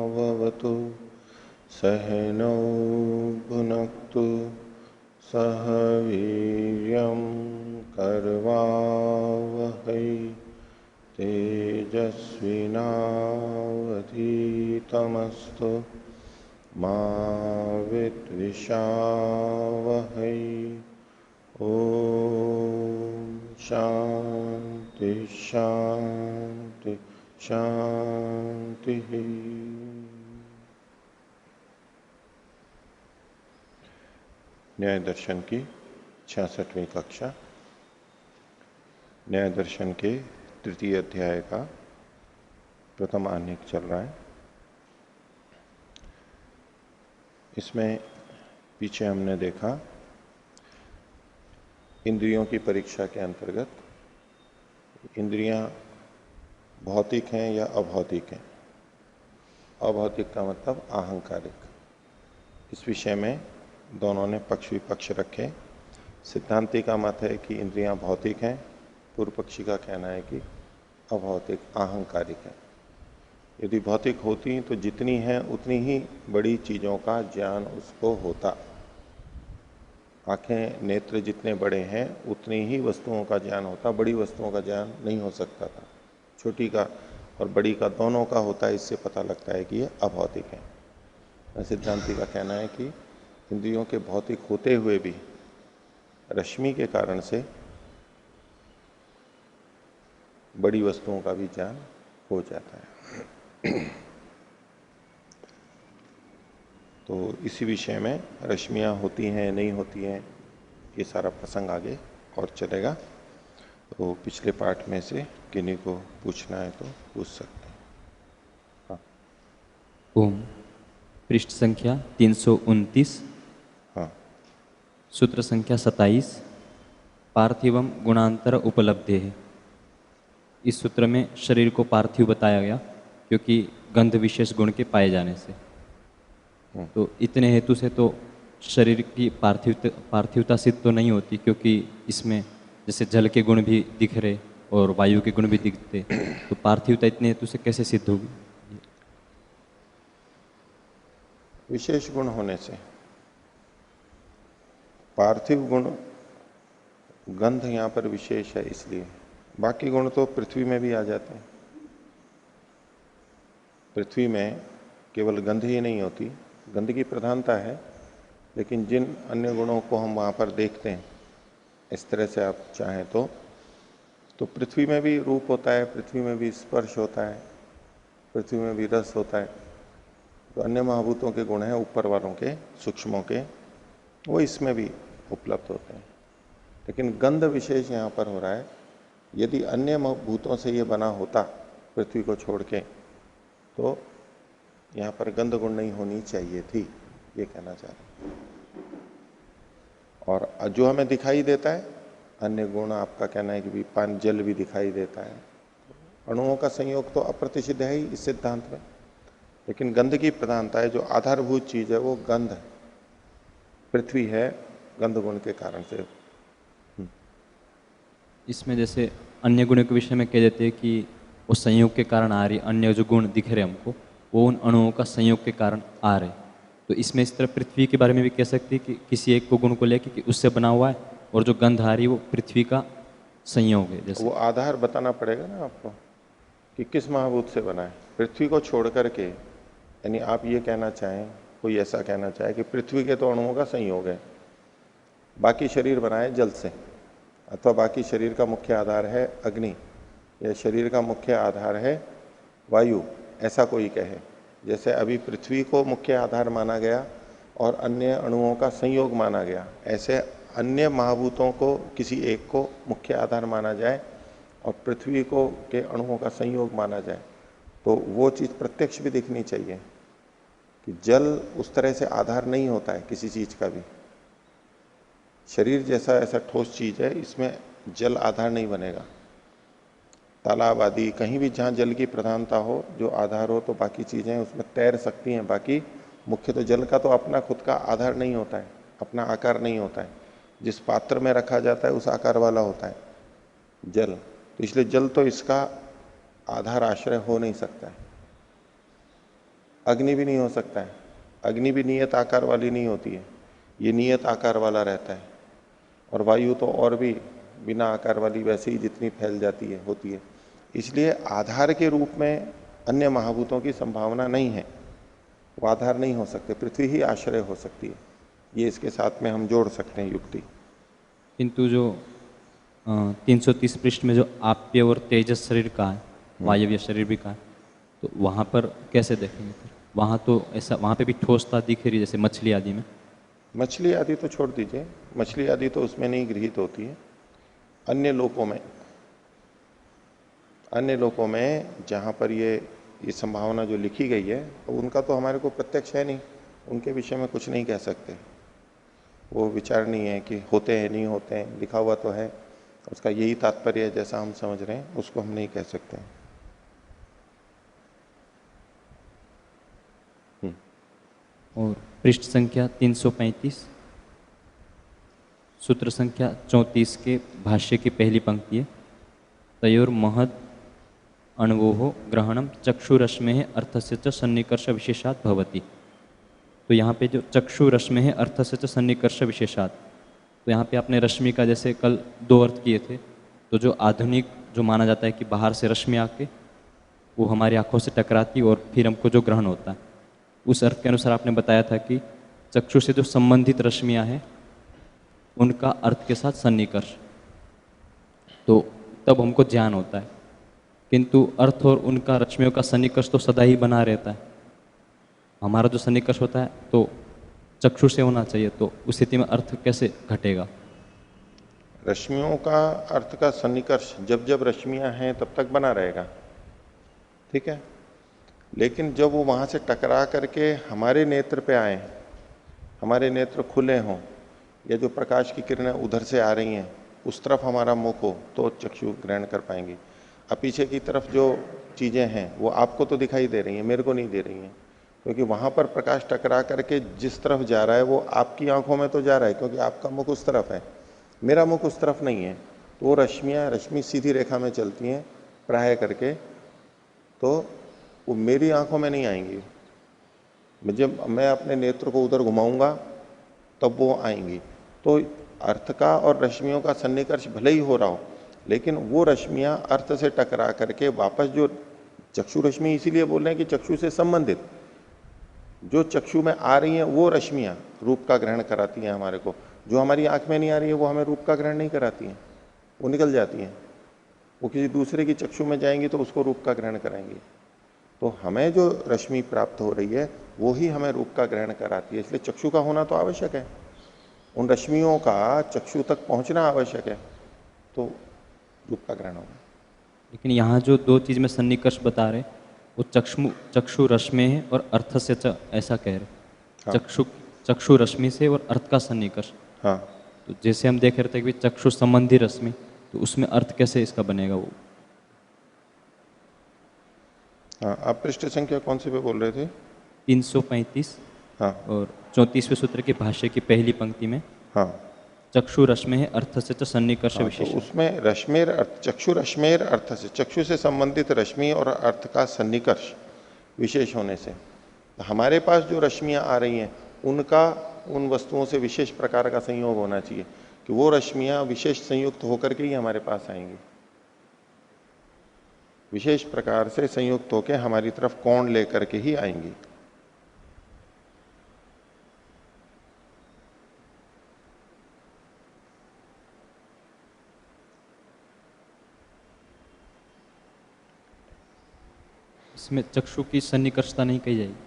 सहनाववतु सहनौ भुनक्तु सह वीर्यं करवावहै तेजस्विनावधीतमस्तु मा विद्विषावहै। ओम शांति शांति शांति। न्याय दर्शन की 66वीं कक्षा न्याय दर्शन के तृतीय अध्याय का प्रथम आह्निक चल रहा है। इसमें पीछे हमने देखा इंद्रियों की परीक्षा के अंतर्गत इंद्रियां भौतिक हैं या अभौतिक हैं। अभौतिक का मतलब अहंकारिक। इस विषय में दोनों ने पक्ष विपक्ष रखे। सिद्धांति का मत है कि इंद्रियां भौतिक हैं, पूर्व पक्षी का कहना है कि अभौतिक अहंकारिक है। यदि भौतिक होती तो जितनी है उतनी ही बड़ी चीजों का ज्ञान उसको होता। आंखें नेत्र जितने बड़े हैं उतनी ही वस्तुओं का ज्ञान होता, बड़ी वस्तुओं का ज्ञान नहीं हो सकता था। छोटी का और बड़ी का दोनों का होता है, इससे पता लगता है कि ये अभौतिक है। सिद्धांति का कहना है कि इंद्रियों के भौतिक होते हुए भी रश्मि के कारण से बड़ी वस्तुओं का भी ज्ञान हो जाता है। तो इसी विषय में रश्मियां होती हैं नहीं होती हैं, ये सारा प्रसंग आगे और चलेगा। तो पिछले पाठ में से किन्हीं को पूछना है तो पूछ सकते हैं। हाँ। ओम। पृष्ठ संख्या 329। हाँ। सूत्र संख्या 27। पार्थिवम गुणांतर उपलब्धे है। इस सूत्र में शरीर को पार्थिव बताया गया क्योंकि गंध विशेष गुण के पाए जाने से। तो इतने हेतु से तो शरीर की पार्थिवता सिद्ध तो नहीं होती, क्योंकि इसमें जैसे जल के गुण भी दिख रहे और वायु के गुण भी दिखते, तो पार्थिवता इतने हेतु से कैसे सिद्ध होगी? विशेष गुण होने से। पार्थिव गुण गंध यहां पर विशेष है, इसलिए बाकी गुण तो पृथ्वी में भी आ जाते हैं। पृथ्वी में केवल गंध ही नहीं होती, गंध की प्रधानता है, लेकिन जिन अन्य गुणों को हम वहां पर देखते हैं, इस तरह से आप चाहें तो पृथ्वी में भी रूप होता है, पृथ्वी में भी स्पर्श होता है, पृथ्वी में भी रस होता है। तो अन्य महाभूतों के गुण हैं ऊपर वालों के, सूक्ष्मों के, वो इसमें भी उपलब्ध होते हैं। लेकिन गंध विशेष यहाँ पर हो रहा है। यदि अन्य भूतों से ये बना होता पृथ्वी को छोड़ के, तो यहाँ पर गंध गुण नहीं होनी चाहिए थी, ये कहना चाह रहे हैं। और जो हमें दिखाई देता है अन्य गुण, आपका कहना है कि भी पानी जल भी दिखाई देता है। अणुओं का संयोग तो अप्रतिषिध है ही इस सिद्धांत में, लेकिन गंध की प्रधानता है। जो आधारभूत चीज है वो गंध पृथ्वी है, गंध गुण के कारण से। इसमें जैसे अन्य गुणों के विषय में कह देते हैं कि वो संयोग के कारण आ रही, अन्य जो गुण दिख रहे हमको वो उन अणुओं का संयोग के कारण आ रहे। तो इसमें इस तरह पृथ्वी के बारे में भी कह सकते हैं कि किसी एक को गुण को लेकर कि उससे बना हुआ है, और जो गंध आ रही है वो पृथ्वी का संयोग है। जैसे वो आधार बताना पड़ेगा ना आपको कि किस महाभूत से बना है। पृथ्वी को छोड़ करके, यानी आप ये कहना चाहें, कोई ऐसा कहना चाहे कि पृथ्वी के तो अणुओं का संयोग है, बाकी शरीर बना है जल से, अथवा बाकी शरीर का मुख्य आधार है अग्नि, या शरीर का मुख्य आधार है वायु, ऐसा कोई कहे। जैसे अभी पृथ्वी को मुख्य आधार माना गया और अन्य अणुओं का संयोग माना गया, ऐसे अन्य महाभूतों को किसी एक को मुख्य आधार माना जाए और पृथ्वी को के अणुओं का संयोग माना जाए, तो वो चीज प्रत्यक्ष भी दिखनी चाहिए कि जल उस तरह से आधार नहीं होता है किसी चीज का भी। शरीर जैसा ऐसा ठोस चीज है, इसमें जल आधार नहीं बनेगा। तालाब आदि कहीं भी जहां जल की प्रधानता हो, जो आधार हो, तो बाकी चीजें उसमें तैर सकती हैं। बाकी मुख्य तो जल का तो अपना खुद का आधार नहीं होता है, अपना आकार नहीं होता है। जिस पात्र में रखा जाता है उस आकार वाला होता है जल। तो इसलिए जल तो इसका आधार आश्रय हो नहीं सकता है। अग्नि भी नहीं हो सकता है। अग्नि भी नियत आकार वाली नहीं होती है, ये नियत आकार वाला रहता है। और वायु तो और भी बिना आकार वाली वैसे ही जितनी फैल जाती है होती है। इसलिए आधार के रूप में अन्य महाभूतों की संभावना नहीं है, वो आधार नहीं हो सकते, पृथ्वी ही आश्रय हो सकती है। ये इसके साथ में हम जोड़ सकते हैं युक्ति। किंतु जो 330 पृष्ठ में जो आप्य और तेजस शरीर का है, वायव्य शरीर भी का है, तो वहाँ पर कैसे देखेंगे फिर? वहाँ तो ऐसा, वहाँ पे भी ठोसता दिख रही जैसे मछली आदि में। मछली आदि तो छोड़ दीजिए, मछली आदि तो उसमें नहीं गृहीत होती है। अन्य लोकों में, अन्य लोकों में जहाँ पर ये संभावना जो लिखी गई है, उनका तो हमारे को प्रत्यक्ष है नहीं, उनके विषय में कुछ नहीं कह सकते। वो विचार नहीं है कि होते हैं नहीं होते हैं, लिखा हुआ तो है, उसका यही तात्पर्य है जैसा हम समझ रहे हैं, उसको हम नहीं कह सकते। और पृष्ठ संख्या 335, सूत्र संख्या 34 के भाष्य की पहली पंक्ति है, तयोर महद अणवोह ग्रहणम चक्षुरश्मे अर्थस्य च सन्निकर्ष विशेषात भवति। तो यहाँ पे जो चक्षुरश्मे अर्थस्य च सन्निकर्ष विशेषात, तो यहाँ पे आपने रश्मि का जैसे कल 2 अर्थ किए थे, तो जो आधुनिक जो माना जाता है कि बाहर से रश्मि आके वो हमारी आंखों से टकराती और फिर हमको जो ग्रहण होता है, उस अर्थ के अनुसार आपने बताया था कि चक्षु से जो संबंधित रश्मियाँ हैं उनका अर्थ के साथ सन्निकर्ष, तो तब हमको ज्ञान होता है। किंतु अर्थ और उनका रश्मियों का सन्निकर्ष तो सदा ही बना रहता है। हमारा जो सन्निकर्ष होता है तो चक्षु से होना चाहिए, तो उस स्थिति में अर्थ कैसे घटेगा? रश्मियों का अर्थ का सन्निकर्ष जब जब रश्मियां हैं तब तक बना रहेगा, ठीक है। लेकिन जब वो वहां से टकरा करके हमारे नेत्र पे आए, हमारे नेत्र खुले हों, या जो प्रकाश की किरणें उधर से आ रही हैं उस तरफ हमारा मुख हो, तो चक्षु ग्रहण कर पाएंगे। अब पीछे की तरफ जो चीजें हैं वो आपको तो दिखाई दे रही हैं, मेरे को नहीं दे रही हैं, क्योंकि वहां पर प्रकाश टकरा करके जिस तरफ जा रहा है वो आपकी आंखों में तो जा रहा है, क्योंकि आपका मुख उस तरफ है, मेरा मुख उस तरफ नहीं है। तो वो रश्मि सीधी रेखा में चलती हैं प्राय करके, तो वो मेरी आंखों में नहीं आएंगी। जब मैं अपने नेत्र को उधर घुमाऊंगा तब वो आएंगी। तो अर्थ का और रश्मियों का सन्निकर्ष भले ही हो रहा हो, लेकिन वो रश्मियां अर्थ से टकरा करके वापस जो चक्षु रश्मि, इसीलिए बोल रहे हैं कि चक्षु से संबंधित जो चक्षु में आ रही हैं वो रश्मियां रूप का ग्रहण कराती हैं हमारे को। जो हमारी आंख में नहीं आ रही है वो हमें रूप का ग्रहण नहीं कराती हैं, वो निकल जाती हैं, वो किसी दूसरे की चक्षु में जाएंगी तो उसको रूप का ग्रहण कराएंगी। तो हमें जो रश्मि प्राप्त हो रही है वो ही हमें रूप का ग्रहण कराती है, इसलिए चक्षु का होना तो आवश्यक है, उन रश्मियों का चक्षु तक पहुंचना आवश्यक है, तो रूप का ग्रहण होगा। लेकिन यहाँ जो 2 चीज़ में सन्निकर्ष बता रहे वो चक्षु रश्मि है और अर्थ से ऐसा कह रहे। हाँ। चक्षु रश्मि से और अर्थ का सन्निकर्ष। हाँ, तो जैसे हम देख रहे थे कि चक्षु संबंधी रश्मि, तो उसमें अर्थ कैसे इसका बनेगा वो? हाँ, आप पृष्ठ संख्या कौन से पे बोल रहे थे? 335 हाँ। और 34वें सूत्र के भाष्य की पहली पंक्ति में हाँ, चक्षु रश्मि है अर्थ से सन्निकर्ष हाँ, विशेष। तो उसमें रश्मेर अर्थ, चक्षु रश्मेर अर्थ से, चक्षु से संबंधित रश्मि और अर्थ का सन्निकर्ष विशेष होने से, हमारे पास जो रश्मियां आ रही हैं उनका उन वस्तुओं से विशेष प्रकार का संयोग होना चाहिए, कि वो रश्मियां विशेष संयुक्त होकर के ही हमारे पास आएंगी, विशेष प्रकार से संयुक्त होकर हमारी तरफ कोण लेकर के ही आएंगी। इसमें चक्षु की सन्निकर्षता नहीं कही जाएगी।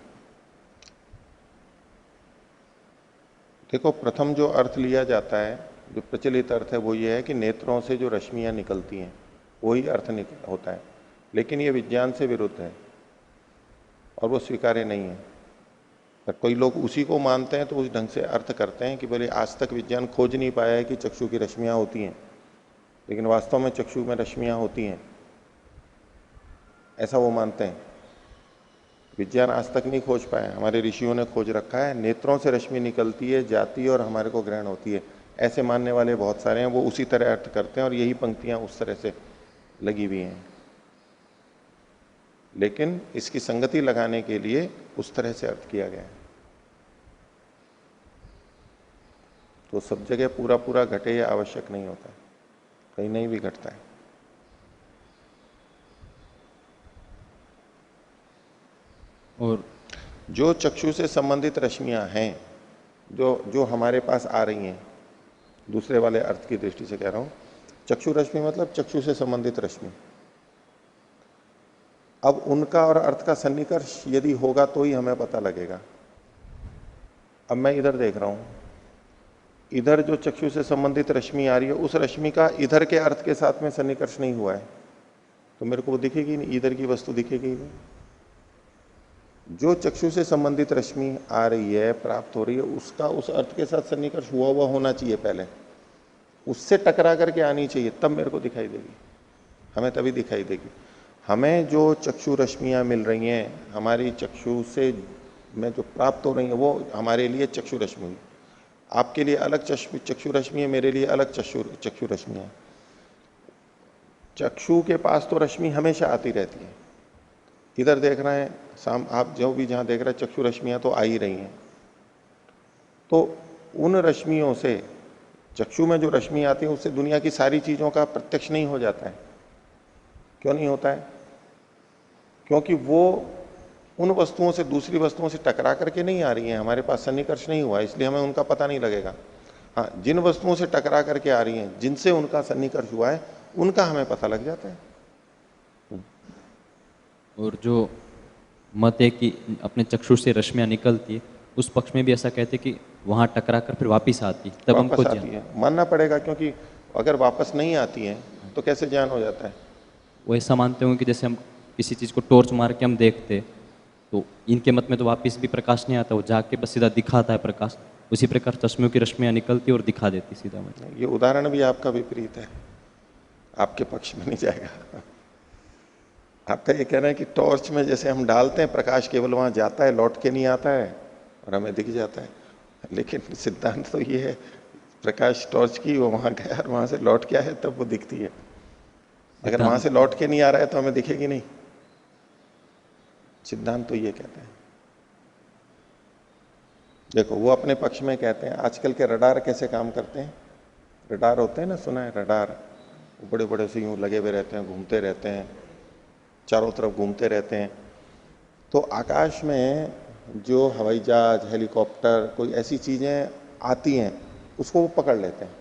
देखो, प्रथम जो अर्थ लिया जाता है, जो प्रचलित अर्थ है वो ये है कि नेत्रों से जो रश्मियां निकलती हैं वही अर्थ होता है, लेकिन ये विज्ञान से विरुद्ध है और वो स्वीकार्य नहीं है। पर कोई लोग उसी को मानते हैं तो उस ढंग से अर्थ करते हैं कि बोले आज तक विज्ञान खोज नहीं पाया है कि चक्षु की रश्मियां होती हैं, लेकिन वास्तव में चक्षु में रश्मियां होती हैं, ऐसा वो मानते हैं। विज्ञान आज तक नहीं खोज पाया, हमारे ऋषियों ने खोज रखा है, नेत्रों से रश्मि निकलती है, जाती है और हमारे को ग्रहण होती है, ऐसे मानने वाले बहुत सारे हैं। वो उसी तरह अर्थ करते हैं और यही पंक्तियां उस तरह से लगी हुई हैं। लेकिन इसकी संगति लगाने के लिए उस तरह से अर्थ किया गया है। तो सब जगह पूरा पूरा घटे ये आवश्यक नहीं होता है, कहीं नहीं भी घटता है। और जो चक्षु से संबंधित रश्मियां हैं, जो जो हमारे पास आ रही हैं, दूसरे वाले अर्थ की दृष्टि से कह रहा हूं, चक्षु रश्मि मतलब चक्षु से संबंधित रश्मि। अब उनका और अर्थ का सन्निकर्ष यदि होगा तो ही हमें पता लगेगा। अब मैं इधर देख रहा हूं, इधर जो चक्षु से संबंधित रश्मि आ रही है, उस रश्मि का इधर के अर्थ के साथ में सन्निकर्ष नहीं हुआ है, तो मेरे को वो दिखेगी नहीं, इधर की वस्तु दिखेगी नहीं। जो चक्षु से संबंधित रश्मि आ रही है, प्राप्त हो रही है, उसका उस अर्थ के साथ सन्निकर्ष हुआ हुआ होना चाहिए पहले, उससे टकरा करके आनी चाहिए, तब मेरे को दिखाई देगी, हमें तभी दिखाई देगी। हमें जो चक्षु रश्मियां मिल रही हैं, हमारी चक्षु से में जो प्राप्त हो रही है, वो हमारे लिए चक्षु रश्मि हुई। आपके लिए अलग चक्षु रश्मि है, मेरे लिए अलग चक्षु रश्मि है। चक्षु के पास तो रश्मि हमेशा आती रहती है। इधर देख रहे हैं, आप जो भी जहां देख रहे हैं, चक्षु रश्मियां तो आ ही रही हैं। तो उन रश्मियों से, चक्षु में जो रश्मि आती है, उससे दुनिया की सारी चीजों का प्रत्यक्ष नहीं हो जाता है। क्यों नहीं होता है? क्योंकि वो उन वस्तुओं से, दूसरी वस्तुओं से टकरा करके नहीं आ रही हैं, हमारे पास सन्निकर्ष नहीं हुआ, इसलिए हमें उनका पता नहीं लगेगा। हाँ, जिन वस्तुओं से टकरा करके आ रही हैं, जिनसे उनका सन्निकर्ष हुआ है, उनका हमें पता लग जाता है। और जो मत है कि अपने चक्षु से रश्मियाँ निकलती है, उस पक्ष में भी ऐसा कहते हैं कि वहाँ टकरा कर फिर वापिस आती है, तब हमको वापस आती है, मानना पड़ेगा, क्योंकि अगर वापस नहीं आती है तो कैसे ज्ञान हो जाता है? वो ऐसा मानते होंगे कि जैसे हम किसी चीज़ को टॉर्च मार के हम देखते, तो इनके मत में तो वापस भी प्रकाश नहीं आता, वो जाके बस सीधा दिखाता है प्रकाश। उसी प्रकार चश्मों की रश्मियाँ निकलती और दिखा देती सीधा। मतलब ये उदाहरण भी आपका विपरीत है, आपके पक्ष में नहीं जाएगा। आपका ये कहना है कि टॉर्च में जैसे हम डालते हैं, प्रकाश केवल वहां जाता है, लौट के नहीं आता है और हमें दिख जाता है। लेकिन सिद्धांत तो ये है, प्रकाश टॉर्च की, वो वहां गया और वहां से लौट के आया तब वो दिखती है। अगर वहां से लौट के नहीं आ रहा है तो हमें दिखेगी नहीं। सिद्धांत तो ये कहते हैं। देखो, वो अपने पक्ष में कहते हैं आजकल के रडार कैसे काम करते हैं। रडार होते हैं ना, सुना है रडार, बड़े बड़े से यूं लगे हुए रहते हैं, घूमते रहते हैं, चारों तरफ घूमते रहते हैं। तो आकाश में जो हवाई जहाज, हेलीकॉप्टर, कोई ऐसी चीजें आती हैं, उसको वो पकड़ लेते हैं,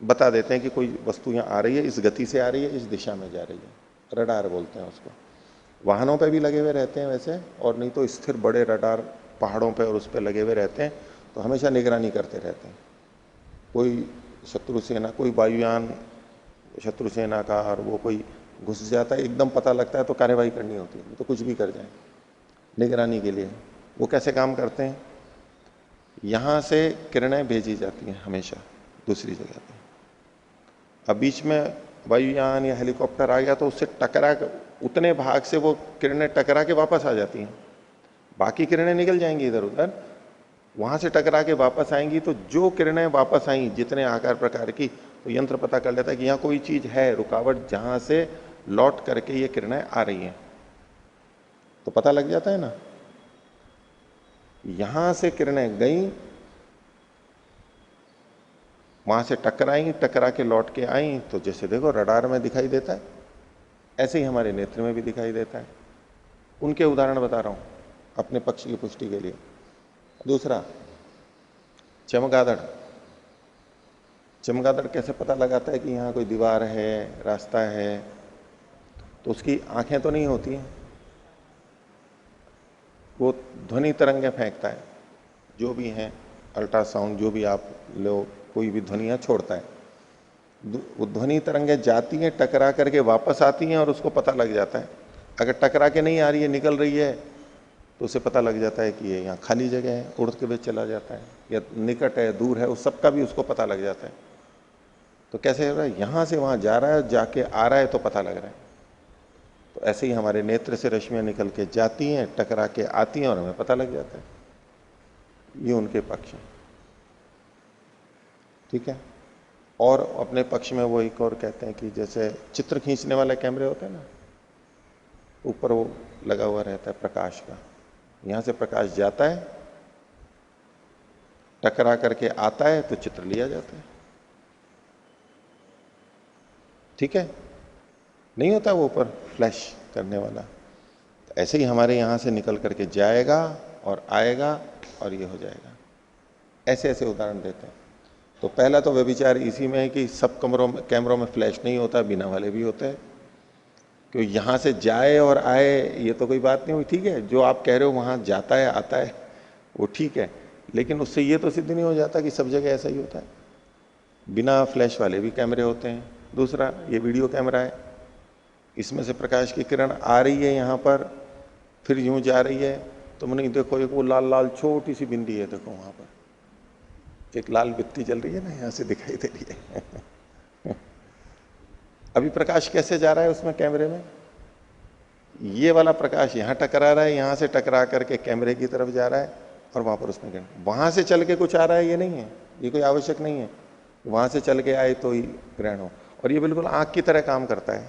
बता देते हैं कि कोई वस्तु यहाँ आ रही है, इस गति से आ रही है, इस दिशा में जा रही है। रडार बोलते हैं उसको। वाहनों पे भी लगे हुए रहते हैं वैसे, और नहीं तो स्थिर बड़े रडार पहाड़ों पे और उस पर लगे हुए रहते हैं, तो हमेशा निगरानी करते रहते हैं। कोई शत्रु सेना, कोई वायुयान शत्रु सेना का, और वो कोई घुस जाता है, एकदम पता लगता है तो कार्यवाही करनी होती है, तो कुछ भी कर जाए निगरानी के लिए। वो कैसे काम करते हैं? यहां से किरणें भेजी जाती हैं हमेशा दूसरी जगह पे। अब बीच में वायुयान या हेलीकॉप्टर आ गया तो उससे टकरा, उतने भाग से वो किरणें टकरा के वापस आ जाती हैं, बाकी किरणें निकल जाएंगी इधर उधर, वहां से टकरा के वापस आएंगी। तो जो किरणें वापस आई जितने आकार प्रकार की, तो यंत्र पता कर लेता है कि यहाँ कोई चीज है, रुकावट, जहां से लौट करके ये किरणें आ रही हैं, तो पता लग जाता है ना। यहां से किरणें गई, वहां से टकराई, टकरा के लौट के आई, तो जैसे देखो रडार में दिखाई देता है, ऐसे ही हमारे नेत्र में भी दिखाई देता है। उनके उदाहरण बता रहा हूं अपने पक्ष की पुष्टि के लिए। दूसरा, चमगादड़। चमगादड़ कैसे पता लगाता है कि यहाँ कोई दीवार है, रास्ता है? तो उसकी आंखें तो नहीं होती हैं, वो ध्वनि तरंगें फेंकता है, जो भी हैं, अल्ट्रासाउंड, जो भी आप लो, कोई भी ध्वनियां छोड़ता है। वो ध्वनि तरंगें जाती हैं, टकरा करके वापस आती हैं, और उसको पता लग जाता है। अगर टकरा के नहीं आ रही है, निकल रही है, तो उसे पता लग जाता है कि ये यहाँ खाली जगह है, उड़ के भी चला जाता है, या निकट है, दूर है, उस सबका भी उसको पता लग जाता है। तो कैसे हो रहा है? यहां से वहां जा रहा है, जाके आ रहा है, तो पता लग रहा है। तो ऐसे ही हमारे नेत्र से रश्मियां निकल के जाती हैं, टकरा के आती हैं, और हमें पता लग जाता है। ये उनके पक्ष है, ठीक है। और अपने पक्ष में वो एक और कहते हैं कि जैसे चित्र खींचने वाले कैमरे होते हैं ना, ऊपर वो लगा हुआ रहता है प्रकाश का, यहां से प्रकाश जाता है, टकरा करके आता है तो चित्र लिया जाता है। ठीक है, नहीं होता वो ऊपर फ्लैश करने वाला। तो ऐसे ही हमारे यहां से निकल करके जाएगा और आएगा और ये हो जाएगा। ऐसे ऐसे उदाहरण देते हैं। तो पहला तो व्यभिचार इसी में है कि सब कैमरों में फ्लैश नहीं होता, बिना वाले भी होते हैं। क्यों यहां से जाए और आए ये तो कोई बात नहीं हुई, ठीक है, जो आप कह रहे हो वहां जाता है आता है वो ठीक है, लेकिन उससे ये तो सिद्ध नहीं हो जाता कि सब जगह ऐसा ही होता है। बिना फ्लैश वाले भी कैमरे होते हैं। दूसरा, ये वीडियो कैमरा है, इसमें से प्रकाश की किरण आ रही है यहां पर, फिर यूं जा रही है, तो मैंने देखो एक वो लाल लाल छोटी सी बिंदी है, देखो वहां पर एक लाल बत्ती जल रही है ना, यहां से दिखाई दे रही है। अभी प्रकाश कैसे जा रहा है उसमें कैमरे में, ये वाला प्रकाश यहां टकरा रहा है, यहां से टकरा करके कैमरे की तरफ जा रहा है और वहां पर उसमें ग्रहण, वहां से चल के कुछ आ रहा है ये नहीं है, ये कोई आवश्यक नहीं है वहां से चल के आए तो ही ग्रहण हो। और ये बिल्कुल आंख की तरह काम करता है,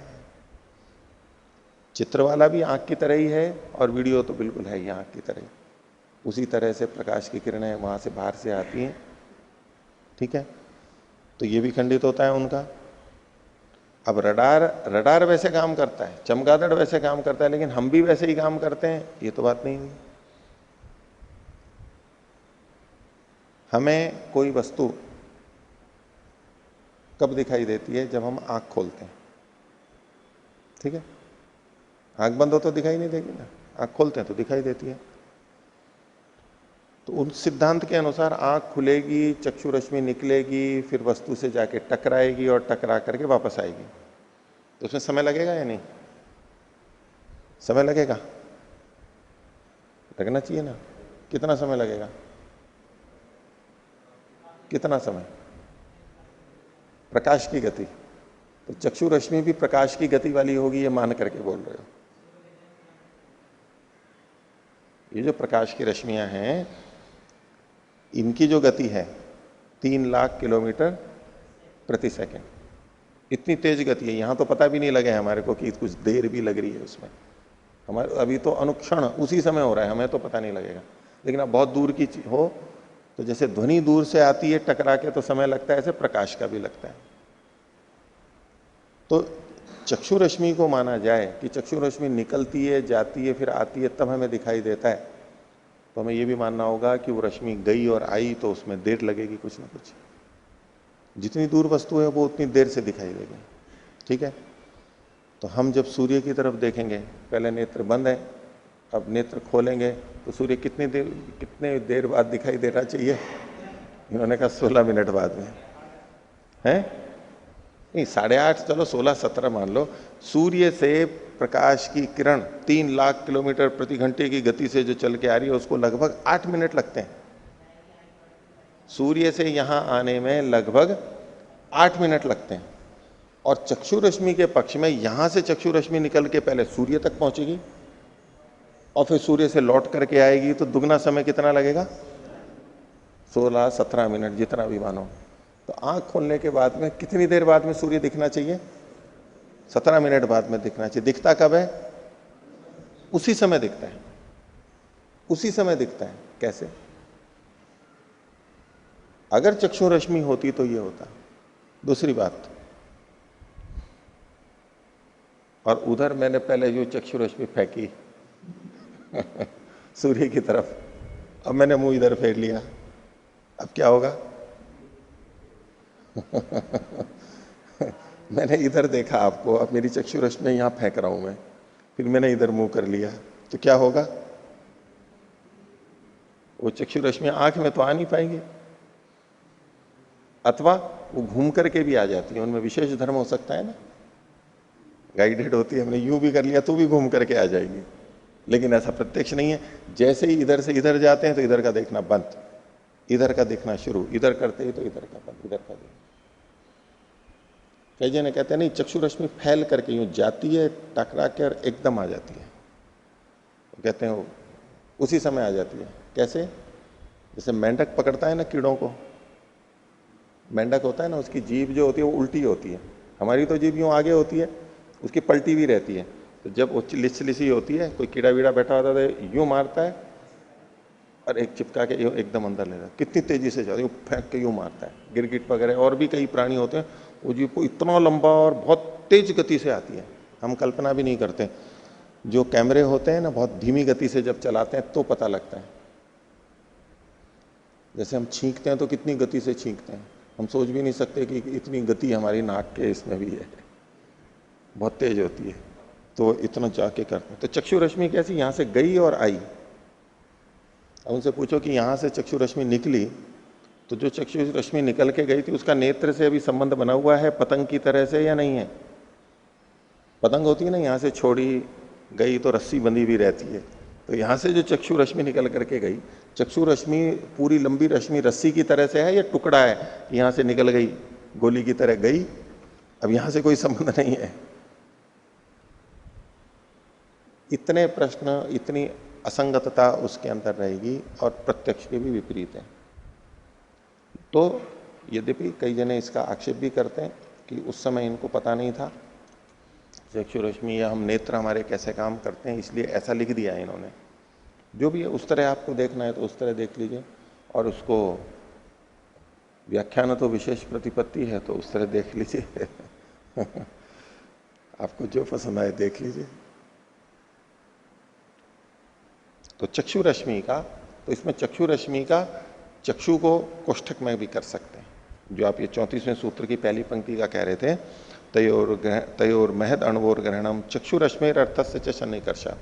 चित्र वाला भी आंख की तरह ही है और वीडियो तो बिल्कुल है ही आंख की तरह ही। उसी तरह से प्रकाश की किरणें वहां से बाहर से आती हैं। ठीक है, तो ये भी खंडित होता है उनका। अब रडार वैसे काम करता है, चमगादड़ वैसे काम करता है, लेकिन हम भी वैसे ही काम करते हैं, ये तो बात नहीं हुई। हमें कोई वस्तु कब दिखाई देती है, जब हम आंख खोलते हैं। ठीक है, आंख बंद हो तो दिखाई नहीं देगी ना, आंख खोलते हैं तो दिखाई देती है। तो उन सिद्धांत के अनुसार आंख खुलेगी, चक्षु रश्मि निकलेगी, फिर वस्तु से जाके टकराएगी और टकरा करके वापस आएगी। तो उसमें समय लगेगा या नहीं, समय लगेगा, लगना चाहिए ना। कितना समय लगेगा, कितना समय, प्रकाश की गति, तो चक्षु रश्मि भी प्रकाश की गति वाली होगी, ये मान करके बोल रहे हो। ये जो प्रकाश की रश्मियां हैं, इनकी जो गति है 3 लाख किलोमीटर प्रति सेकंड, इतनी तेज गति है। यहां तो पता भी नहीं लगे हमारे को कि कुछ देर भी लग रही है उसमें, हमारे अभी तो अनुक्षण उसी समय हो रहा है, हमें तो पता नहीं लगेगा। लेकिन अब बहुत दूर की हो तो जैसे ध्वनि दूर से आती है टकरा के तो समय लगता है, ऐसे प्रकाश का भी लगता है। तो चक्षु रश्मि को माना जाए कि चक्षु रश्मि निकलती है, जाती है, फिर आती है, तब हमें दिखाई देता है, तो हमें यह भी मानना होगा कि वो रश्मि गई और आई तो उसमें देर लगेगी कुछ ना कुछ। जितनी दूर वस्तु है वो उतनी देर से दिखाई देगी। ठीक है, तो हम जब सूर्य की तरफ देखेंगे, पहले नेत्र बंद है, अब नेत्र खोलेंगे तो सूर्य कितने देर बाद दिखाई देना चाहिए? इन्होंने कहा 16 मिनट बाद में है, नहीं 8:30, चलो 16-17 मान लो। सूर्य से प्रकाश की किरण 3 लाख किलोमीटर प्रति घंटे की गति से जो चल के आ रही है, उसको लगभग 8 मिनट लगते हैं। सूर्य से यहां आने में लगभग 8 मिनट लगते हैं। और चक्षु रश्मि के पक्ष में यहां से चक्षु रश्मि निकल के पहले सूर्य तक पहुंचेगी और फिर सूर्य से लौट करके आएगी, तो दुगना समय कितना लगेगा? 16-17 मिनट, जितना भी मानो। तो आंख खोलने के बाद में कितनी देर बाद में सूर्य दिखना चाहिए? 17 मिनट बाद में दिखना चाहिए। दिखता कब है? उसी समय दिखता है, उसी समय दिखता है। कैसे? अगर चक्षु रश्मि होती तो ये होता। दूसरी बात, और उधर मैंने पहले जो चक्षु रश्मि फेंकी सूर्य की तरफ, अब मैंने मुंह इधर फेर लिया, अब क्या होगा? मैंने इधर देखा आपको, अब मेरी चक्षु रश्मि यहां फेंक रहा हूं मैं, फिर मैंने इधर मुंह कर लिया, तो क्या होगा? वो चक्षु रश्मि आंख में तो आ नहीं पाएंगी, अथवा वो घूम करके भी आ जाती है। उनमें विशेष धर्म हो सकता है ना, गाइडेड होती है, हमने यूं भी कर लिया तो भी घूम करके आ जाएगी। लेकिन ऐसा प्रत्यक्ष नहीं है। जैसे ही इधर से इधर जाते हैं तो इधर का देखना बंद, इधर का देखना शुरू, इधर करते ही तो इधर का बंद, इधर का देखना। कई जने कहते हैं नहीं, चक्षु रश्मि फैल करके यूं जाती है, टकरा कर एकदम आ जाती है। तो कहते हैं वो उसी समय आ जाती है। कैसे? जैसे मेंढक पकड़ता है ना कीड़ों को, मेंढक होता है ना, उसकी जीभ जो होती है वो उल्टी होती है, हमारी तो जीभ यूं आगे होती है, उसकी पलटी भी रहती है। तो जब वो लिसी होती है, कोई कीड़ा वीड़ा बैठा होता है तो यूं मारता है और एक चिपका के यूं एकदम अंदर ले जाता है, कितनी तेजी से जाता है, फेंक के यूं मारता है। गिरगिट वगैरह और भी कई प्राणी होते हैं, वो जीव को इतना लंबा और बहुत तेज गति से आती है, हम कल्पना भी नहीं करते। जो कैमरे होते हैं ना, बहुत धीमी गति से जब चलाते हैं तो पता लगता है। जैसे हम छींकते हैं तो कितनी गति से छींकते हैं, हम सोच भी नहीं सकते कि इतनी गति हमारी नाक के इसमें भी है, बहुत तेज होती है। तो इतना जाके करते हैं। तो चक्षु रश्मि कैसी, यहां से गई और आई। अब उनसे पूछो कि यहां से चक्षु रश्मि निकली, तो जो चक्षु रश्मि निकल के गई थी उसका नेत्र से अभी संबंध बना हुआ है पतंग की तरह से या नहीं है? पतंग होती है ना, यहां से छोड़ी गई तो रस्सी बंधी भी रहती है। तो यहां से जो चक्षु रश्मि निकल करके गई, चक्षु रश्मि पूरी लंबी रश्मि रस्सी की तरह से है या टुकड़ा है, यहां से निकल गई गोली की तरह गई, अब यहां से कोई संबंध नहीं है। इतने प्रश्न, इतनी असंगतता उसके अंदर रहेगी और प्रत्यक्ष के भी विपरीत है। तो यद्यपि कई जने इसका आक्षेप भी करते हैं कि उस समय इनको पता नहीं था चक्षु रश्मि या हम नेत्र हमारे कैसे काम करते हैं, इसलिए ऐसा लिख दिया है इन्होंने। जो भी है उस तरह आपको देखना है तो उस तरह देख लीजिए, और उसको व्याख्यान तो विशेष प्रतिपत्ति है तो उस तरह देख लीजिए। आपको जो पसंद आए देख लीजिए। तो चक्षु रश्मि का, तो इसमें चक्षु रश्मि का चक्षु को कोष्ठक में भी कर सकते हैं। जो आप ये 34वें सूत्र की पहली पंक्ति का कह रहे थे, तयोर महद अणवोर ग्रहणम चक्षु रश्मिर अर्थस्य च सन्निकर्षा।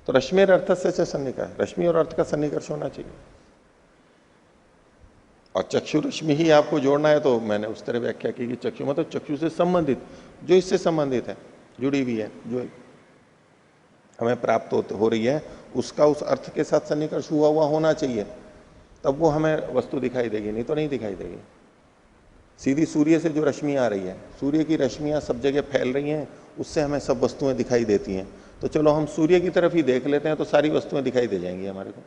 तो रश्मिर अर्थस्य च सन्निकर्ष, रश्मि और अर्थ का सन्निकर्ष होना चाहिए। और चक्षु रश्मि ही आपको जोड़ना है तो मैंने उस तरह व्याख्या की कि चक्षु मतलब चक्षु से संबंधित, जो इससे संबंधित है, जुड़ी हुई है, जो हमें प्राप्त हो रही है, उसका उस अर्थ के साथ सन्निकर्ष हुआ हुआ होना चाहिए, तब वो हमें वस्तु दिखाई देगी, नहीं तो नहीं दिखाई देगी। सीधी सूर्य से जो रश्मि आ रही है, सूर्य की रश्मियां सब जगह फैल रही हैं, उससे हमें सब वस्तुएं दिखाई देती हैं। तो चलो हम सूर्य की तरफ ही देख लेते हैं तो सारी वस्तुएं दिखाई दे जाएंगी हमारे को।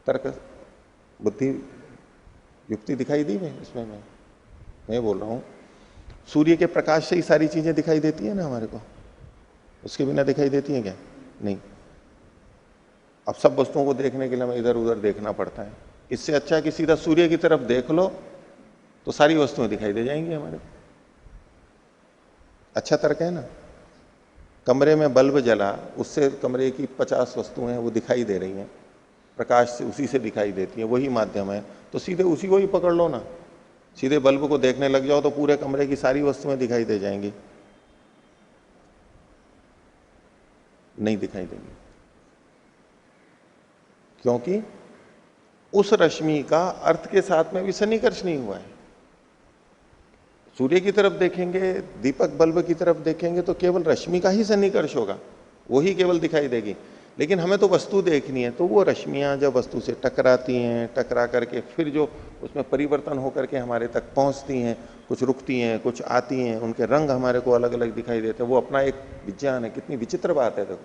तर्क बुद्धि युक्ति दिखाई दी मैं इसमें, मैं बोल रहा हूं सूर्य के प्रकाश से ही सारी चीजें दिखाई देती है ना हमारे को, उसके बिना दिखाई देती है क्या? नहीं। अब सब वस्तुओं को देखने के लिए हमें इधर उधर देखना पड़ता है। इससे अच्छा है कि सीधा सूर्य की तरफ देख लो तो सारी वस्तुएं दिखाई दे जाएंगी हमारे को। अच्छा तर्क है ना। कमरे में बल्ब जला, उससे कमरे की 50 वस्तुएं वो दिखाई दे रही हैं, प्रकाश से उसी से दिखाई देती है, वही माध्यम है, तो सीधे उसी को ही पकड़ लो ना। सीधे बल्ब को देखने लग जाओ तो पूरे कमरे की सारी वस्तुएं दिखाई दे जाएंगी? नहीं दिखाई देंगी, क्योंकि उस रश्मि का अर्थ के साथ में भी सन्निकर्ष नहीं हुआ है। सूर्य की तरफ देखेंगे, दीपक बल्ब की तरफ देखेंगे तो केवल रश्मि का ही सन्निकर्ष होगा, वही केवल दिखाई देगी। लेकिन हमें तो वस्तु देखनी है, तो वो रश्मियां जब वस्तु से टकराती हैं, टकरा करके फिर जो उसमें परिवर्तन होकर के हमारे तक पहुंचती हैं, कुछ रुकती हैं, कुछ आती हैं, उनके रंग हमारे को अलग अलग दिखाई देते हैं, वो अपना एक विज्ञान है। कितनी विचित्र बात है। देखो,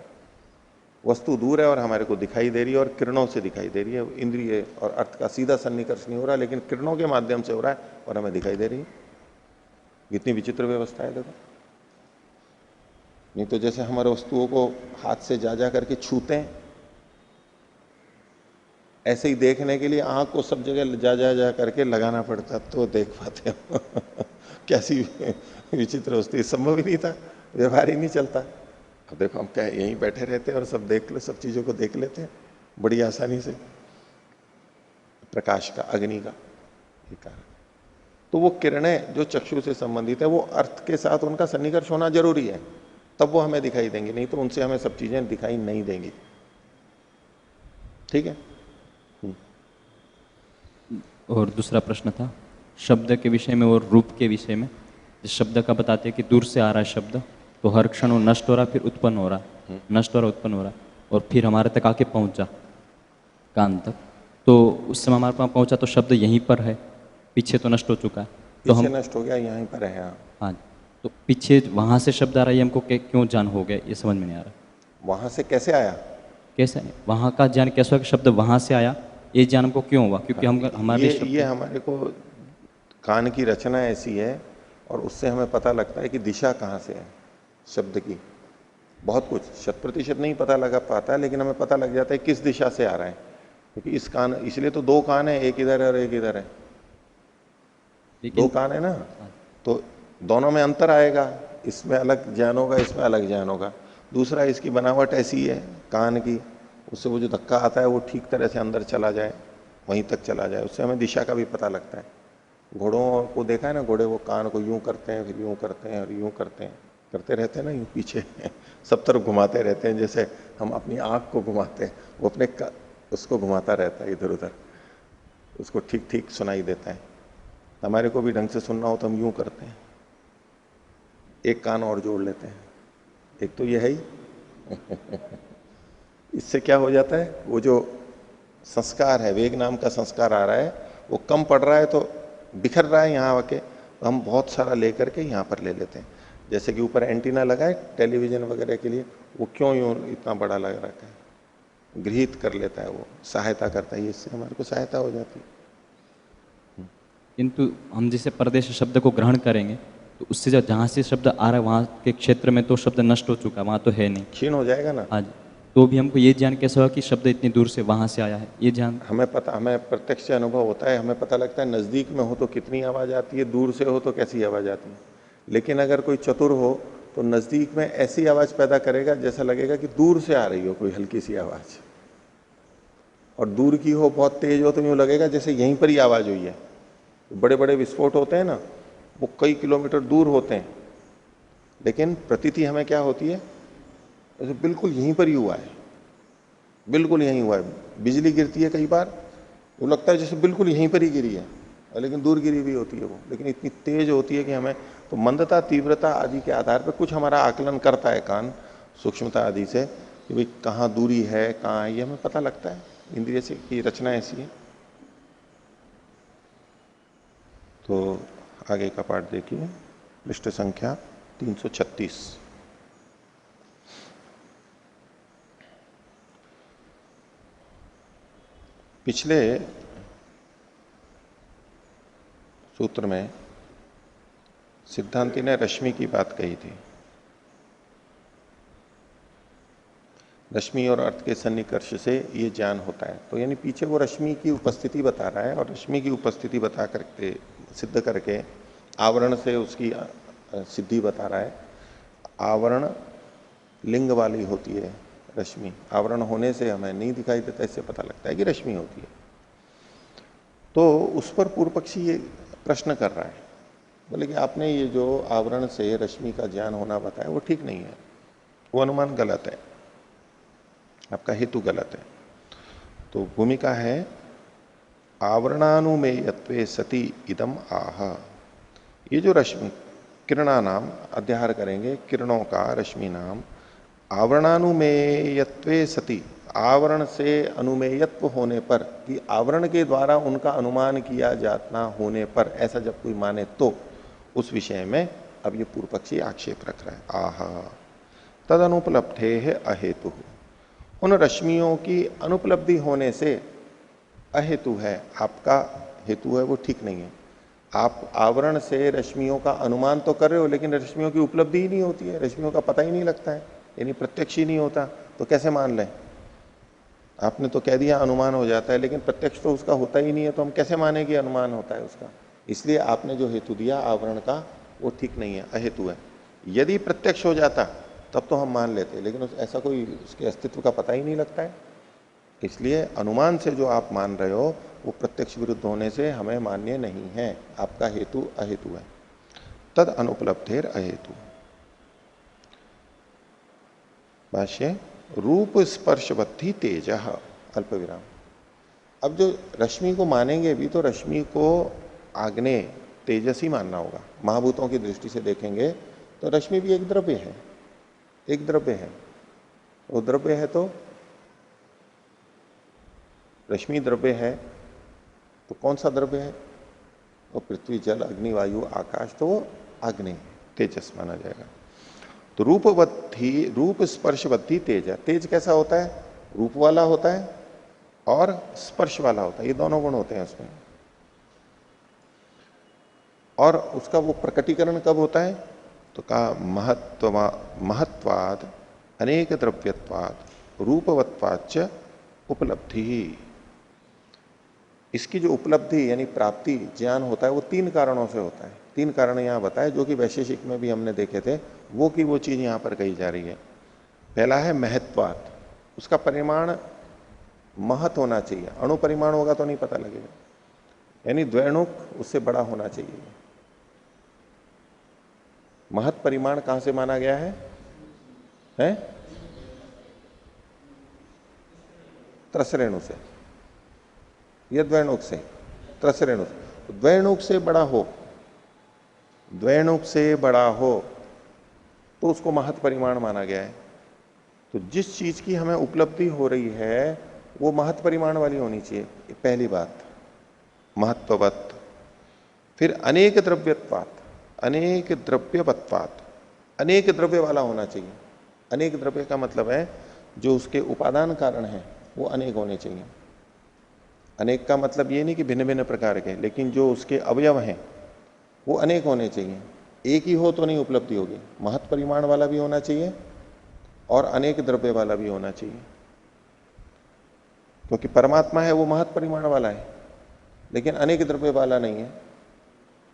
वस्तु दूर है और हमारे को दिखाई दे रही है, और किरणों से दिखाई दे रही है। इंद्रिय और अर्थ का सीधा सन्निकर्ष नहीं हो रहा, लेकिन किरणों के माध्यम से हो रहा है और हमें दिखाई दे रही है। कितनी विचित्र व्यवस्था है। देखो, नहीं तो जैसे हमारे वस्तुओं को हाथ से जा करके छूते हैं, ऐसे ही देखने के लिए आंख को सब जगह जा करके लगाना पड़ता तो देख पाते हो। कैसी विचित्र वस्तु, संभव ही नहीं था, व्यवहार ही नहीं चलता। अब देखो, हम क्या यहीं बैठे रहते हैं और सब देख ले, सब चीजों को देख लेते हैं बड़ी आसानी से। प्रकाश का, अग्नि का कारण। तो वो किरणें जो चक्षु से संबंधित है, वो अर्थ के साथ उनका सन्निकर्ष होना जरूरी है, तब वो हमें दिखाई देंगी, नहीं तो उनसे हमें सब चीजें दिखाई नहीं देंगी। ठीक है। और दूसरा प्रश्न था शब्द के विषय में और रूप के विषय में। जिस शब्द का बताते हैं कि दूर से आ रहा है शब्द, तो हर क्षण वो नष्ट हो रहा, फिर उत्पन्न हो रहा, नष्ट हो रहा, उत्पन्न हो रहा, और फिर हमारे तक आके पहुंचा कान तक। तो उस समय हमारे पास पहुंचा तो शब्द यहीं पर है, पीछे तो नष्ट हो चुका है, तो हम नष्ट हो गया, यहीं पर है। हाँ, तो पीछे वहां से शब्द आ रहा है, हमको क्यों ज्ञान हो गया, ये समझ में नहीं आ रहा। वहां से कैसे आया? कैसे वहां का ज्ञान कैसे हुआ कि शब्द वहां से आया, ये ज्ञान हमको क्यों हुआ? क्योंकि हम हमारे ये हमारे को कान की रचना ऐसी है, और उससे हमें पता लगता है कि दिशा कहाँ से है। शब्द की, बहुत कुछ 100% नहीं पता लगा पाता है, लेकिन हमें पता लग जाता है किस दिशा से आ रहा है, क्योंकि इस कान, इसलिए तो दो कान है, एक इधर है और एक इधर है, दो लेकिन कान है ना, हाँ, तो दोनों में अंतर आएगा, इसमें अलग ज्ञान होगा, इसमें अलग ज्ञान होगा। दूसरा, इसकी बनावट ऐसी है कान की, उससे वो जो धक्का आता है वो ठीक तरह से अंदर चला जाए, वहीं तक चला जाए, उससे हमें दिशा का भी पता लगता है। घोड़ों को देखा है ना, घोड़े वो कान को यूं करते हैं, फिर यूं करते हैं और यूं करते हैं, करते रहते हैं ना, यूं पीछे सब तरफ घुमाते रहते हैं, जैसे हम अपनी आंख को घुमाते हैं, वो अपने उसको घुमाता रहता है इधर उधर, उसको ठीक ठीक सुनाई देता है। हमारे को भी ढंग से सुनना हो तो हम यूं करते हैं, एक कान और जोड़ लेते हैं, एक तो ये है ही इससे क्या हो जाता है, वो जो संस्कार है, वेग नाम का संस्कार आ रहा है, वो कम पड़ रहा है तो बिखर रहा है यहाँ आके, तो हम बहुत सारा लेकर के यहाँ पर ले लेते हैं। जैसे कि ऊपर एंटीना लगा है टेलीविजन वगैरह के लिए, वो क्यों यूं इतना बड़ा लग रखा है, गृहीत कर लेता है, वो सहायता करता है, इससे हमारे को सहायता हो जाती है। किंतु हम जैसे परदेश शब्द को ग्रहण करेंगे तो उससे जो जहाँ से शब्द आ रहा है वहाँ के क्षेत्र में तो शब्द नष्ट हो चुका, वहाँ तो है नहीं। क्षीण हो जाएगा ना। हाँ जी, तो भी हमको ये ज्ञान कैसे होगा कि शब्द इतनी दूर से वहाँ से आया है, ये ज्ञान? हमें पता, हमें प्रत्यक्ष से अनुभव होता है, हमें पता लगता है नजदीक में हो तो कितनी आवाज आती है, दूर से हो तो कैसी आवाज आती है। लेकिन अगर कोई चतुर हो तो नजदीक में ऐसी आवाज पैदा करेगा जैसा लगेगा कि दूर से आ रही हो कोई हल्की सी आवाज, और दूर की हो बहुत तेज हो तो यूं लगेगा जैसे यहीं पर ही आवाज हुई है। बड़े बड़े विस्फोट होते हैं ना, वो कई किलोमीटर दूर होते हैं, लेकिन प्रतीति हमें क्या होती है, जैसे बिल्कुल यहीं पर ही हुआ है, बिल्कुल यहीं हुआ है। बिजली गिरती है कई बार, वो लगता है जैसे बिल्कुल यहीं पर ही गिरी है, लेकिन दूर गिरी हुई होती है वो, लेकिन इतनी तेज होती है कि हमें तो मंदता तीव्रता आदि के आधार पर कुछ हमारा आकलन करता है कान, सूक्ष्मता आदि से, कि भाई कहाँ दूरी है, कहाँ है, ये हमें पता लगता है इंद्रिय से, की रचना ऐसी है। तो आगे का पाठ देखिए, पृष्ठ संख्या 336। पिछले सूत्र में सिद्धांति ने रश्मि की बात कही थी, रश्मि और अर्थ के सन्निकर्ष से ये ज्ञान होता है। तो यानी पीछे वो रश्मि की उपस्थिति बता रहा है, और रश्मि की उपस्थिति बता करके सिद्ध करके आवरण से उसकी सिद्धि बता रहा है। आवरण लिंग वाली होती है रश्मि, आवरण होने से हमें नहीं दिखाई देता, इससे पता लगता है कि रश्मि होती है। तो उस पर पूर्व पक्षी ये प्रश्न कर रहा है, बोले कि आपने ये जो आवरण से रश्मि का ज्ञान होना बताया वो ठीक नहीं है, वो अनुमान गलत है, आपका हेतु गलत है। तो भूमिका है, आवरणानुमेयत्वे सति इदम आह। ये जो रश्मि किरणा नाम अध्याहार करेंगे, किरणों का रश्मि नाम, आवरणानुमेयत्वे सति, आवरण से अनुमेयत्व होने पर, कि आवरण के द्वारा उनका अनुमान किया जातना होने पर, ऐसा जब कोई माने तो उस विषय में अब ये पूर्व पक्षी आक्षेप रख रहा है। आह तद अनुपलब्धे है अहेतु, उन रश्मियों की अनुपलब्धि होने से अहेतु है, आपका हेतु है वो ठीक नहीं है। आप आवरण से रश्मियों का अनुमान तो कर रहे हो, लेकिन रश्मियों की उपलब्धि ही नहीं होती है, रश्मियों का पता ही नहीं लगता है, यानी प्रत्यक्ष ही नहीं होता, तो कैसे मान लें? आपने तो कह दिया अनुमान हो जाता है, लेकिन प्रत्यक्ष तो उसका होता ही नहीं है, तो हम कैसे माने कि अनुमान होता है उसका? इसलिए आपने जो हेतु दिया आवरण का वो ठीक नहीं है, अहेतु है। यदि प्रत्यक्ष हो जाता तब तो हम मान लेते, लेकिन ऐसा कोई उसके अस्तित्व का पता ही नहीं लगता है, इसलिए अनुमान से जो आप मान रहे हो वो प्रत्यक्ष विरुद्ध होने से हमें मान्य नहीं है, आपका हेतु अहेतु है। तद अनुपलब्धेर अहेतु। भाष्य, रूप स्पर्शवत्ति तेज अल्प विराम। अब जो रश्मि को मानेंगे भी तो रश्मि को आग्नेय तेजसी मानना होगा। महाभूतों की दृष्टि से देखेंगे तो रश्मि भी एक द्रव्य है, एक द्रव्य है। वो द्रव्य है तो रश्मि द्रव्य है, तो कौन सा द्रव्य है? वो पृथ्वी जल अग्नि वायु आकाश, तो वो अग्नि तेजस माना जाएगा। तो रूप स्पर्शवत्ति तेज है। तेज कैसा होता है? रूप वाला होता है और स्पर्श वाला होता है, ये दोनों गुण होते हैं उसमें। और उसका वो प्रकटीकरण कब होता है? तो कहा महत्वाद अनेक द्रव्यत्वाद रूपवत्वाच उपलब्धि। इसकी जो उपलब्धि यानी प्राप्ति ज्ञान होता है वो तीन कारणों से होता है। तीन कारण यहां बताए जो कि वैशेषिक में भी हमने देखे थे, वो की वो चीज यहां पर कही जा रही है। पहला है महत्वात, उसका परिमाण महत होना चाहिए, अणु परिमाण होगा तो नहीं पता लगेगा, यानी द्वैणुक उससे बड़ा होना चाहिए। महत परिमाण कहां से माना गया है? त्रसरेणु से या द्वैणुक से? त्रसरेणु से। द्वैणुक से बड़ा हो, द्वैणुक से बड़ा हो तो उसको महत परिमाण माना गया है। तो जिस चीज की हमें उपलब्धि हो रही है वो महत परिमाण वाली होनी चाहिए, ये पहली बात, महत्ववत। फिर अनेक द्रव्यत्वात, अनेक द्रव्यवत्वात, अनेक द्रव्य वाला होना चाहिए। अनेक द्रव्य का मतलब है जो उसके उपादान कारण है वो अनेक होने चाहिए। अनेक का मतलब ये नहीं कि भिन्न भिन्न प्रकार के, लेकिन जो उसके अवयव हैं वो अनेक होने चाहिए। एक ही हो तो नहीं उपलब्धि होगी, महत परिमाण वाला भी होना चाहिए और अनेक द्रव्य वाला भी होना चाहिए। क्योंकि परमात्मा है वो महत परिमाण वाला है लेकिन अनेक द्रव्य वाला नहीं है,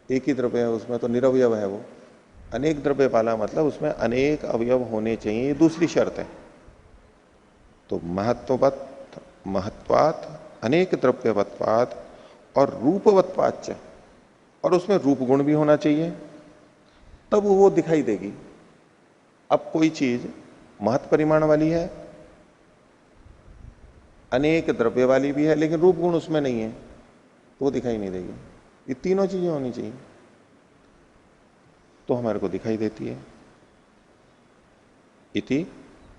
एक ही द्रव्य है उसमें, तो निरवयव है वो। अनेक द्रव्य वाला मतलब उसमें अनेक अवयव होने चाहिए, ये दूसरी शर्त है। तो महत्ववत, महत्वात, अनेक द्रव्यवत्वात और रूपवत्वाच, और उसमें रूप गुण भी होना चाहिए, तब वो दिखाई देगी। अब कोई चीज महत परिमाण वाली है, अनेक द्रव्य वाली भी है, लेकिन रूप गुण उसमें नहीं है तो वो दिखाई नहीं देगी। ये तीनों चीजें होनी चाहिए तो हमारे को दिखाई देती है। इति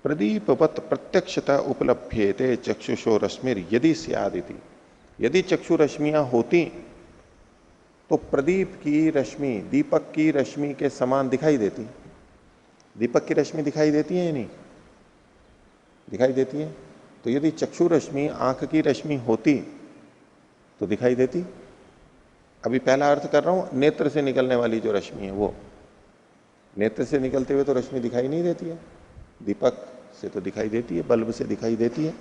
प्रदीपवत प्रत्यक्षता उपलभ्येते चक्षुषो रश्मिर यदि स्यादिति। यदि चक्षु रश्मियां होती तो प्रदीप की रश्मि दीपक की रश्मि के समान दिखाई देती। दीपक की रश्मि दिखाई देती है या नहीं? दिखाई देती है। तो यदि चक्षु रश्मि आंख की रश्मि होती तो दिखाई देती। अभी पहला अर्थ कर रहा हूं, नेत्र से निकलने वाली जो रश्मि है वो, नेत्र से निकलते हुए तो रश्मि दिखाई नहीं देती है, दीपक से तो दिखाई देती है, बल्ब से दिखाई देती है।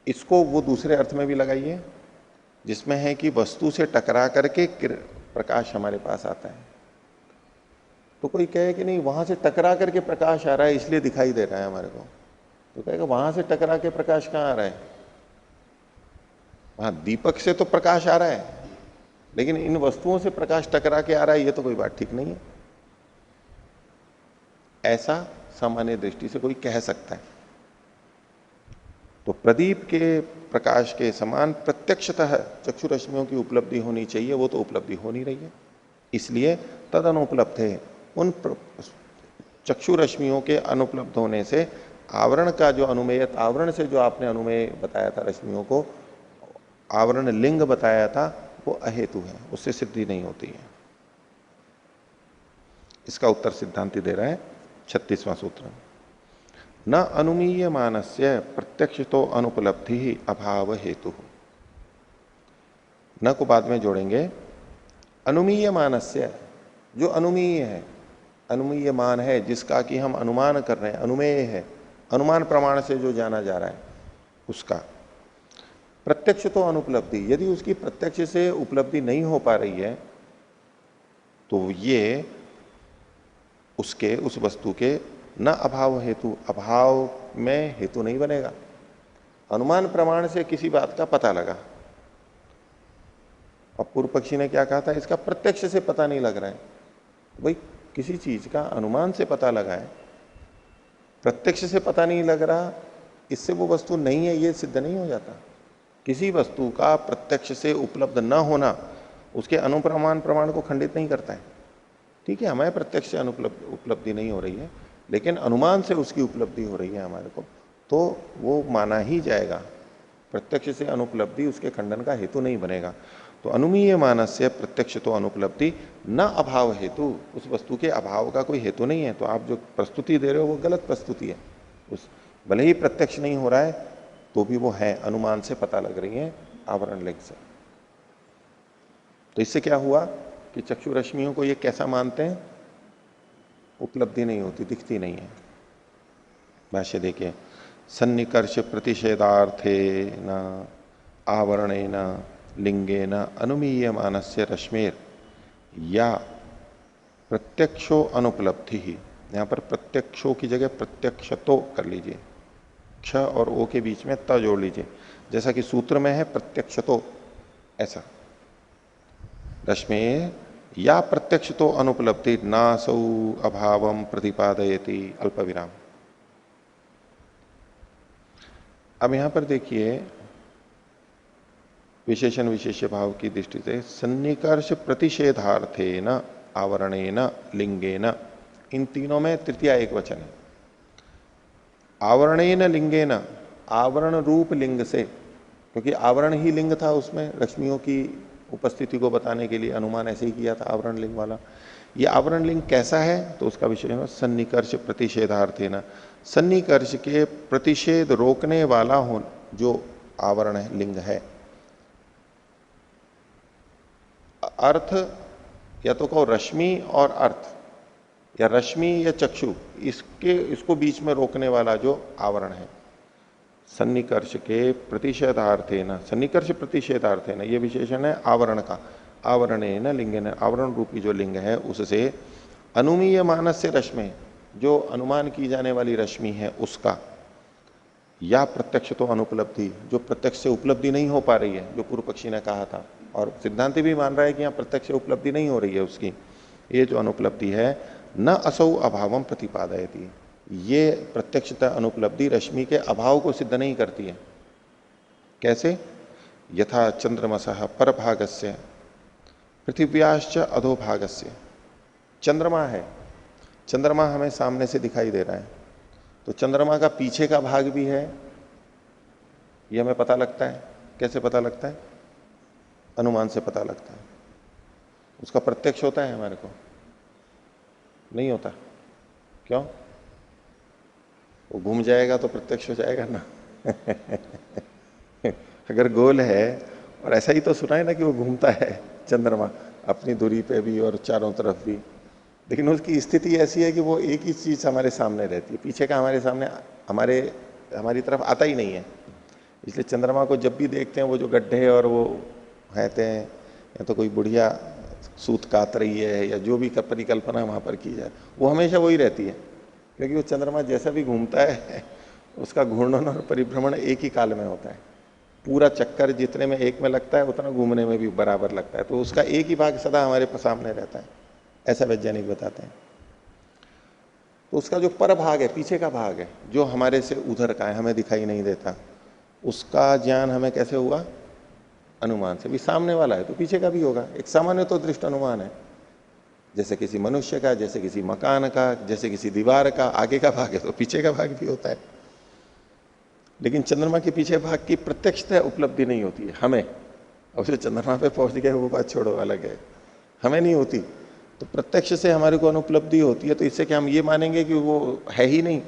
इसको वो दूसरे अर्थ में भी लगाइए जिसमें है कि वस्तु से टकरा करके प्रकाश हमारे पास आता है। तो कोई कहे कि नहीं वहां से टकरा करके प्रकाश आ रहा है इसलिए दिखाई दे रहा है हमारे को, तो कहेगा वहां से टकरा के प्रकाश कहां आ रहा है? वहां दीपक से तो प्रकाश आ रहा है लेकिन इन वस्तुओं से प्रकाश टकरा के आ रहा है, ये तो कोई बात ठीक नहीं है। ऐसा सामान्य दृष्टि से कोई कह सकता है। तो प्रदीप के प्रकाश के समान प्रत्यक्षतः चक्षु रश्मियों की उपलब्धि होनी चाहिए, वो तो उपलब्धि हो नहीं रही है, इसलिए तद अनुपलब्ध है। उन चक्षु रश्मियों के अनुपलब्ध होने से आवरण का जो अनुमेय, आवरण से जो आपने अनुमेय बताया था रश्मियों को, आवरण लिंग बताया था, वो अहेतु है, उससे सिद्धि नहीं होती है। इसका उत्तर सिद्धांति दे रहा है 36वां सूत्र। न अनुमीय मानस्य प्रत्यक्ष तो अनुपलब्धि ही अभाव हेतु। न को बाद में जोड़ेंगे। अनुमीय मानस्य, जो अनुमीय है, अनुमीय मान है जिसका कि हम अनुमान कर रहे हैं, अनुमेय है, अनुमान प्रमाण से जो जाना जा रहा है उसका प्रत्यक्ष तो अनुपलब्धि, यदि उसकी प्रत्यक्ष से उपलब्धि नहीं हो पा रही है तो ये उसके, उस वस्तु के न अभाव हेतु, अभाव में हेतु नहीं बनेगा। अनुमान प्रमाण से किसी बात का पता लगा, और पूर्व पक्षी ने क्या कहा था, इसका प्रत्यक्ष से पता नहीं लग रहा है। तो भाई किसी चीज का अनुमान से पता लगा है, प्रत्यक्ष से पता नहीं लग रहा, इससे वो वस्तु नहीं है ये सिद्ध नहीं हो जाता। किसी वस्तु का प्रत्यक्ष से उपलब्ध न होना उसके अनुप्रमान प्रमाण को खंडित नहीं करता है। ठीक है, हमें प्रत्यक्ष से उपलब्धि नहीं हो रही है लेकिन अनुमान से उसकी उपलब्धि हो रही है हमारे को, तो वो माना ही जाएगा। प्रत्यक्ष से अनुपलब्धि उसके खंडन का हेतु नहीं बनेगा। तो अनुमीय मानस से प्रत्यक्ष तो अनुपलब्धि न अभाव हेतु, उस वस्तु के अभाव का कोई हेतु नहीं है। तो आप जो प्रस्तुति दे रहे हो वो गलत प्रस्तुति है। उस भले ही प्रत्यक्ष नहीं हो रहा है तो भी वो है, अनुमान से पता लग रही है आवरण लिंग से। तो इससे क्या हुआ कि चक्षु रश्मियों को ये कैसा मानते हैं, उपलब्धि नहीं होती, दिखती नहीं है। भाष्य देखिए, सन्निकर्ष प्रतिषेधार्थे न आवरणे न लिंगे न अनुमीयमानस्य रश्मेर या प्रत्यक्षो अनुपलब्धि ही। यहां पर प्रत्यक्षो की जगह प्रत्यक्ष तो कर लीजिए, क्ष और ओ के बीच में त जोड़ लीजिए, जैसा कि सूत्र में है प्रत्यक्ष तो, ऐसा रश्मे या प्रत्यक्ष तो अनुपलब्धि नासौ अभावम प्रतिपादयति अल्प विराम। अब यहां पर देखिए विशेषण विशेष्य भाव की दृष्टि से सन्निकर्ष प्रतिषेधार्थे न आवरणे न लिंगे न, इन तीनों में तृतीया एक वचन है। आवरणे न लिंगे न, आवरण रूप लिंग से, क्योंकि आवरण ही लिंग था, उसमें रश्मियों की उपस्थिति को बताने के लिए अनुमान ऐसे ही किया था आवरण लिंग वाला। ये आवरण लिंग कैसा है, तो उसका विषय है सन्निकर्ष प्रतिषेधार्थे न, सन्निकर्ष के प्रतिषेध रोकने वाला हो जो आवरण है, लिंग है। अर्थ या तो कहो रश्मि और अर्थ, या रश्मि या चक्षु, इसको बीच में रोकने वाला जो आवरण है। सन्निकर्ष के प्रतिषेधार्थे न, सन्निकर्ष प्रतिषेधार्थे न, ये विशेषण है आवरण का। आवरणे न लिंगे न, आवरण रूपी जो लिंग है उससे अनुमीय मानस से रश्मि, जो अनुमान की जाने वाली रश्मि है उसका, या प्रत्यक्ष तो अनुपलब्धि, जो प्रत्यक्ष से उपलब्धि नहीं हो पा रही है, जो पूर्व पक्षी ने कहा था, और सिद्धांति भी मान रहा है कि यहाँ प्रत्यक्ष से उपलब्धि नहीं हो रही है उसकी, ये जो अनुपलब्धि है न असौ अभावम प्रतिपादयति, ये प्रत्यक्षता अनुपलब्धि रश्मि के अभाव को सिद्ध नहीं करती है। कैसे? यथा चंद्रमसः परभागस्य पृथिव्याश्च अधोभागस्य, चंद्रमा है, चंद्रमा हमें सामने से दिखाई दे रहा है, तो चंद्रमा का पीछे का भाग भी है, ये हमें पता लगता है। कैसे पता लगता है? अनुमान से पता लगता है। उसका प्रत्यक्ष होता है हमारे को? नहीं होता। क्यों? वो घूम जाएगा तो प्रत्यक्ष हो जाएगा ना। अगर गोल है, और ऐसा ही तो सुना है ना कि वो घूमता है चंद्रमा अपनी दूरी पे भी और चारों तरफ भी, लेकिन उसकी स्थिति ऐसी है कि वो एक ही चीज हमारे सामने रहती है, पीछे का हमारे सामने हमारी तरफ आता ही नहीं है। इसलिए चंद्रमा को जब भी देखते हैं, वो जो गड्ढे और वो रहते हैं, या तो कोई बुढ़िया सूत कात रही है, या जो भी परिकल्पना वहां पर की जाए, वो हमेशा वही रहती है, क्योंकि वो चंद्रमा जैसा भी घूमता है उसका घूर्णन और परिभ्रमण एक ही काल में होता है। पूरा चक्कर जितने में एक में लगता है उतना घूमने में भी बराबर लगता है, तो उसका एक ही भाग सदा हमारे सामने रहता है, ऐसा वैज्ञानिक बताते हैं। तो उसका जो पर भाग है, पीछे का भाग है, जो हमारे से उधर का है, हमें दिखाई नहीं देता, उसका ज्ञान हमें कैसे हुआ? अनुमान से। भी सामने वाला है तो पीछे का भी होगा, एक सामान्य तो दृष्ट अनुमान है, जैसे किसी मनुष्य का, जैसे किसी मकान का, जैसे किसी दीवार का, आगे का भाग है तो पीछे का भाग भी होता है। लेकिन चंद्रमा के पीछे भाग की प्रत्यक्षतः उपलब्धि नहीं होती है हमें, और उसे चंद्रमा पे पहुंच गए वो बात छोड़ो, अलग है, हमें नहीं होती। तो प्रत्यक्ष से हमारे को अनुपलब्धि होती है, तो इससे क्या हम ये मानेंगे कि वो है ही नहीं?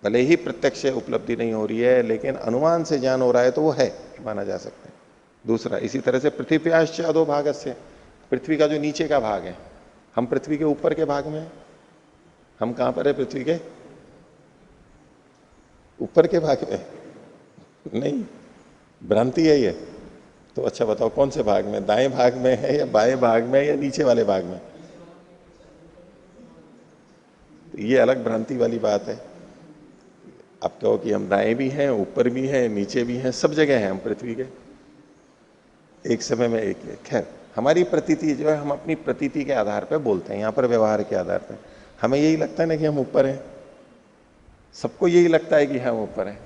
भले ही प्रत्यक्ष से उपलब्धि नहीं हो रही है, लेकिन अनुमान से ज्ञान हो रहा है तो वो है, माना जा सकता है। दूसरा, इसी तरह से पृथ्व्याश्च अधोभागस्य, पृथ्वी का जो नीचे का भाग है, हम पृथ्वी के ऊपर के भाग में, हम कहां पर है? पृथ्वी के ऊपर के भाग में नहीं, भ्रांति है ये। तो अच्छा बताओ कौन से भाग में? दाएं भाग में है या बाएं भाग में या नीचे वाले भाग में? तो ये अलग भ्रांति वाली बात है। आप कहो कि हम दाएं भी हैं, ऊपर भी हैं, नीचे भी हैं, सब जगह हैं हम पृथ्वी के, एक समय में एक है। खैर, हमारी प्रतीति जो है, हम अपनी प्रतीति के आधार पर बोलते हैं, यहाँ पर व्यवहार के आधार पर हमें यही लगता है ना कि हम ऊपर हैं, सबको यही लगता है कि हम ऊपर हैं।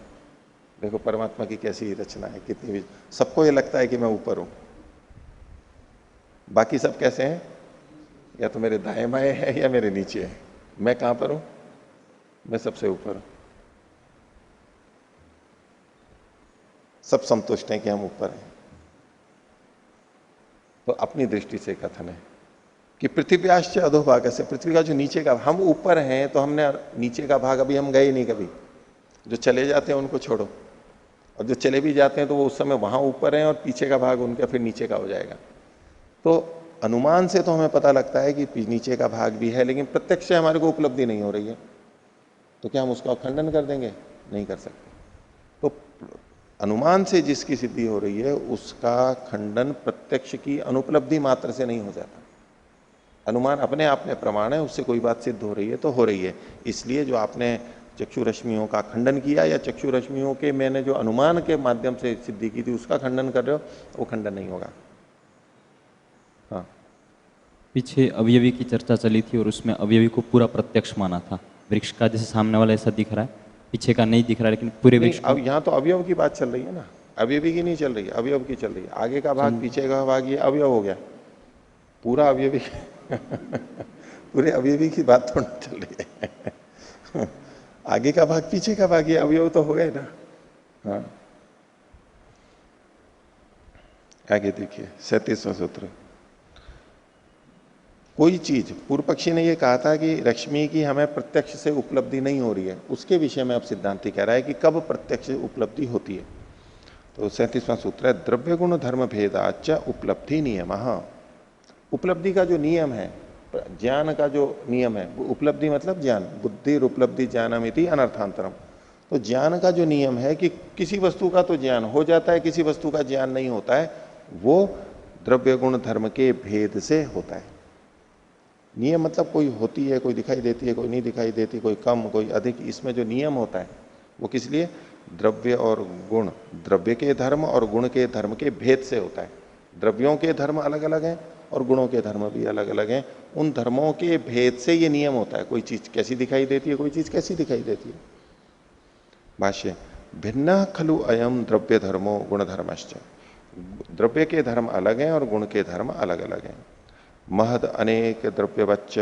देखो परमात्मा की कैसी रचना है, कितनी भी, सबको ये लगता है कि मैं ऊपर हूं। बाकी सब कैसे हैं? या तो मेरे दाएं बाएं है या मेरे नीचे है। मैं कहां पर हूं? मैं सबसे ऊपर हूं। सब संतुष्ट हैं कि हम ऊपर हैं। तो अपनी दृष्टि से कथन है कि पृथ्व्याश्च अधोभाग से, पृथ्वी का जो नीचे का, हम ऊपर हैं तो हमने नीचे का भाग अभी हम गए नहीं कभी। जो चले जाते हैं उनको छोड़ो, और जो चले भी जाते हैं तो वो उस समय वहां ऊपर हैं और पीछे का भाग उनका फिर नीचे का हो जाएगा। तो अनुमान से तो हमें पता लगता है कि नीचे का भाग भी है, लेकिन प्रत्यक्ष से हमारे को उपलब्धि नहीं हो रही है, तो क्या हम उसका खंडन कर देंगे? नहीं कर सकते। तो अनुमान से जिसकी सिद्धि हो रही है उसका खंडन प्रत्यक्ष की अनुपलब्धि मात्र से नहीं हो जाता। अनुमान अपने आप में प्रमाण है, उससे कोई बात सिद्ध हो रही है तो हो रही है। इसलिए जो आपने चक्षु रश्मियों का खंडन किया या चक्षु रश्मियों के मैंने जो अनुमान के माध्यम से सिद्धि की थी उसका खंडन कर रहे हो, वो खंडन नहीं होगा। हाँ, पीछे अवयवी की चर्चा चली थी और उसमें अवयवी को पूरा प्रत्यक्ष माना था। वृक्ष का जैसे सामने वाला ऐसा दिख रहा है, पीछे का नहीं दिख रहा है, लेकिन पूरे नहीं, वृक्ष अब यहाँ तो अवयव की बात चल रही है ना, अवयवी की नहीं चल रही, अवयव की चल रही है। आगे का भाग पीछे का भाग ये अवयव हो गया, पूरा अवयवी पूरे अवयवी की बात तो नहीं चल रही है आगे का भाग पीछे का भाग ये अवयव तो हो गए ना। हाँ, आगे देखिए 37वां सूत्र। कोई चीज, पूर्व पक्षी ने यह कहा था कि रश्मि की हमें प्रत्यक्ष से उपलब्धि नहीं हो रही है, उसके विषय में अब सिद्धांति कह रहा है कि कब प्रत्यक्ष उपलब्धि होती है। तो 37वां सूत्र है, द्रव्य गुण धर्म भेदाच उपलब्धि नियम। उपलब्धि का जो नियम है, ज्ञान का जो नियम है, वो उपलब्धि मतलब ज्ञान, बुद्धि उपलब्धि ज्ञानमिति अनर्थांतरम। तो ज्ञान का जो नियम है कि किसी वस्तु का तो ज्ञान हो जाता है, किसी वस्तु का ज्ञान नहीं होता है, वो द्रव्य गुण धर्म के भेद से होता है। नियम मतलब कोई होती है, कोई दिखाई देती है, कोई नहीं दिखाई देती, कोई कम कोई अधिक, इसमें जो नियम होता है वो किस लिए? द्रव्य और गुण, द्रव्य के धर्म और गुण के धर्म के भेद से होता है। द्रव्यों के धर्म अलग अलग हैं और गुणों के धर्म भी अलग अलग हैं, उन धर्मों के भेद से ये नियम होता है। कोई चीज कैसी दिखाई देती है, कोई चीज कैसी दिखाई देती है। भाष्य, भिन्न खलु अयम द्रव्य धर्मो गुण धर्मश्च। द्रव्य के धर्म अलग हैं और गुण के धर्म अलग अलग हैं। महद अनेक द्रव्यवच्च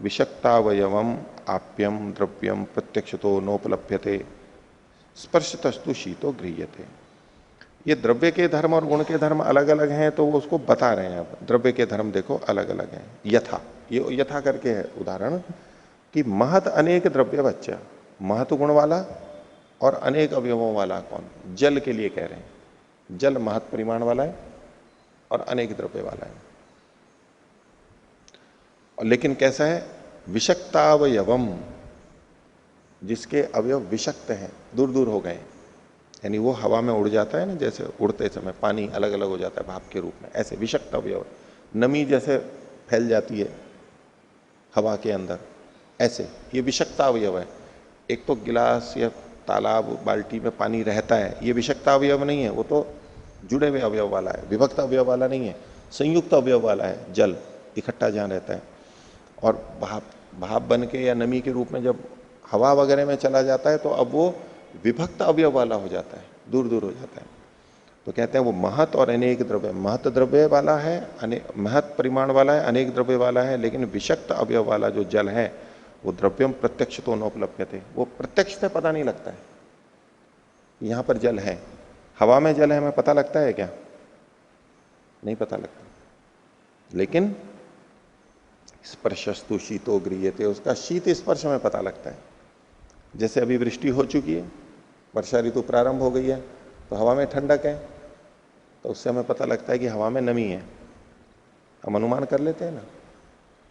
विषक्तावयवम आप्यम द्रव्यम प्रत्यक्षतो नोपलभ्यते स्पर्शतस्तु शीतो गृह्यते। ये द्रव्य के धर्म और गुण के धर्म अलग अलग हैं, तो वो उसको बता रहे हैं। अब द्रव्य के धर्म देखो अलग अलग हैं। यथा, ये यथा करके है उदाहरण कि महत अनेक द्रव्यवच्च, महत गुण वाला और अनेक अवयवों वाला कौन? जल के लिए कह रहे हैं। जल महत परिमाण वाला है और अनेक द्रव्य वाला है। और लेकिन कैसा है? विषक्तावयवम, जिसके अवयव विषक्त हैं, दूर दूर हो गए, यानी वो हवा में उड़ जाता है ना, जैसे उड़ते समय पानी अलग अलग हो जाता है भाप के रूप में, ऐसे विषक्त अवयव। नमी जैसे फैल जाती है हवा के अंदर, ऐसे ये विषक्ता अवयव है। एक तो गिलास या तालाब बाल्टी में पानी रहता है, ये विषक्ता अवयव नहीं है, वो तो जुड़े हुए अवयव वाला है, विभक्त अवयव वाला नहीं है, संयुक्त अवयव वाला है। जल इकट्ठा जहां रहता है और भाप बन के या नमी के रूप में जब हवा वगैरह में चला जाता है, तो अब वो विभक्त अवयव वाला हो जाता है, दूर दूर हो जाता है। तो कहते हैं वो महत और अनेक द्रव्य, महत द्रव्य वाला है, महत परिमाण वाला है, अनेक द्रव्य वाला है, लेकिन विषक्त अवयव वाला जो जल है वो द्रव्यम प्रत्यक्ष तो नोपलभ्यते, वो प्रत्यक्ष से पता नहीं लगता है। यहां पर जल है, हवा में जल है, हमें पता लगता है क्या? नहीं पता लगता। लेकिन स्पर्शस्तु शीतो गृह्यते, उसका शीत स्पर्श में पता लगता है। जैसे अभी वृष्टि हो चुकी है, वर्षा ऋतु प्रारंभ हो गई है, तो हवा में ठंडक है, तो उससे हमें पता लगता है कि हवा में नमी है। हम अनुमान कर लेते हैं ना,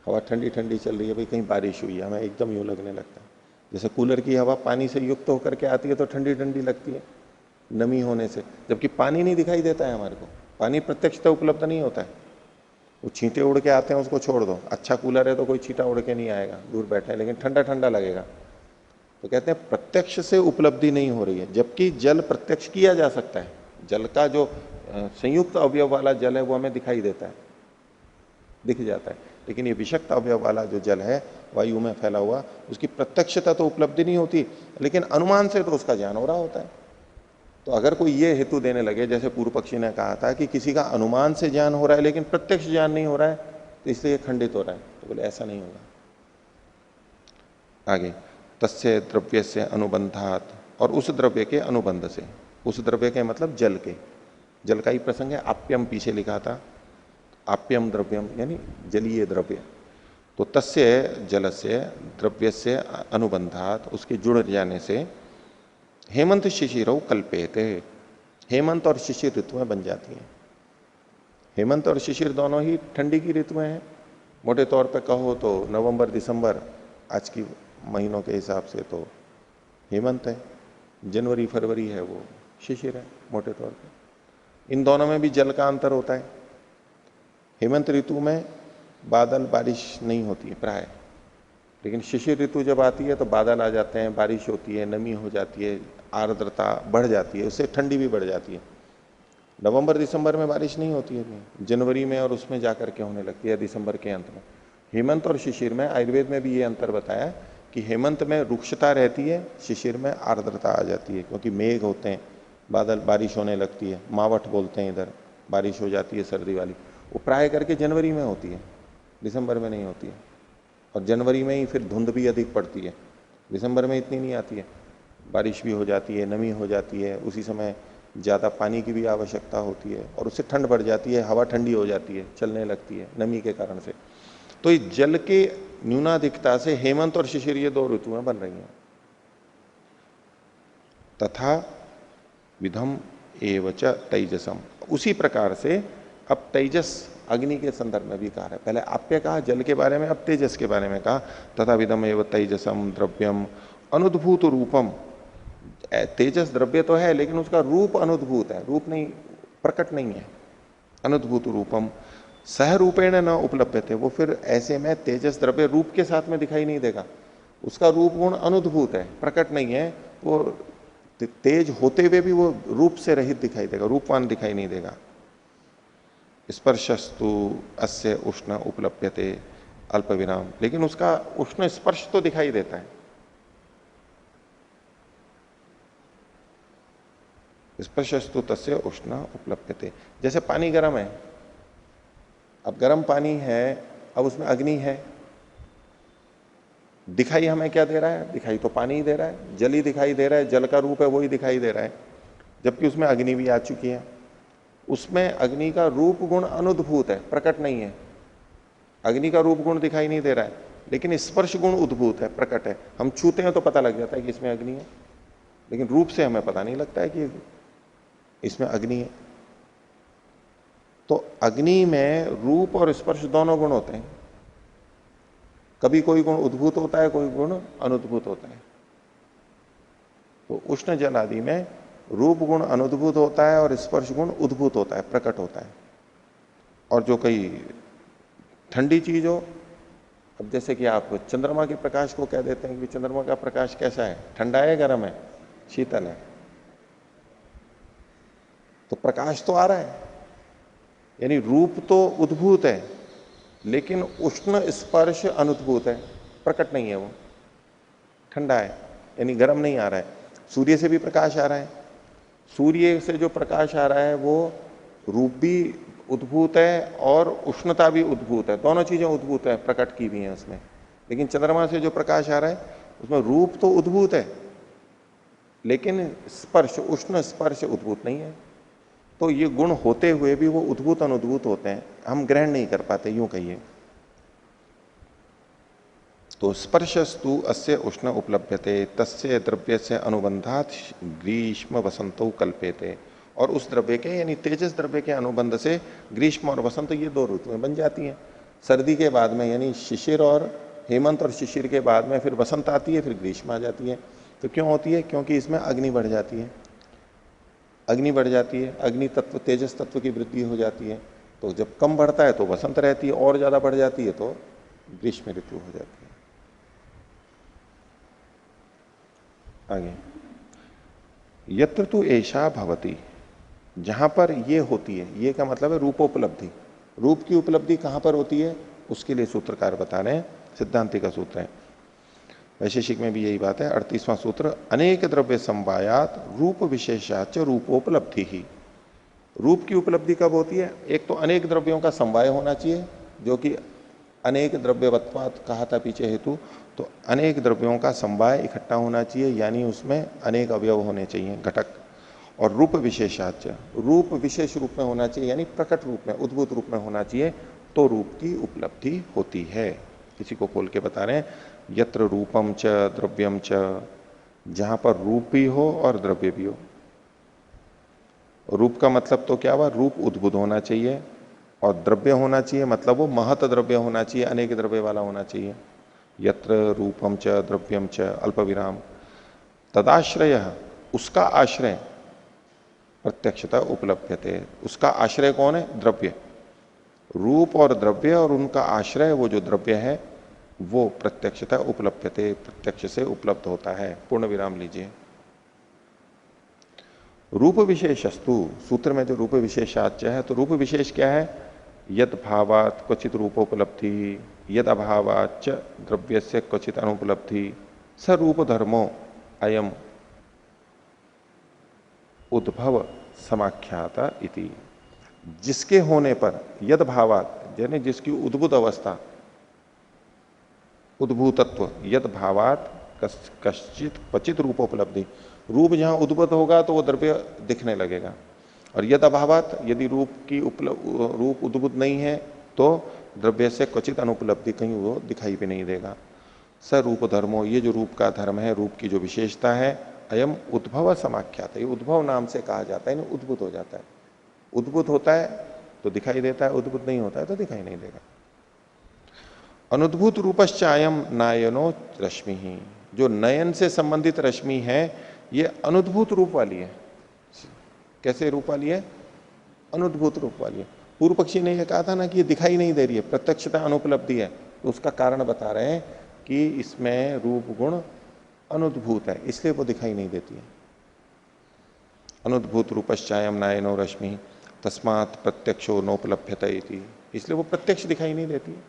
हवा ठंडी ठंडी चल रही है, भाई कहीं बारिश हुई है, हमें एकदम यूं लगने लगता है। जैसे कूलर की हवा पानी से युक्त होकर के आती है तो ठंडी ठंडी लगती है नमी होने से, जबकि पानी नहीं दिखाई देता है हमारे को, पानी प्रत्यक्षता उपलब्ध नहीं होता है। वो छींटे उड़ के आते हैं, उसको छोड़ दो, अच्छा कूलर है तो कोई छींटा उड़ के नहीं आएगा, दूर बैठे, लेकिन ठंडा ठंडा लगेगा। तो कहते हैं प्रत्यक्ष से उपलब्धि नहीं हो रही है, जबकि जल प्रत्यक्ष किया जा सकता है। जल का जो संयुक्त अवयव वाला जल है वो हमें दिखाई देता है, दिख जाता है, लेकिन ये विषक्त अवयव वाला जो जल है वायु में फैला हुआ, उसकी प्रत्यक्षता तो उपलब्धि नहीं होती, लेकिन अनुमान से तो उसका ज्ञान हो रहा होता है। तो अगर कोई ये हेतु देने लगे, जैसे पूर्व पक्षी ने कहा था कि किसी का अनुमान से ज्ञान हो रहा है लेकिन प्रत्यक्ष ज्ञान नहीं हो रहा है, तो इसलिए खंडित हो रहा है, तो बोले ऐसा नहीं होगा। आगे, तस्य द्रव्य से अनुबंधात, और उस द्रव्य के अनुबंध से, उस द्रव्य के मतलब जल के, जल का ही प्रसंग है। आप्यम पीछे लिखा था, आप्यम द्रव्यम यानी जलीय द्रव्य। तो तस्य जल से द्रव्य से अनुबंधात, उसके जुड़ जाने से हेमंत शिशिरौ कल्पेते, हेमंत और शिशिर ऋतुएं बन जाती हैं। हेमंत और शिशिर दोनों ही ठंडी की ऋतुएं हैं। मोटे तौर पे कहो तो नवंबर दिसंबर आज की महीनों के हिसाब से तो हेमंत है, जनवरी फरवरी है वो शिशिर है मोटे तौर पे। इन दोनों में भी जल का अंतर होता है। हेमंत ऋतु में बादल बारिश नहीं होती है प्राय, लेकिन शिशिर ऋतु जब आती है तो बादल आ जाते हैं, बारिश होती है, नमी हो जाती है, आर्द्रता बढ़ जाती है, उससे ठंडी भी बढ़ जाती है। नवंबर दिसंबर में बारिश नहीं होती है, जनवरी में और उसमें जाकर के होने लगती है दिसंबर के अंत में। हेमंत और शिशिर में आयुर्वेद में भी ये अंतर बताया कि हेमंत में रुक्षता रहती है, शिशिर में आर्द्रता आ जाती है, क्योंकि मेघ होते हैं, बादल, बारिश होने लगती है, मावठ बोलते हैं इधर, बारिश हो जाती है सर्दी वाली। वो प्राय करके जनवरी में होती है, दिसंबर में नहीं होती है। और जनवरी में ही फिर धुंध भी अधिक पड़ती है, दिसंबर में इतनी नहीं आती है। बारिश भी हो जाती है, नमी हो जाती है, उसी समय ज़्यादा पानी की भी आवश्यकता होती है और उससे ठंड बढ़ जाती है, हवा ठंडी हो जाती है, चलने लगती है नमी के कारण से। तो इस जल के न्यूनाधिकता से हेमंत और शिशिर ये दो ऋतुएं बन रही हैं। तथा विधम एवच तेजसम, उसी प्रकार से अब तेजस अग्नि के संदर्भ में भी कहा है। पहले आप्य कहा जल के बारे में, अब तेजस के बारे में कहा। तथा विधम एव तेजसम द्रव्यम अनुद्भूत रूपम, तेजस द्रव्य तो है लेकिन उसका रूप अनुद्भूत है, रूप नहीं, प्रकट नहीं है। अनुद्भूत रूपम सह रूपेण न उपलब्ध, वो फिर ऐसे में तेजस द्रव्य रूप के साथ में दिखाई नहीं देगा, उसका रूप गुण अनुद्भूत है, प्रकट नहीं है। वो तेज होते हुए भी वो रूप से रहित दिखाई देगा, रूपवान दिखाई नहीं देगा। स्पर्शस्तु अस्य उष्ण उपलभ्यते अल्प विराम, लेकिन उसका उष्ण स्पर्श तो दिखाई देता है। स्पर्शस्तु तस्य उष्ण उपलभ्यते, जैसे पानी गर्म है, अब गर्म पानी है, अब उसमें अग्नि है, दिखाई हमें क्या दे रहा है? दिखाई तो पानी ही दे रहा है, जल ही दिखाई दे रहा है, जल का रूप है वो ही दिखाई दे रहा है, जबकि उसमें अग्नि भी आ चुकी है। उसमें अग्नि का रूप गुण अनुद्भूत है, प्रकट नहीं है। अग्नि का रूप गुण दिखाई नहीं दे रहा है, लेकिन स्पर्श गुण उद्भूत है, प्रकट है। हम छूते हैं तो पता लग जाता है कि इसमें अग्नि है, लेकिन रूप से हमें पता नहीं लगता है कि इसमें अग्नि है। तो अग्नि में रूप और स्पर्श दोनों गुण होते हैं, कभी कोई गुण उद्भूत होता है, कोई गुण अनुद्भूत होता है। तो उष्ण जल आदि में रूप गुण अनुद्भूत होता है और स्पर्श गुण उद्भूत होता है, प्रकट होता है। और जो कई ठंडी चीज हो, अब जैसे कि आप चंद्रमा के प्रकाश को कह देते हैं कि चंद्रमा का प्रकाश कैसा है, ठंडा है, गर्म है, शीतल है, तो प्रकाश तो आ रहा है, यानी रूप तो उद्भूत है, लेकिन उष्ण स्पर्श अनुद्भूत है, प्रकट नहीं है, वो ठंडा है, यानी गर्म नहीं आ रहा है। सूर्य से भी प्रकाश आ रहा है, सूर्य से जो प्रकाश आ रहा है वो रूप भी उद्भूत है और उष्णता भी उद्भूत है, दोनों चीजें उद्भूत है, प्रकट की भी हैं उसमें। लेकिन चंद्रमा से जो प्रकाश आ रहा है उसमें रूप तो उद्भूत है, लेकिन स्पर्श, उष्ण स्पर्श उद्भूत नहीं है। तो ये गुण होते हुए भी वो उद्भूत अनुद्भूत होते हैं, हम ग्रहण नहीं कर पाते, यूं कहिए। तो स्पर्शस्तु अस्य उष्ण उपलभ्यते तस्य द्रव्य से अनुबंधात ग्रीष्म वसंतो कल्पेते, और उस द्रव्य के यानी तेजस द्रव्य के अनुबंध से ग्रीष्म और वसंत ये दो ऋतुएं बन जाती हैं। सर्दी के बाद में यानी शिशिर और हेमंत और शिशिर के बाद में फिर वसंत आती है, फिर ग्रीष्म आ जाती है। तो क्यों होती है? क्योंकि इसमें अग्नि बढ़ जाती है, अग्नि बढ़ जाती है, अग्नि तत्व तेजस तत्व की वृद्धि हो जाती है। तो जब कम बढ़ता है तो वसंत रहती है, और ज्यादा बढ़ जाती है तो ग्रीष्म ऋतु हो जाती है। आगे, यत्र तु ऐशा भवती, जहां पर ये होती है, ये का मतलब है रूपोपलब्धि। रूप की उपलब्धि कहां पर होती है उसके लिए सूत्रकार बता रहे हैं, सिद्धांति का सूत्र है, वैशेषिक में भी यही बात है। 38वां सूत्र, अनेक द्रव्य समवायात रूप विशेषाच रूपोपलब्धि ही। रूप की उपलब्धि कब होती है? एक तो अनेक द्रव्यों का समवाय होना चाहिए, जो कि अनेक द्रव्यवत्वात कहा था पीछे हेतु, तो अनेक द्रव्यों का समवाय इकट्ठा होना चाहिए, यानी उसमें अनेक अवयव होने चाहिए, घटक। और रूप विशेषाच, रूप विशेष रूप में होना चाहिए, यानी प्रकट रूप में, उद्भूत रूप में होना चाहिए, तो रूप की उपलब्धि होती है। किसी को खोल के बता रहे हैं, यत्र रूपम च द्रव्यम च, जहां पर रूप भी हो और द्रव्य भी हो। रूप का मतलब तो क्या हुआ, रूप उद्भुत होना चाहिए और द्रव्य होना चाहिए, मतलब वो महत द्रव्य होना चाहिए, अनेक द्रव्य वाला होना चाहिए। यत्र रूपम च द्रव्यम च अल्प विराम तदाश्रय, उसका आश्रय प्रत्यक्षता उपलब्ध्यते। उसका आश्रय कौन है, द्रव्य। रूप और द्रव्य और उनका आश्रय वो जो द्रव्य है वो प्रत्यक्षता उपलब्ध्यते, प्रत्यक्ष से उपलब्ध होता है। पूर्ण विराम लीजिए। रूप विशेषस्तु, सूत्र में जो रूप विशेषाच्य है, तो रूप विशेष क्या है, यद भावात क्वचित रूपोपलब्धि, यद अभावाच द्रव्य से क्वचित अनुपलब्धि, स रूप धर्मो अयम उद्भव समाख्याता इति। जिसके होने पर, यद भावात यानी जिसकी उद्भुत अवस्था, उद्भूतत्व, यद भावात कश्चित क्वचित रूपोपलब्धि, रूप जहां उद्भुत होगा तो वो द्रव्य दिखने लगेगा। और यद अभावात, यदि रूप उद्भुत नहीं है तो द्रव्य से क्वचित अनुपलब्धि, कहीं वो दिखाई भी नहीं देगा। स रूप धर्मो, ये जो रूप का धर्म है, रूप की जो विशेषता है, अयम उद्भव समाख्यात है, ये उद्भव नाम से कहा जाता है, यानी उद्भुत हो जाता है। उद्भुत होता है तो दिखाई देता है, उद्भुत नहीं होता है तो दिखाई नहीं देगा। अनुद्भूत रूपश्चायम नायनो रश्मि ही, जो नयन से संबंधित रश्मि है ये अनुद्भूत रूप वाली है। कैसे रूप वाली है, अनुद्भूत रूप वाली है। पूर्व पक्षी ने यह कहा था ना कि ये दिखाई नहीं दे रही है, प्रत्यक्षता अनुपलब्धि है, तो उसका कारण बता रहे हैं कि इसमें रूप गुण अनुद्भूत है, इसलिए वो दिखाई नहीं देती है। अनुद्भूत रूपश्चायम नायनो रश्मि तस्मात् प्रत्यक्षो नोपलभ्यते इति, इसलिए वो प्रत्यक्ष दिखाई नहीं देती है।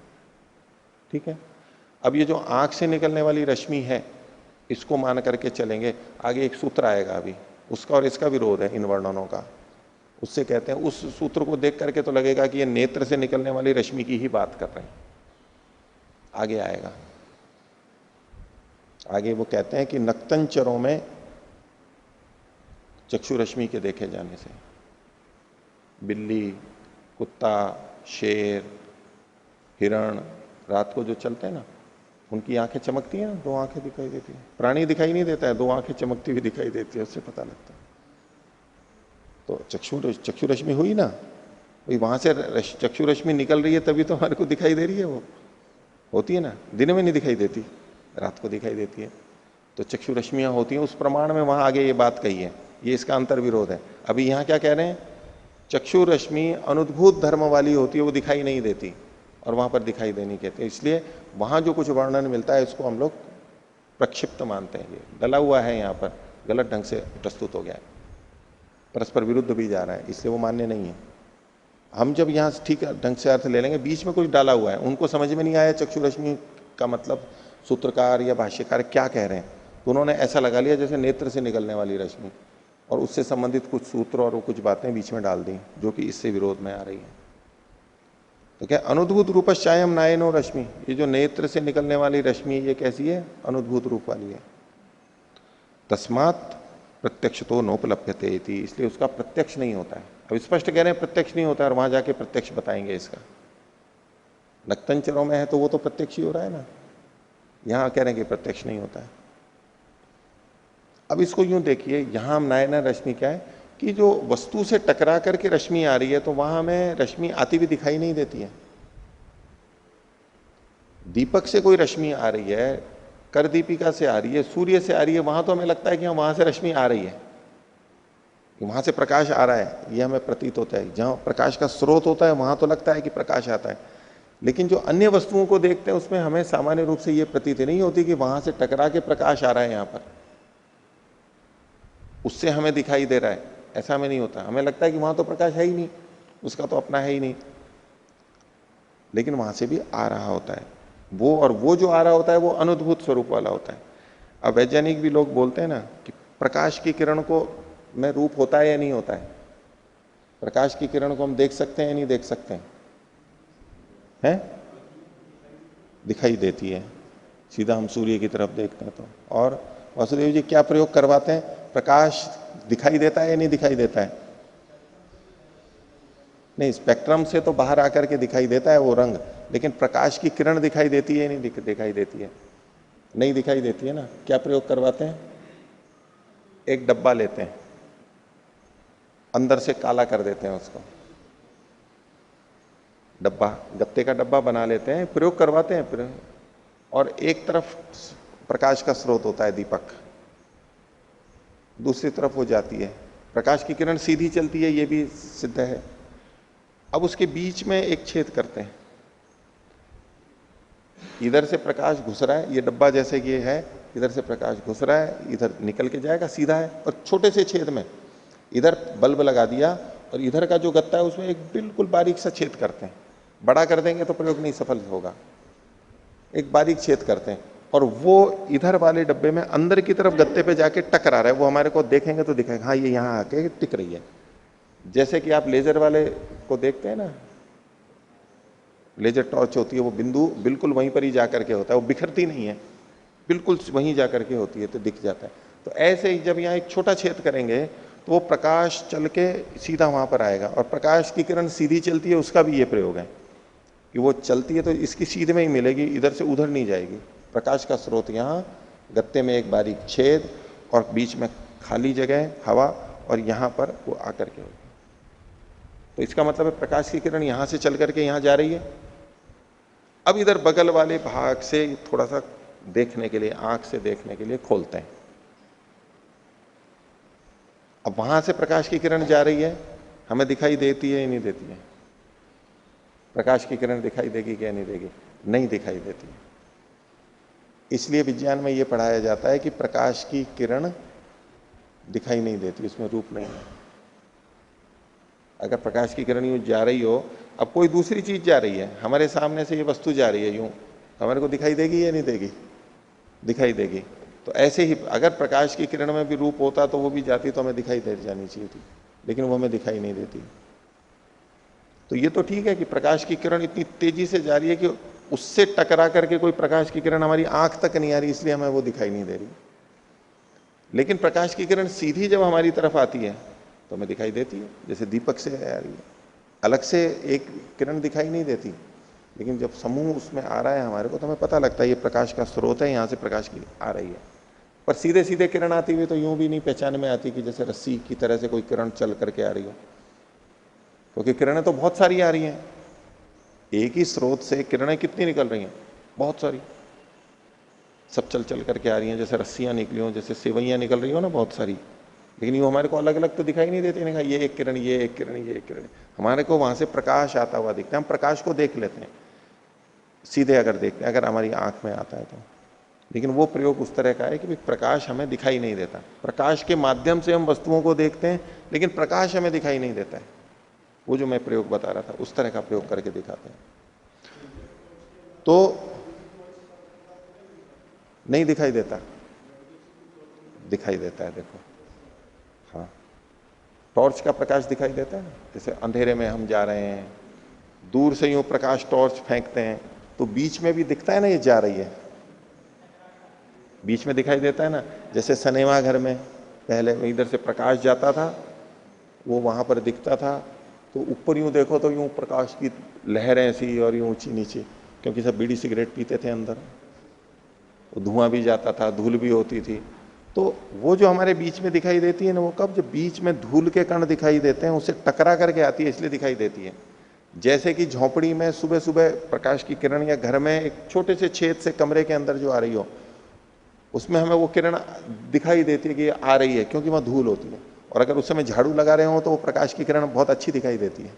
ठीक है। अब ये जो आंख से निकलने वाली रश्मि है, इसको मान करके चलेंगे, आगे एक सूत्र आएगा अभी, उसका और इसका विरोध है इन वर्णनों का। उससे कहते हैं, उस सूत्र को देख करके तो लगेगा कि ये नेत्र से निकलने वाली रश्मि की ही बात कर रहे हैं। आगे आएगा, आगे वो कहते हैं कि नक्तंचरों में चक्षु रश्मि के देखे जाने से, बिल्ली, कुत्ता, शेर, हिरण रात को जो चलते हैं ना, उनकी आंखें चमकती हैं, दो आंखें दिखाई देती है। प्राणी दिखाई नहीं देता है, दो आंखें चमकती हुई दिखाई देती है, उससे पता लगता है। तो चक्षु रश्मि हुई ना, भाई वहां से चक्षु रश्मि निकल रही है तभी तो हमारे को दिखाई दे रही है। वो होती है ना, दिन में नहीं दिखाई देती, रात को दिखाई देती है। तो चक्षु रश्मियां होती हैं, उस प्रमाण में वहां आगे ये बात कही है, ये इसका अंतर विरोध है। अभी यहां क्या कह रहे हैं, चक्षु रश्मि अनुद्भूत धर्म वाली होती है, वो दिखाई नहीं देती, और वहां पर दिखाई देनी कहते हैं। इसलिए वहां जो कुछ वर्णन मिलता है इसको हम लोग प्रक्षिप्त मानते हैं, ये डला हुआ है, यहाँ पर गलत ढंग से प्रस्तुत हो गया है, परस्पर विरुद्ध भी जा रहा है, इसलिए वो मान्य नहीं है। हम जब यहाँ ठीक ढंग से अर्थ ले लेंगे, बीच में कुछ डाला हुआ है, उनको समझ में नहीं आया चक्षु रश्मि का मतलब सूत्रकार या भाष्यकार क्या कह रहे हैं, तो उन्होंने ऐसा लगा लिया जैसे नेत्र से निकलने वाली रश्मि, और उससे संबंधित कुछ सूत्र और वो कुछ बातें बीच में डाल दी जो कि इससे विरोध में आ रही है। तो क्या अनुद्भूत रूपश्चायम नायनो रश्मि, ये जो नेत्र से निकलने वाली रश्मि ये कैसी है, अनुद्भूत रूप वाली है। तस्मात् प्रत्यक्ष तो नोपलभ्यते इति, इसलिए उसका प्रत्यक्ष नहीं होता है। अब स्पष्ट कह रहे हैं प्रत्यक्ष नहीं होता है, और वहां जाके प्रत्यक्ष बताएंगे इसका। नक्तंचरों में है तो वो तो प्रत्यक्ष ही हो रहा है ना, यहां कह रहे हैं कि प्रत्यक्ष नहीं होता है। अब इसको यूं देखिए, यहां हम नायना रश्मि क्या है कि जो वस्तु से टकरा करके रश्मि आ रही है, तो वहां हमें रश्मि आती भी दिखाई नहीं देती है। दीपक से कोई रश्मि आ रही है, कर दीपिका से आ रही है, सूर्य से आ रही है, वहां तो हमें लगता है कि वहां से रश्मि आ रही है, वहां से प्रकाश आ रहा है, यह हमें प्रतीत होता है। जहां प्रकाश का स्रोत होता है वहां तो लगता है कि प्रकाश आता है, लेकिन जो अन्य वस्तुओं को देखते हैं उसमें हमें सामान्य रूप से यह प्रतीति नहीं होती कि वहां से टकरा के प्रकाश आ रहा है, यहां पर उससे हमें दिखाई दे रहा है, ऐसा हमें नहीं होता। हमें लगता है कि वहां तो प्रकाश है ही नहीं, उसका तो अपना है ही नहीं, लेकिन वहां से भी आ रहा होता है वो, और वो जो आ रहा होता है वो अनुद्भूत स्वरूप वाला होता है। अब वैज्ञानिक भी लोग बोलते हैं ना कि प्रकाश की किरण को में रूप होता है या नहीं होता है, प्रकाश की किरण को हम देख सकते हैं या नहीं देख सकते हैं? दिखाई देती है, सीधा हम सूर्य की तरफ देखते हैं तो। और वासुदेव जी क्या प्रयोग करवाते हैं, प्रकाश दिखाई देता है या नहीं दिखाई देता है? नहीं, स्पेक्ट्रम से तो बाहर आकर के दिखाई देता है वो रंग, लेकिन प्रकाश की किरण दिखाई देती है या नहीं दिखाई देती है? नहीं दिखाई देती है ना। क्या प्रयोग करवाते हैं, एक डब्बा लेते हैं, अंदर से काला कर देते हैं उसको, डब्बा, गत्ते का डब्बा बना लेते हैं, प्रयोग करवाते हैं फिर। और एक तरफ प्रकाश का स्रोत होता है दीपक, दूसरी तरफ वो जाती है, प्रकाश की किरण सीधी चलती है, ये भी सिद्ध है। अब उसके बीच में एक छेद करते हैं, इधर से प्रकाश घुस रहा है, ये डब्बा जैसे कि ये है, इधर से प्रकाश घुस रहा है, इधर निकल के जाएगा, सीधा है, और छोटे से छेद में इधर बल्ब लगा दिया, और इधर का जो गत्ता है उसमें एक बिल्कुल बारीक सा छेद करते हैं। बड़ा कर देंगे तो प्रयोग नहीं सफल होगा, एक बारीक छेद करते हैं, और वो इधर वाले डब्बे में अंदर की तरफ गत्ते पे जाके टकरा रहा है। वो हमारे को देखेंगे तो दिखेगा, हाँ ये यहाँ आके टिक रही है। जैसे कि आप लेजर वाले को देखते हैं ना, लेजर टॉर्च होती है, वो बिंदु बिल्कुल वहीं पर ही जाकर के होता है, वो बिखरती नहीं है, बिल्कुल वहीं जाकर के होती है, तो दिख जाता है। तो ऐसे ही जब यहाँ एक छोटा छेद करेंगे तो वो प्रकाश चल के सीधा वहां पर आएगा, और प्रकाश की किरण सीधी चलती है, उसका भी ये प्रयोग है कि वो चलती है तो इसकी सीधे में ही मिलेगी, इधर से उधर नहीं जाएगी। प्रकाश का स्रोत यहाँ, गत्ते में एक बारीक छेद और बीच में खाली जगह हवा, और यहाँ पर वो आकर के होगी। तो इसका मतलब है प्रकाश की किरण यहां से चल करके यहां जा रही है। अब इधर बगल वाले भाग से थोड़ा सा देखने के लिए, आंख से देखने के लिए खोलते हैं। अब वहां से प्रकाश की किरण जा रही है, हमें दिखाई देती है या नहीं देती है? प्रकाश की किरण दिखाई देगी क्या नहीं देगी? नहीं दिखाई देती है। इसलिए विज्ञान में यह पढ़ाया जाता है कि प्रकाश की किरण दिखाई नहीं देती, उसमें रूप नहीं है। अगर प्रकाश की किरण यूं जा रही हो, अब कोई दूसरी चीज जा रही है, हमारे सामने से ये वस्तु जा रही है यूं, हमारे को दिखाई देगी या नहीं देगी? दिखाई देगी। तो ऐसे ही अगर प्रकाश की किरण में भी रूप होता तो वो भी जाती तो हमें दिखाई दे जानी चाहिए थी, लेकिन वो हमें दिखाई नहीं देती। तो ये तो ठीक है कि प्रकाश की किरण इतनी तेजी से जा रही है कि उससे टकरा करके कोई प्रकाश की किरण हमारी आंख तक नहीं आ रही, इसलिए हमें वो दिखाई नहीं दे रही। लेकिन प्रकाश की किरण सीधी जब हमारी तरफ आती है तो हमें दिखाई देती है, जैसे दीपक से आ रही है, अलग से एक किरण दिखाई नहीं देती। लेकिन जब समूह उसमें आ रहा है हमारे को, तो हमें पता लगता है ये प्रकाश का स्रोत है, यहाँ से प्रकाश की आ रही है। पर सीधे सीधे किरण आती हुई तो यूं भी नहीं पहचान में आती कि जैसे रस्सी की तरह से कोई किरण चल करके आ रही हो, क्योंकि किरणें तो बहुत सारी आ रही हैं। एक ही स्रोत से किरणें कितनी निकल रही हैं? बहुत सारी, सब चल चल करके आ रही हैं, जैसे रस्सियां निकली हो, जैसे सेवैयां निकल रही हो ना, बहुत सारी। लेकिन यूं हमारे को अलग अलग तो दिखाई नहीं देती। ये एक किरण, ये एक किरण, ये एक किरण, हमारे को वहां से प्रकाश आता हुआ दिखता है। हम प्रकाश को देख लेते हैं सीधे, अगर देखते हैं, अगर हमारी आंख में आता है तो। लेकिन वो प्रयोग उस तरह का है कि प्रकाश हमें दिखाई नहीं देता। प्रकाश के माध्यम से हम वस्तुओं को देखते हैं, लेकिन प्रकाश हमें दिखाई नहीं देता है। वो जो मैं प्रयोग बता रहा था, उस तरह का प्रयोग करके दिखाते हैं। तो नहीं दिखाई देता, दिखाई देता है। देखो, हाँ, टॉर्च का प्रकाश दिखाई देता है ना, जैसे अंधेरे में हम जा रहे हैं, दूर से यूं प्रकाश टॉर्च फेंकते हैं तो बीच में भी दिखता है ना, ये जा रही है, बीच में दिखाई देता है ना। जैसे सनेमा घर में पहले इधर से प्रकाश जाता था, वो वहां पर दिखता था, तो ऊपर यूं देखो तो यूं प्रकाश की लहरें ऐसी और यूं ऊंची नीचे, क्योंकि सब बीड़ी सिगरेट पीते थे अंदर, धुआं भी जाता था, धूल भी होती थी। तो वो जो हमारे बीच में दिखाई देती है ना, वो कब? जब बीच में धूल के कण दिखाई देते हैं, उससे टकरा करके आती है, इसलिए दिखाई देती है। जैसे कि झोंपड़ी में सुबह सुबह प्रकाश की किरण, या घर में एक छोटे से छेद से कमरे के अंदर जो आ रही हो, उसमें हमें वो किरण दिखाई देती है कि ये आ रही है, क्योंकि वहां धूल होती है। और अगर उस समय झाड़ू लगा रहे हो तो वो प्रकाश की किरण बहुत अच्छी दिखाई देती है।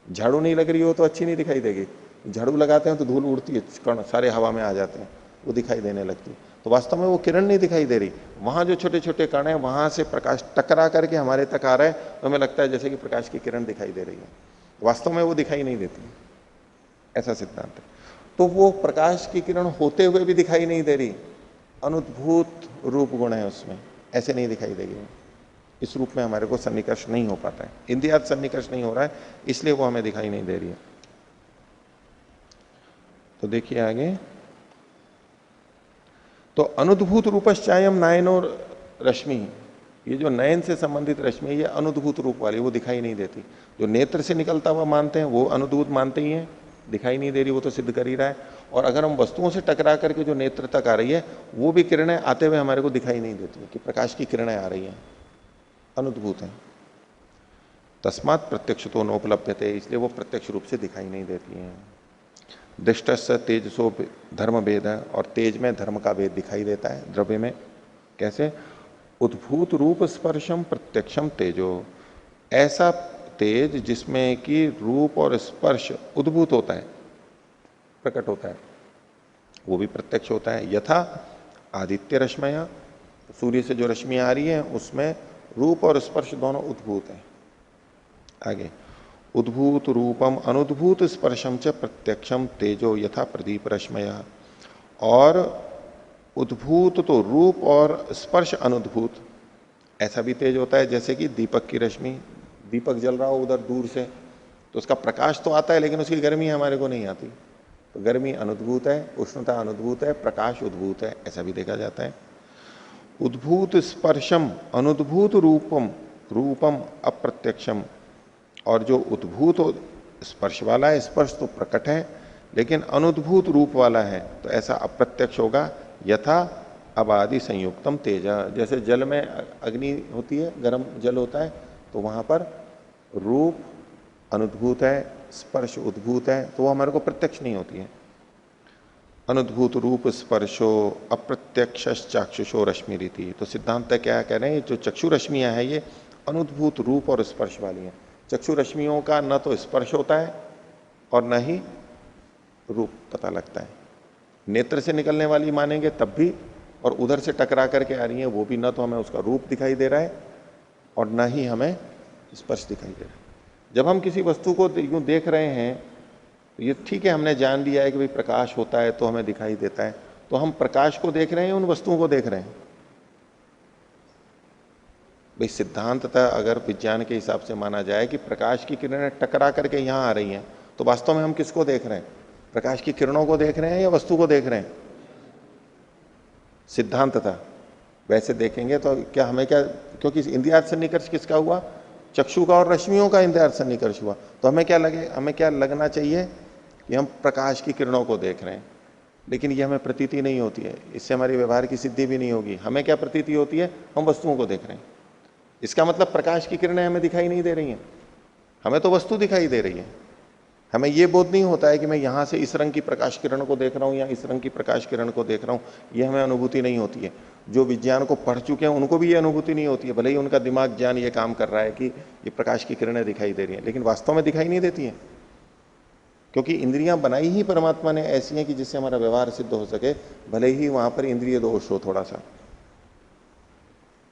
झाड़ू नहीं लग रही हो तो अच्छी नहीं दिखाई देगी। झाड़ू लगाते हैं तो धूल उड़ती है, कण सारे हवा में आ जाते हैं, वो दिखाई देने लगती है। तो वास्तव में वो किरण नहीं दिखाई दे रही, वहां जो छोटे छोटे कण है, वहां से प्रकाश टकरा करके हमारे तक आ रहा है, तो हमें लगता है जैसे कि प्रकाश की किरण दिखाई दे रही है। वास्तव में वो दिखाई नहीं देती, ऐसा सिद्धांत है। तो वो प्रकाश की किरण होते हुए भी दिखाई नहीं दे रही, अनुद्भूत रूप गुण है उसमें, ऐसे नहीं दिखाई देगी। इस रूप में हमारे को सन्निकर्ष नहीं हो पाता है, इंद्रियात सन्निकर्ष नहीं हो रहा है, इसलिए वो हमें दिखाई नहीं दे रही है। तो देखिए आगे, तो अनुद्भूत रूपश्चायम नयनो रश्मि, ये जो नयन से संबंधित रश्मि है, ये अनुद्भूत रूप वाली, वो दिखाई नहीं देती। जो नेत्र से निकलता हुआ मानते हैं वो अनुद्भूत मानते ही हैं, दिखाई नहीं दे रही, वो तो सिद्ध कर ही रहा है। और अगर हम वस्तुओं से टकरा करके जो नेत्र तक आ रही है, वो भी किरणें आते हुए हमारे को दिखाई नहीं देती कि प्रकाश की किरणें आ रही हैं, अनुद्भूत है। तस्मात् प्रत्यक्ष तो नोपलब्धते, इसलिए वो प्रत्यक्ष रूप से दिखाई नहीं देती हैं। दृष्टस्य तेजसो धर्म भेद है, और तेज में धर्म का भेद दिखाई देता है द्रव्य में। कैसे? उद्भूत रूप स्पर्शम प्रत्यक्षम तेजो, ऐसा तेज जिसमें कि रूप और स्पर्श उद्भूत होता है, प्रकट होता है, वो भी प्रत्यक्ष होता है। यथा आदित्य रश्मियां, सूर्य से जो रश्मियां आ रही हैं उसमें रूप और स्पर्श दोनों उद्भूत हैं। आगे, उद्भूत रूपम अनुद्भूत स्पर्शम च प्रत्यक्षम तेजो यथा प्रदीप रश्मया, और उद्भूत तो रूप और स्पर्श अनुद्भूत, ऐसा भी तेज होता है जैसे कि दीपक की रश्मि, दीपक जल रहा हो उधर दूर से, तो उसका प्रकाश तो आता है लेकिन उसकी गर्मी हमारे को नहीं आती, तो गर्मी अनुद्भूत है, उष्णता अनुद्भूत है, प्रकाश उद्भूत है, ऐसा भी देखा जाता है। उद्भूत स्पर्शम अनुद्भूत रूपम रूपम अप्रत्यक्षम, और जो उद्भूत स्पर्श वाला है, स्पर्श तो प्रकट है लेकिन अनुद्भूत रूप वाला है, तो ऐसा अप्रत्यक्ष होगा। यथा अबादि संयुक्तम तेजा, जैसे जल में अग्नि होती है, गर्म जल होता है, तो वहां पर रूप अनुद्भूत है, स्पर्श उद्भूत है, तो वो हमारे को प्रत्यक्ष नहीं होती है। अनुद्भूत रूप स्पर्शो अप्रत्यक्ष चाक्षुषो रश्मि रीति, तो सिद्धांत क्या कह रहे हैं, जो चक्षु रश्मियां हैं ये अनुद्भूत रूप और स्पर्श वाली हैं। चक्षु रश्मियों का न तो स्पर्श होता है और न ही रूप पता लगता है। नेत्र से निकलने वाली मानेंगे तब भी, और उधर से टकरा करके आ रही है वो भी, न तो हमें उसका रूप दिखाई दे रहा है और न ही हमें स्पर्श दिखाई दे रहा है। जब हम किसी वस्तु को यूं देख रहे हैं तो ये ठीक है, हमने जान लिया है कि भाई प्रकाश होता है तो हमें दिखाई देता है, तो हम प्रकाश को देख रहे हैं, उन वस्तुओं को देख रहे हैं। भाई सिद्धांततः अगर विज्ञान के हिसाब से माना जाए कि प्रकाश की किरणें टकरा करके यहां आ रही हैं, तो वास्तव में हम किसको देख रहे हैं? प्रकाश की किरणों को देख रहे हैं या वस्तु को देख रहे हैं? सिद्धांततः वैसे देखेंगे तो क्या हमें क्या, क्योंकि इंद्रियार्थ सन्निकर्ष किसका हुआ? चक्षु का और रश्मियों का इंद्रियार्थ सन्निकर्ष हुआ, तो हमें क्या लगे, हमें क्या लगना चाहिए कि हम प्रकाश की किरणों को देख रहे हैं, लेकिन ये हमें प्रतीति नहीं होती है, इससे हमारी व्यवहार की सिद्धि भी नहीं होगी। हमें क्या प्रतीति होती है? हम वस्तुओं को देख रहे हैं। इसका मतलब प्रकाश की किरणें हमें दिखाई नहीं दे रही हैं, हमें तो वस्तु दिखाई दे रही है। हमें यह बोध नहीं होता है कि मैं यहां से इस रंग की प्रकाश किरण को देख रहा हूं या इस रंग की प्रकाश किरण को देख रहा हूं, यह हमें अनुभूति नहीं होती है। जो विज्ञान को पढ़ चुके हैं उनको भी यह अनुभूति नहीं होती है, भले ही उनका दिमाग ज्ञान ये काम कर रहा है कि ये प्रकाश की किरणें दिखाई दे रही हैं, लेकिन वास्तव में दिखाई नहीं देती हैं, क्योंकि इंद्रियां बनाई ही परमात्मा ने ऐसी हैं कि जिससे हमारा व्यवहार सिद्ध हो सके, भले ही वहां पर इंद्रिय दोष हो थोड़ा सा।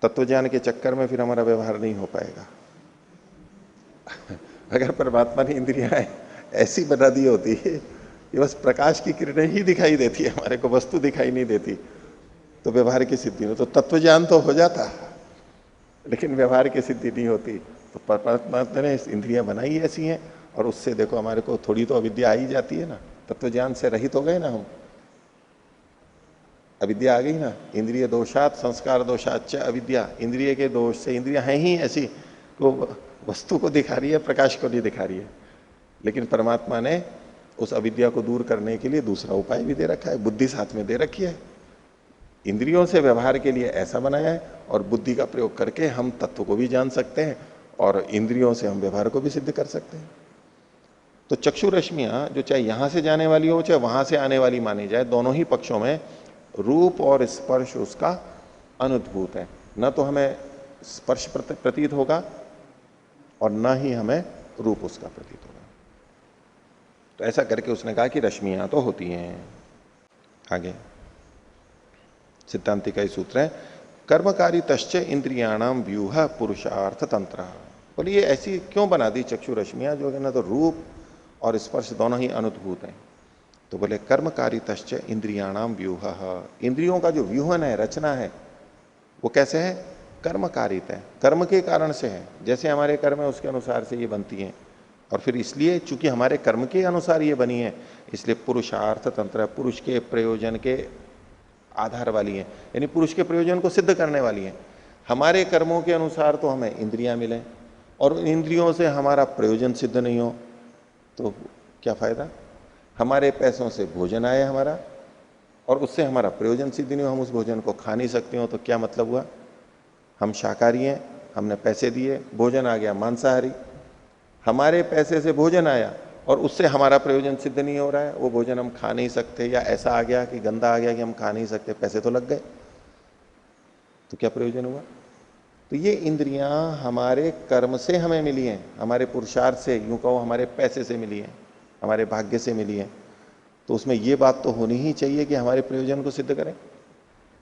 तत्वज्ञान के चक्कर में फिर हमारा व्यवहार नहीं हो पाएगा। अगर परमात्मा ने इंद्रियां ऐसी बना दी होती है कि बस प्रकाश की किरणें ही दिखाई देती है, हमारे को वस्तु दिखाई नहीं देती, तो व्यवहार की सिद्धि हो, तो तत्वज्ञान तो हो जाता लेकिन व्यवहार की सिद्धि नहीं होती। तो परमात्मा ने इंद्रियां बनाई ऐसी हैं, और उससे देखो हमारे को थोड़ी तो अविद्या आ ही जाती है ना, तत्वज्ञान से रहित हो गए ना हम, अविद्या आ गई ना। इंद्रिय दोषात संस्कार दोषात च अविद्या, इंद्रिय के दोष से, इंद्रियां हैं ही ऐसी तो वस्तु को दिखा रही है, प्रकाश को नहीं दिखा रही है, लेकिन परमात्मा ने उस अविद्या को दूर करने के लिए दूसरा उपाय भी दे रखा है, बुद्धि साथ में दे रखी है। इंद्रियों से व्यवहार के लिए ऐसा बनाया है, और बुद्धि का प्रयोग करके हम तत्व को भी जान सकते हैं और इंद्रियों से हम व्यवहार को भी सिद्ध कर सकते हैं। तो चक्षु रश्मियां जो चाहे यहां से जाने वाली हो चाहे वहां से आने वाली मानी जाए, दोनों ही पक्षों में रूप और स्पर्श उसका अनुद्भूत है, न तो हमें स्पर्श प्रतीत होगा और न ही हमें रूप उसका प्रतीत होगा। तो ऐसा करके उसने कहा कि रश्मियां तो होती हैं। आगे सिद्धांति का ही सूत्र है, कर्मकारी तश्च इंद्रियाणाम व्यूह पुरुषार्थ तंत्र। बोलिए ऐसी क्यों बना दी चक्षु रश्मियां, जो है ना तो रूप और स्पर्श दोनों ही अनुद्भूत हैं। तो बोले कर्मकारी तश्च इंद्रियाणाम व्यूह, इंद्रियों का जो व्यूहन है, रचना है, वो कैसे है? कर्मकारित है, कर्म के कारण से है। जैसे हमारे कर्म है उसके अनुसार से ये बनती हैं, और फिर इसलिए चूंकि हमारे कर्म के अनुसार ये बनी है, इसलिए पुरुषार्थ तंत्र, पुरुष के प्रयोजन के आधार वाली है, यानी पुरुष के प्रयोजन को सिद्ध करने वाली है। हमारे कर्मों के अनुसार तो हमें इंद्रियां मिले, और इंद्रियों से हमारा प्रयोजन सिद्ध नहीं हो तो क्या फायदा? हमारे पैसों से भोजन आए हमारा, और उससे हमारा प्रयोजन सिद्ध नहीं हो, हम उस भोजन को खा नहीं सकते हो, तो क्या मतलब हुआ? हम शाकाहारी हैं, हमने पैसे दिए, भोजन आ गया मांसाहारी, हमारे पैसे से भोजन आया और उससे हमारा प्रयोजन सिद्ध नहीं हो रहा है, वो भोजन हम खा नहीं सकते, या ऐसा आ गया कि गंदा आ गया कि हम खा नहीं सकते, पैसे तो लग गए, तो क्या प्रयोजन हुआ? तो ये इंद्रियां हमारे कर्म से हमें मिली हैं, हमारे पुरुषार्थ से, यूं कहो हमारे पैसे से मिली हैं, हमारे भाग्य से मिली हैं। तो उसमें ये बात तो होनी ही चाहिए कि हमारे प्रयोजन को सिद्ध करें।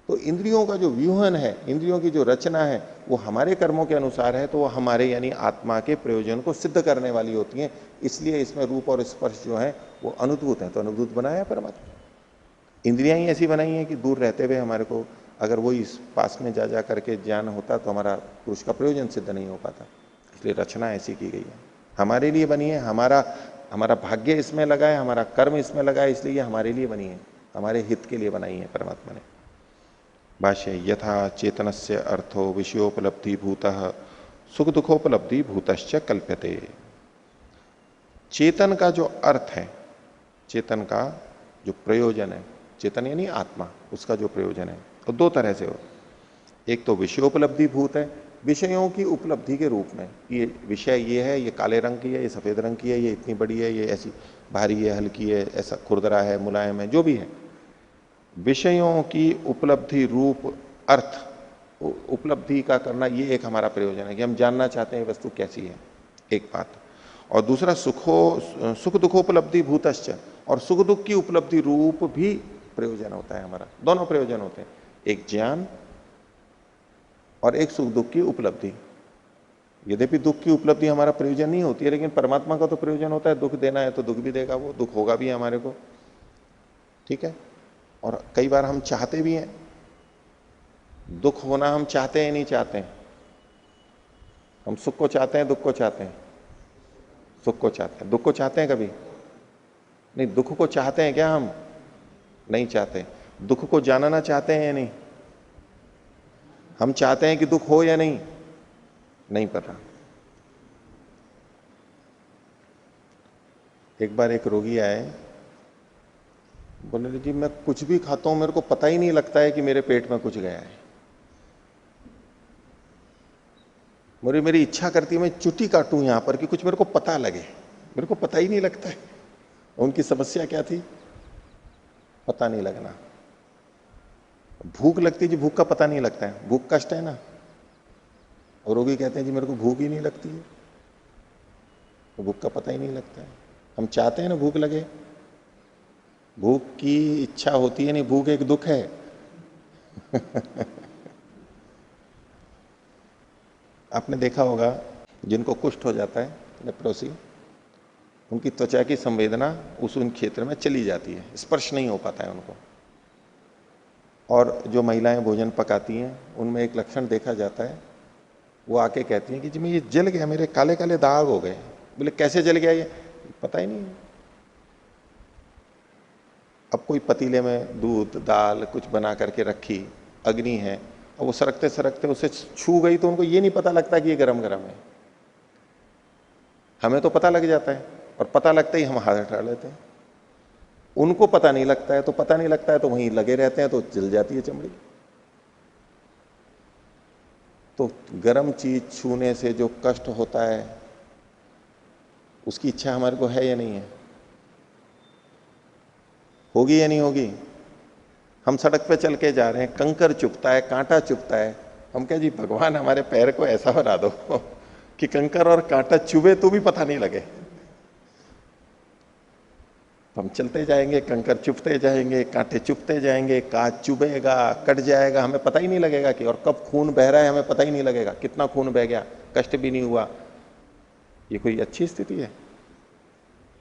तो इंद्रियों का जो व्यूहन है, इंद्रियों की जो रचना है, वो हमारे कर्मों के अनुसार है, तो वो हमारे यानी आत्मा के प्रयोजन को सिद्ध करने वाली होती हैं। इसलिए इसमें रूप और स्पर्श जो है वो अनुभूत है, तो अनुभूत बनाया परमात्मा। इंद्रियां ही ऐसी बनाई हैं कि दूर रहते हुए हमारे को अगर वो इस पास में जा करके ज्ञान होता तो हमारा पुरुष का प्रयोजन सिद्ध नहीं हो पाता। इसलिए रचना ऐसी की गई है, हमारे लिए बनी है, हमारा हमारा भाग्य इसमें लगा है, हमारा कर्म इसमें लगा है, इसलिए ये हमारे लिए बनी है, हमारे हित के लिए बनाई है परमात्मा ने। भाष्य यथा चेतनस्य अर्थो विषयोपलब्धि भूतः सुख दुखोपलब्धि भूतश्च कल्प्यते। चेतन का जो अर्थ है, चेतन का जो प्रयोजन है, चेतन यानी आत्मा, उसका जो प्रयोजन है तो दो तरह से हो। एक तो विषयोपलब्धि भूत है, विषयों की उपलब्धि के रूप में, ये विषय ये है, ये काले रंग की है, ये सफेद रंग की है, ये इतनी बड़ी है, ये ऐसी भारी है, हल्की है, ऐसा खुरदरा है, मुलायम है, जो भी है, विषयों की उपलब्धि रूप अर्थ उपलब्धि का करना, ये एक हमारा प्रयोजन है कि हम जानना चाहते हैं वस्तु कैसी है, एक बात। और दूसरा सुख दुखोपलब्धि भूतश्च, और सुख दुख की उपलब्धि रूप भी प्रयोजन होता है हमारा। दोनों प्रयोजन होते हैं, एक ज्ञान और एक सुख दुख की उपलब्धि। यद्यपि दुख की उपलब्धि हमारा प्रयोजन नहीं होती है, लेकिन परमात्मा का तो प्रयोजन होता है, दुख देना है तो दुख भी देगा, वो दुख होगा भी हमारे को, ठीक है। और कई बार हम चाहते भी हैं, दुख होना हम चाहते हैं नहीं चाहते हैं, हम सुख को चाहते हैं, दुख को चाहते हैं, सुख को चाहते हैं, दुख को चाहते हैं कभी नहीं, दुख को चाहते हैं क्या हम? नहीं चाहते। दुख को जानना चाहते हैं या नहीं? हम चाहते हैं कि दुख हो या नहीं? नहीं पता। एक बार एक रोगी आए, बोले जी मैं कुछ भी खाता हूं मेरे को पता ही नहीं लगता है कि मेरे पेट में कुछ गया है, मेरी इच्छा करती है मैं चुट्टी काटूं यहां पर कि कुछ मेरे को पता लगे, मेरे को पता ही नहीं लगता है। उनकी समस्या क्या थी? पता नहीं लगना। भूख लगती जी, भूख का पता नहीं लगता है, भूख कष्ट है ना। और रोगी कहते हैं जी मेरे को भूख ही नहीं लगती है, तो भूख का पता ही नहीं लगता है। हम चाहते हैं ना भूख लगे, भूख की इच्छा होती है नहीं, भूख एक दुख है। आपने देखा होगा जिनको कुष्ठ हो जाता है, लेप्रोसी, उनकी त्वचा की संवेदना उन क्षेत्र में चली जाती है, स्पर्श नहीं हो पाता है उनको। और जो महिलाएं भोजन पकाती हैं उनमें एक लक्षण देखा जाता है, वो आके कहती हैं कि जी मैं ये जल गया, मेरे काले काले दाग हो गए। बोले कैसे जल गया ये? पता ही नहीं। अब कोई पतीले में दूध दाल कुछ बना करके रखी, अग्नि है, और वो सरकते सरकते उसे छू गई तो उनको ये नहीं पता लगता कि ये गरम गरम है। हमें तो पता लग जाता है, और पता लगता ही हम हाथ हटा लेते हैं। उनको पता नहीं लगता है, तो पता नहीं लगता है तो वहीं लगे रहते हैं, तो जल जाती है चमड़ी। तो गर्म चीज छूने से जो कष्ट होता है उसकी इच्छा हमारे को है या नहीं है? होगी या नहीं होगी? हम सड़क पे चल के जा रहे हैं, कंकर चुभता है, कांटा चुभता है, हम कह जी भगवान हमारे पैर को ऐसा बना दो कि कंकर और कांटा चुभे तो भी पता नहीं लगे। हम चलते जाएंगे, कंकर चुभते जाएंगे, कांटे चुभते जाएंगे, कांच चुभेगा, कट जाएगा, हमें पता ही नहीं लगेगा कि, और कब खून बह रहा है हमें पता ही नहीं लगेगा, कितना खून बह गया, कष्ट भी नहीं हुआ। ये कोई अच्छी स्थिति है?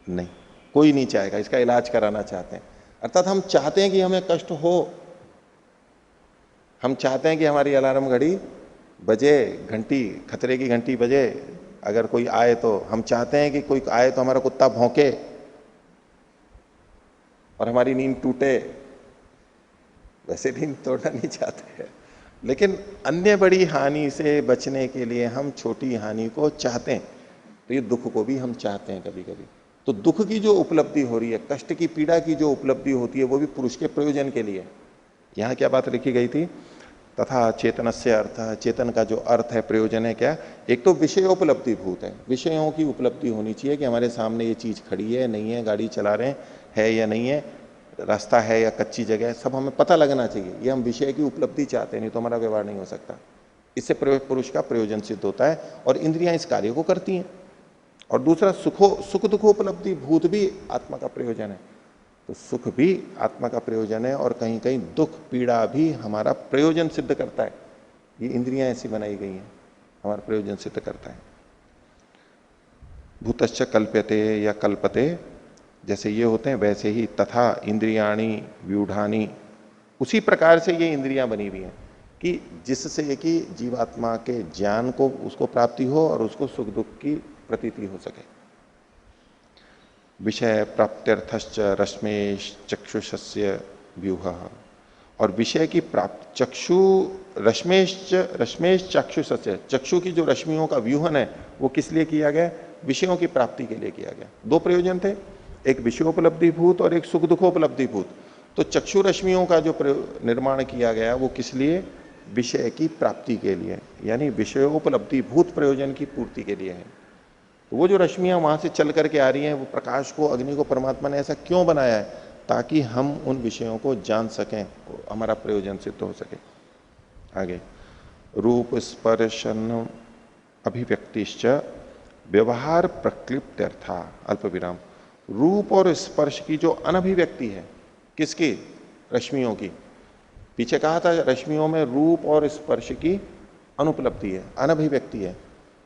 नहीं, कोई नहीं चाहेगा, इसका इलाज कराना चाहते हैं। अर्थात हम चाहते हैं कि हमें कष्ट हो, हम चाहते हैं कि हमारी अलार्म घड़ी बजे, घंटी, खतरे की घंटी बजे, अगर कोई आए तो हम चाहते हैं कि कोई आए तो हमारा कुत्ता भौंके और हमारी नींद टूटे। वैसे नींद तोड़ना नहीं चाहते हैं, लेकिन अन्य बड़ी हानि से बचने के लिए हम छोटी हानि को चाहते हैं। तो ये दुख को भी हम चाहते हैं कभी कभी। तो दुख की जो उपलब्धि हो रही है, कष्ट की पीड़ा की जो उपलब्धि होती है, वो भी पुरुष के प्रयोजन के लिए। यहां क्या बात लिखी गई थी? तथा चेतनस्य अर्थ, चेतन का जो अर्थ है, प्रयोजन है क्या? एक तो विषयोपलब्धि भूत है, विषयों की उपलब्धि होनी चाहिए कि हमारे सामने ये चीज खड़ी है नहीं है, गाड़ी चला रहे हैं है या नहीं है, रास्ता है या कच्ची जगह है, सब हमें पता लगना चाहिए। ये हम विषय की उपलब्धि चाहते हैं, नहीं तो हमारा व्यवहार नहीं हो सकता। इससे पुरुष का प्रयोजन सिद्ध होता है और इंद्रियां इस कार्य को करती हैं। और दूसरा सुख दुखोपलब्धि भूत भी आत्मा का प्रयोजन है। तो सुख भी आत्मा का प्रयोजन है और कहीं कहीं दुख पीड़ा भी हमारा प्रयोजन सिद्ध करता है। ये इंद्रियां ऐसी बनाई गई हैं, हमारा प्रयोजन सिद्ध करता है। भूतश्च कल्प्यते या कल्पते, जैसे ये होते हैं वैसे ही तथा इंद्रियाणी व्यूढ़ानी, उसी प्रकार से ये इंद्रियां बनी हुई हैं कि जिससे कि जीवात्मा के ज्ञान को उसको प्राप्ति हो और उसको सुख दुख की प्रतीति हो सके। विषय प्राप्त्यर्थश्च रश्मेश चक्षुषस्य व्यूह, और विषय की प्राप्त चक्षु रश्मेश चक्षुषस्य, चक्षु की जो रश्मियों का व्यूहन है वो किस लिए किया गया? विषयों की प्राप्ति के लिए किया गया। दो प्रयोजन थे, एक विषयोपलब्धि भूत और एक सुख दुखोपलब्धि भूत। तो चक्षु रश्मियों का जो निर्माण किया गया वो किस लिए? विषय की प्राप्ति के लिए, यानी विषयोपलब्धि भूत प्रयोजन की पूर्ति के लिए है। तो वो जो रश्मियां वहां से चल करके आ रही हैं, वो प्रकाश को, अग्नि को परमात्मा ने ऐसा क्यों बनाया है? ताकि हम उन विषयों को जान सकें, हमारा प्रयोजन सिद्ध हो सके। आगे रूप स्पर्शन अभिव्यक्तिश्च व्यवहार प्रक्लिप्त्यर्था अल्प विराम। रूप और स्पर्श की जो अनभिव्यक्ति है, किसकी? रश्मियों की। पीछे कहा था रश्मियों में रूप और स्पर्श की अनुपलब्धि है, अनभिव्यक्ति है।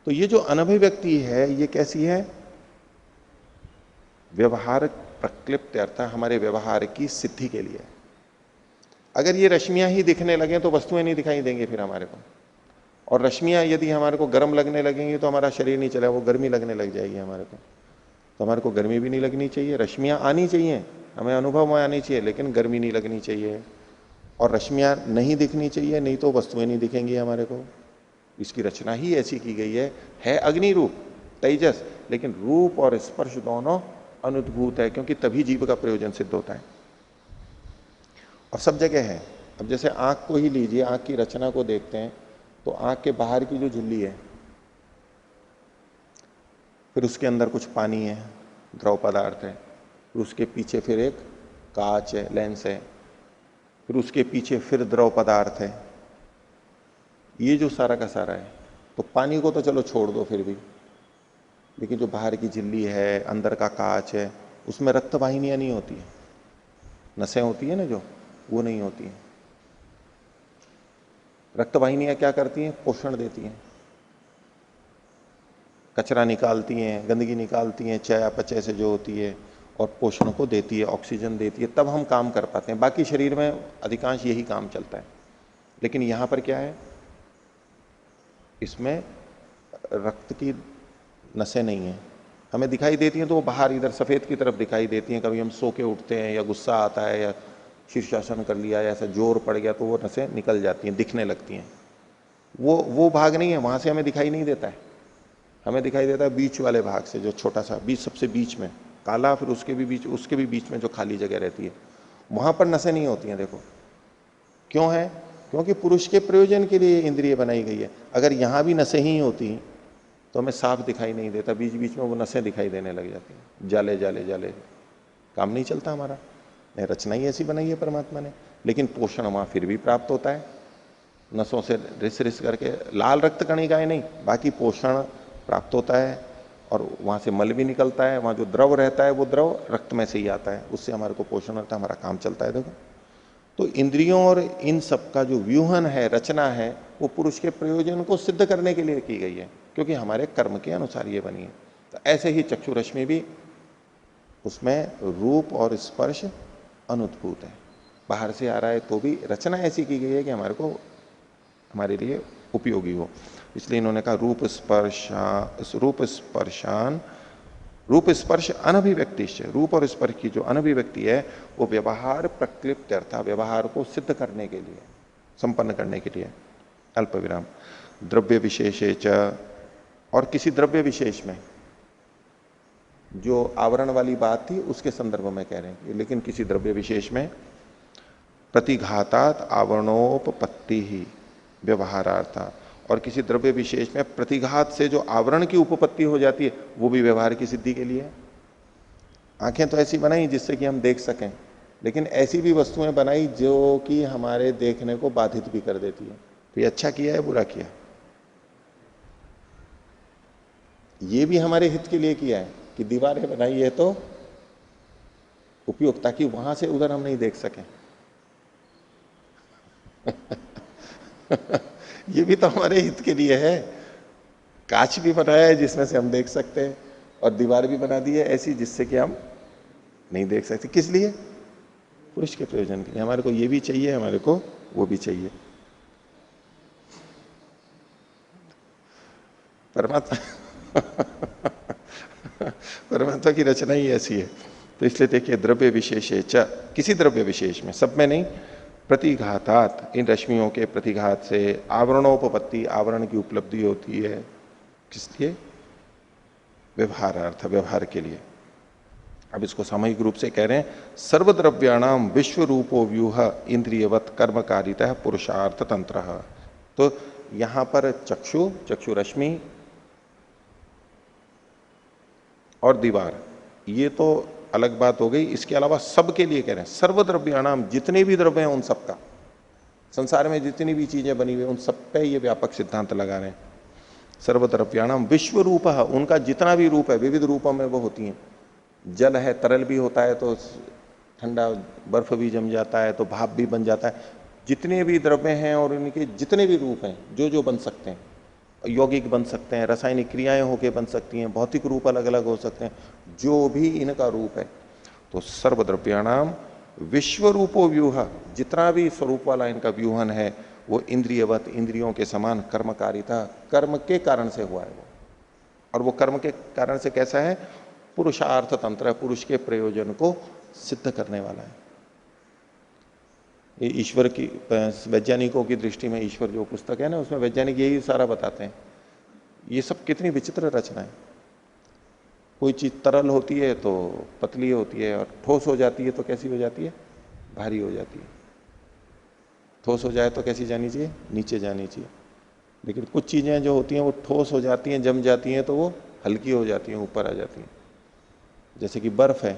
तो ये जो अनभिव्यक्ति है ये कैसी है? व्यवहार प्रक्लिप्त अर्थ, हमारे व्यवहार की सिद्धि के लिए। अगर ये रश्मियां ही दिखने लगे तो वस्तुएं नहीं दिखाई देंगी फिर हमारे को। और रश्मियां यदि हमारे को गर्म लगने लगेंगी तो हमारा शरीर नहीं चलेगा, वो गर्मी लगने लग जाएगी हमारे को। तो हमारे को गर्मी भी नहीं लगनी चाहिए, रश्मियां आनी चाहिए, हमें अनुभव में आनी चाहिए, लेकिन गर्मी नहीं लगनी चाहिए। और रश्मियां नहीं दिखनी चाहिए, नहीं तो वस्तुएं नहीं दिखेंगी हमारे को। इसकी रचना ही ऐसी की गई है अग्नि रूप तेजस, लेकिन रूप और स्पर्श दोनों अनुद्भूत है, क्योंकि तभी जीव का प्रयोजन सिद्ध होता है। और सब जगह है। अब जैसे आंख को ही लीजिए, आंख की रचना को देखते हैं तो आंख के बाहर की जो झिल्ली है, फिर उसके अंदर कुछ पानी है, द्रव पदार्थ है, फिर उसके पीछे फिर एक कांच है, लेंस है, फिर उसके पीछे फिर द्रव पदार्थ है। ये जो सारा का सारा है, तो पानी को तो चलो छोड़ दो फिर भी, लेकिन जो बाहर की झिल्ली है, अंदर का कांच है, उसमें रक्त वाहिनियां नहीं होती है, नसें होती है ना जो, वो नहीं होती है। रक्त वाहिनियां क्या करती हैं? पोषण देती हैं, कचरा निकालती हैं, गंदगी निकालती हैं, चयापचय से जो होती है, और पोषण को देती है, ऑक्सीजन देती है, तब हम काम कर पाते हैं। बाकी शरीर में अधिकांश यही काम चलता है। लेकिन यहां पर क्या है? इसमें रक्त की नसें नहीं है, हमें दिखाई देती हैं तो वो बाहर इधर सफेद की तरफ दिखाई देती हैं। कभी हम सो के उठते हैं या गुस्सा आता है या शीर्षासन कर लिया या ऐसा जोर पड़ गया तो वो नसें निकल जाती हैं, दिखने लगती हैं। वो भाग नहीं है, वहां से हमें दिखाई नहीं देता है। हमें दिखाई देता है बीच वाले भाग से, जो छोटा सा बीच, सबसे बीच में काला, फिर उसके भी बीच में जो खाली जगह रहती है, वहां पर नसें नहीं होती हैं। देखो क्यों है? क्योंकि पुरुष के प्रयोजन के लिए इंद्रिय बनाई गई है। अगर यहां भी नसें ही होती तो हमें साफ दिखाई नहीं देता, बीच बीच में वो नसें दिखाई देने लग जाती हैं, जाले जाले जाले, काम नहीं चलता हमारा। रचना ही ऐसी बनाई है परमात्मा ने। लेकिन पोषण वहां फिर भी प्राप्त होता है, नसों से रिस रिस करके, लाल रक्त कणिकाएं नहीं, बाकी पोषण प्राप्त होता है। और वहां से मल भी निकलता है, वहां जो द्रव रहता है वो द्रव रक्त में से ही आता है, उससे हमारे को पोषण होता है, हमारा काम चलता है। देखो, तो इंद्रियों और इन सब का जो व्यूहन है, रचना है, वो पुरुष के प्रयोजन को सिद्ध करने के लिए की गई है, क्योंकि हमारे कर्म के अनुसार ये बनी है। तो ऐसे ही चक्षु रश्मि भी, उसमें रूप और स्पर्श अनुद्भूत है, बाहर से आ रहा है तो भी रचना ऐसी की गई है कि हमारे को, हमारे लिए उपयोगी हो। इसलिए इन्होंने कहा रूप स्पर्श अनभिव्यक्ति, रूप और स्पर्श की जो अनभिव्यक्ति है वो व्यवहार प्रक्लिप्त अर्था, व्यवहार को सिद्ध करने के लिए, संपन्न करने के लिए। अल्प विराम द्रव्य विशेषे च, और किसी द्रव्य विशेष में, जो आवरण वाली बात थी उसके संदर्भ में कह रहे हैं, लेकिन किसी द्रव्य विशेष में प्रतिघातात आवरणोपपत्ति ही, व्यवहारार्थ, और किसी द्रव्य विशेष में प्रतिघात से जो आवरण की उपपत्ति हो जाती है वो भी व्यवहार की सिद्धि के लिए है। आंखें तो ऐसी बनाई जिससे कि हम देख सकें, लेकिन ऐसी भी वस्तुएं बनाई जो कि हमारे देखने को बाधित भी कर देती है। तो ये अच्छा किया है बुरा किया? ये भी हमारे हित के लिए किया है कि दीवारें बनाई है तो उपयोग, ताकि वहां से उधर हम नहीं देख सकें। ये भी तो हमारे हित के लिए है। कांच भी बनाया है जिसमें से हम देख सकते हैं, और दीवार भी बना दी है ऐसी जिससे कि हम नहीं देख सकते। किस लिए? पुरुष के प्रयोजन के लिए। हमारे को ये भी चाहिए, हमारे को वो भी चाहिए। परमात्मा परमात्मा की रचना ही ऐसी है। तो इसलिए देखिए, द्रव्य विशेष किसी द्रव्य विशेष में, सब में नहीं, प्रतिघातात, इन रश्मियों के प्रतिघात से आवरणोपपत्ति, आवरण की उपलब्धि होती है। किस लिए? व्यवहारार्थ, व्यवहार के लिए। अब इसको सामूहिक रूप से कह रहे हैं, सर्वद्रव्याणाम विश्व रूपो व्यूह इंद्रियवत कर्मकारिता पुरुषार्थ तंत्र। तो यहां पर चक्षु, चक्षु रश्मि और दीवार, ये तो अलग बात हो गई। इसके अलावा सबके लिए कह रहे हैं, सर्वद्रव्याणाम, जितने भी द्रव्य हैं उन सबका, संसार में जितनी भी चीजें बनी हुई उन सब पे ये व्यापक सिद्धांत लगा रहे हैं। सर्वद्रव्याणाम विश्व रूप, उनका जितना भी रूप है, विविध रूपों में वो होती हैं। जल है, तरल भी होता है तो ठंडा, बर्फ भी जम जाता है तो भाप भी बन जाता है। जितने भी द्रव्य हैं और उनके जितने भी रूप हैं, जो जो बन सकते हैं, यौगिक बन सकते हैं, रासायनिक क्रियाएं होके बन सकती हैं, भौतिक रूप अलग अलग हो सकते हैं, जो भी इनका रूप है। तो सर्वद्रव्याणाम विश्व रूपो व्यूह, जितना भी स्वरूप वाला इनका व्यूहन है वो इंद्रियवत, इंद्रियों के समान कर्मकारिता, कर्म के कारण से हुआ है वो। और वो कर्म के कारण से कैसा है? पुरुषार्थ तंत्र है, पुरुष के प्रयोजन को सिद्ध करने वाला है। ये ईश्वर की, वैज्ञानिकों की दृष्टि में ईश्वर जो पुस्तक है ना, उसमें वैज्ञानिक यही सारा बताते हैं। ये सब कितनी विचित्र रचना है। कोई चीज तरल होती है तो पतली होती है, और ठोस हो जाती है तो कैसी हो जाती है? भारी हो जाती है। ठोस हो जाए तो कैसी जानी चाहिए? नीचे जानी चाहिए। लेकिन कुछ चीजें जो होती हैं वो ठोस हो जाती हैं, जम जाती हैं तो वो हल्की हो जाती हैं, ऊपर आ जाती हैं। जैसे कि बर्फ है,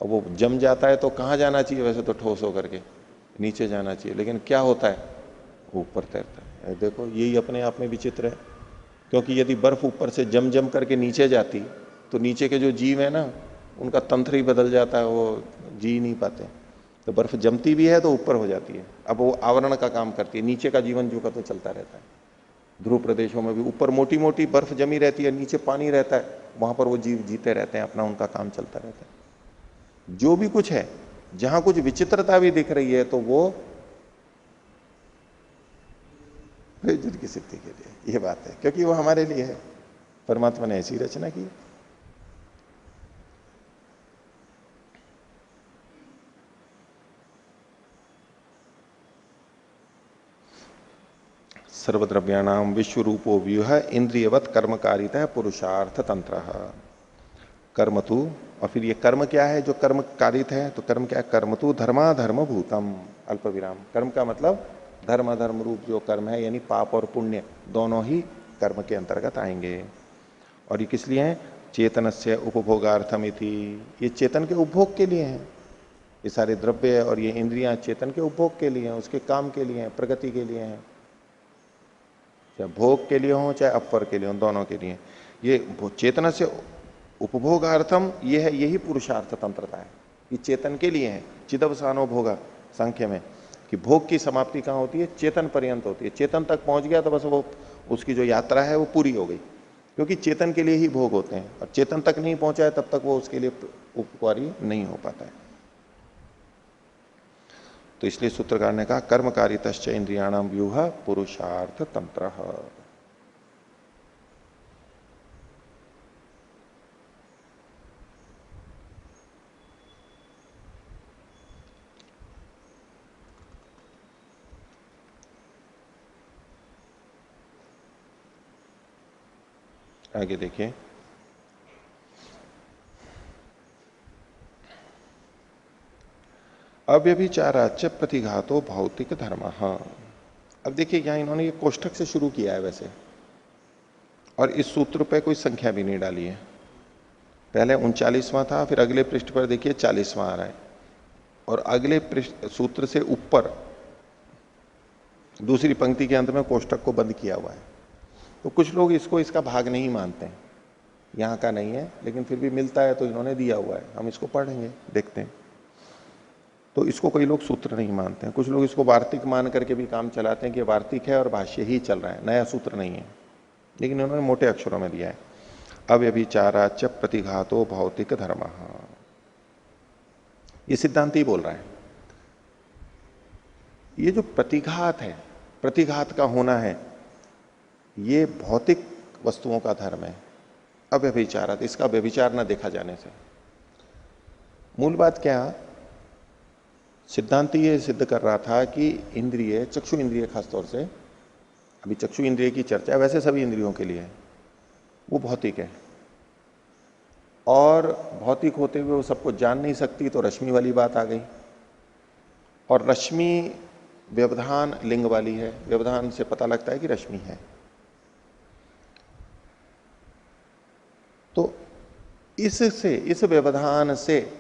और वो जम जाता है तो कहाँ जाना चाहिए? वैसे तो ठोस होकर के नीचे जाना चाहिए, लेकिन क्या होता है? ऊपर तैरता है। देखो, यही अपने आप में विचित्र है। क्योंकि यदि बर्फ ऊपर से जम जम करके नीचे जाती तो नीचे के जो जीव है ना, उनका तंत्र ही बदल जाता है, वो जी नहीं पाते। तो बर्फ जमती भी है तो ऊपर हो जाती है, अब वो आवरण का काम करती है, नीचे का जीवन जो का तो चलता रहता है। ध्रुव प्रदेशों में भी ऊपर मोटी मोटी बर्फ जमी रहती है, नीचे पानी रहता है, वहां पर वो जीव जीते रहते हैं, अपना उनका काम चलता रहता है। जो भी कुछ है, जहां कुछ विचित्रता भी दिख रही है तो वो प्रयोजन की सिद्धि के लिए, ये बात है, क्योंकि वो हमारे लिए है। परमात्मा ने ऐसी रचना की। सर्वद्रव्याणाम विश्व रूपो व्यूह इंद्रियवत कर्मकारिता पुरुषार्थ तंत्र। कर्म तु, और फिर ये कर्म क्या है जो कर्म कारित है? तो कर्म क्या है? कर्म तु धर्माधर्म भूतम, अल्प विराम। कर्म का मतलब धर्म अधर्म रूप जो कर्म है, यानी पाप और पुण्य दोनों ही कर्म के अंतर्गत आएंगे। और ये किस लिए है? चेतन से उपभोगार्थम इति, ये चेतन के उपभोग के लिए हैं। ये सारे द्रव्य और ये इंद्रियां चेतन के उपभोग के लिए हैं, उसके काम के लिए हैं, प्रगति के लिए हैं। चाहे भोग के लिए हो चाहे अपर के लिए हो, दोनों के लिए। ये चेतना से उपभोगार्थम, ये है, यही पुरुषार्थ तंत्रता है। ये चेतन के लिए है। चिदवसानो भोगा संख्य में, कि भोग की समाप्ति कहाँ होती है? चेतन पर्यंत होती है। चेतन तक पहुंच गया तो बस वो, उसकी जो यात्रा है वो पूरी हो गई, क्योंकि चेतन के लिए ही भोग होते हैं, और चेतन तक नहीं पहुंचा है तब तक वो उसके लिए उपकारी नहीं हो पाता है। तो इसलिए सूत्रकार ने कहा कर्मकारितश्च इंद्रियाणाम व्यूह पुरुषार्थ तंत्र। आगे देखिए, अव्यभिचाराच प्रतिघातो भौतिक धर्म। अब देखिए यहां इन्होंने ये कोष्ठक से शुरू किया है वैसे, और इस सूत्र पे कोई संख्या भी नहीं डाली है। पहले 39वां था, फिर अगले पृष्ठ पर देखिए 40वां आ रहा है, और अगले पृष्ठ सूत्र से ऊपर दूसरी पंक्ति के अंत में कोष्ठक को बंद किया हुआ है। तो कुछ लोग इसको इसका भाग नहीं मानते हैं, यहां का नहीं है, लेकिन फिर भी मिलता है तो इन्होंने दिया हुआ है, हम इसको पढ़ेंगे, देखते हैं। तो इसको कई लोग सूत्र नहीं मानते हैं, कुछ लोग इसको वार्तिक मान करके भी काम चलाते हैं कि वार्तिक है और भाष्य ही चल रहा है, नया सूत्र नहीं है, लेकिन उन्होंने मोटे अक्षरों में दिया है। अव्यभिचाराच प्रतिघातो भौतिक धर्म, ये सिद्धांत ही बोल रहा है। ये जो प्रतिघात है, प्रतिघात का होना है, ये भौतिक वस्तुओं का धर्म है। अव्यभिचारात, इसका व्यभिचार न देखा जाने से। मूल बात क्या, सिद्धांत ये सिद्ध कर रहा था कि इंद्रिय, चक्षु इंद्रिय खासतौर से, अभी चक्षु इंद्रिय की चर्चा है, वैसे सभी इंद्रियों के लिए है, वो भौतिक है, और भौतिक होते हुए वो सबको जान नहीं सकती, तो रश्मि वाली बात आ गई। और रश्मि व्यवधान लिंग वाली है, व्यवधान से पता लगता है कि रश्मि है। तो इससे, इस व्यवधान से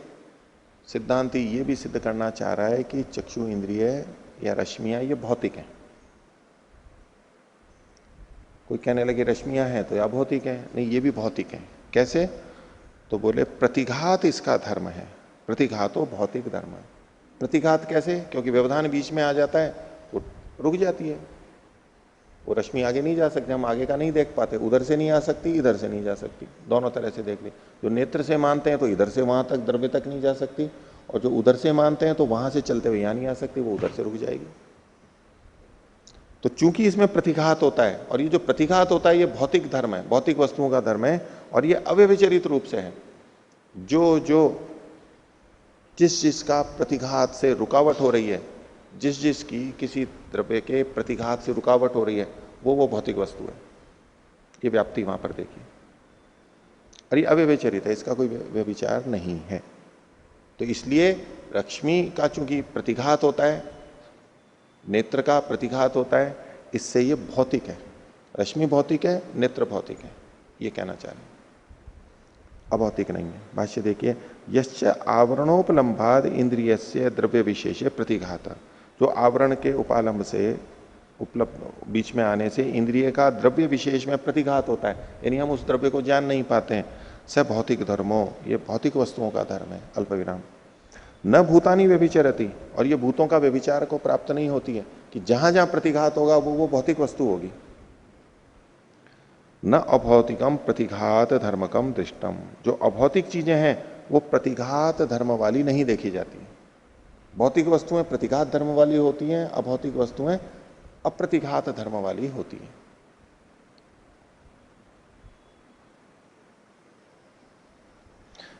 सिद्धांती ये भी सिद्ध करना चाह रहा है कि चक्षु इंद्रिय या रश्मियां ये भौतिक हैं। कोई कहने लगे रश्मियां हैं तो या भौतिक है, नहीं ये भी भौतिक है। कैसे? तो बोले प्रतिघात इसका धर्म है, प्रतिघातो भौतिक धर्म है। प्रतिघात कैसे? क्योंकि व्यवधान बीच में आ जाता है तो रुक जाती है, वो रश्मि आगे नहीं जा सकती, हम आगे का नहीं देख पाते, उधर से नहीं आ सकती, इधर से नहीं जा सकती, दोनों तरह से देख ली। जो नेत्र से मानते हैं तो इधर से वहां तक द्रव्य तक नहीं जा सकती, और जो उधर से मानते हैं तो वहां से चलते हुए यहां नहीं आ सकती, वो उधर से रुक जाएगी। तो चूंकि इसमें प्रतिघात होता है, और ये जो प्रतिघात होता है ये भौतिक धर्म है, भौतिक वस्तुओं का धर्म है, और ये अव्यभिचरित रूप से है। जो जिस जिसका प्रतिघात से रुकावट हो रही है, जिस जिसकी किसी द्रव्य के प्रतिघात से रुकावट हो रही है, वो भौतिक वस्तु है। ये व्याप्ति वहां पर देखिए, और ये अव्यभिचरित है, इसका कोई व्यभिचार नहीं है। तो इसलिए रश्मि का चूंकि प्रतिघात होता है, नेत्र का प्रतिघात होता है, इससे ये भौतिक है। रश्मि भौतिक है, नेत्र भौतिक है, ये कहना चाह रहे हैं, अभौतिक नहीं है। भाष्य देखिए, यश्च आवरणोपलम्भाद इंद्रियस्य द्रव्य विशेष प्रतिघात, जो आवरण के उपालंब से, उपलब्ध बीच में आने से इंद्रिय का द्रव्य विशेष में प्रतिघात होता है, यानी हम उस द्रव्य को जान नहीं पाते हैं, स भौतिक धर्मो, ये भौतिक वस्तुओं का धर्म है। अल्प विराम। न भूतानी व्यभिचरति, और ये भूतों का व्यभिचार को प्राप्त नहीं होती है, कि जहां जहां प्रतिघात होगा वो भौतिक वस्तु होगी। न अभौतिकम प्रतिघात धर्मकम दृष्टम, जो अभौतिक चीजें हैं वो प्रतिघात धर्म वाली नहीं देखी जाती। भौतिक वस्तुएं प्रतिघात धर्म वाली होती हैं, अभौतिक वस्तुएं अप्रतिघात धर्म वाली होती हैं।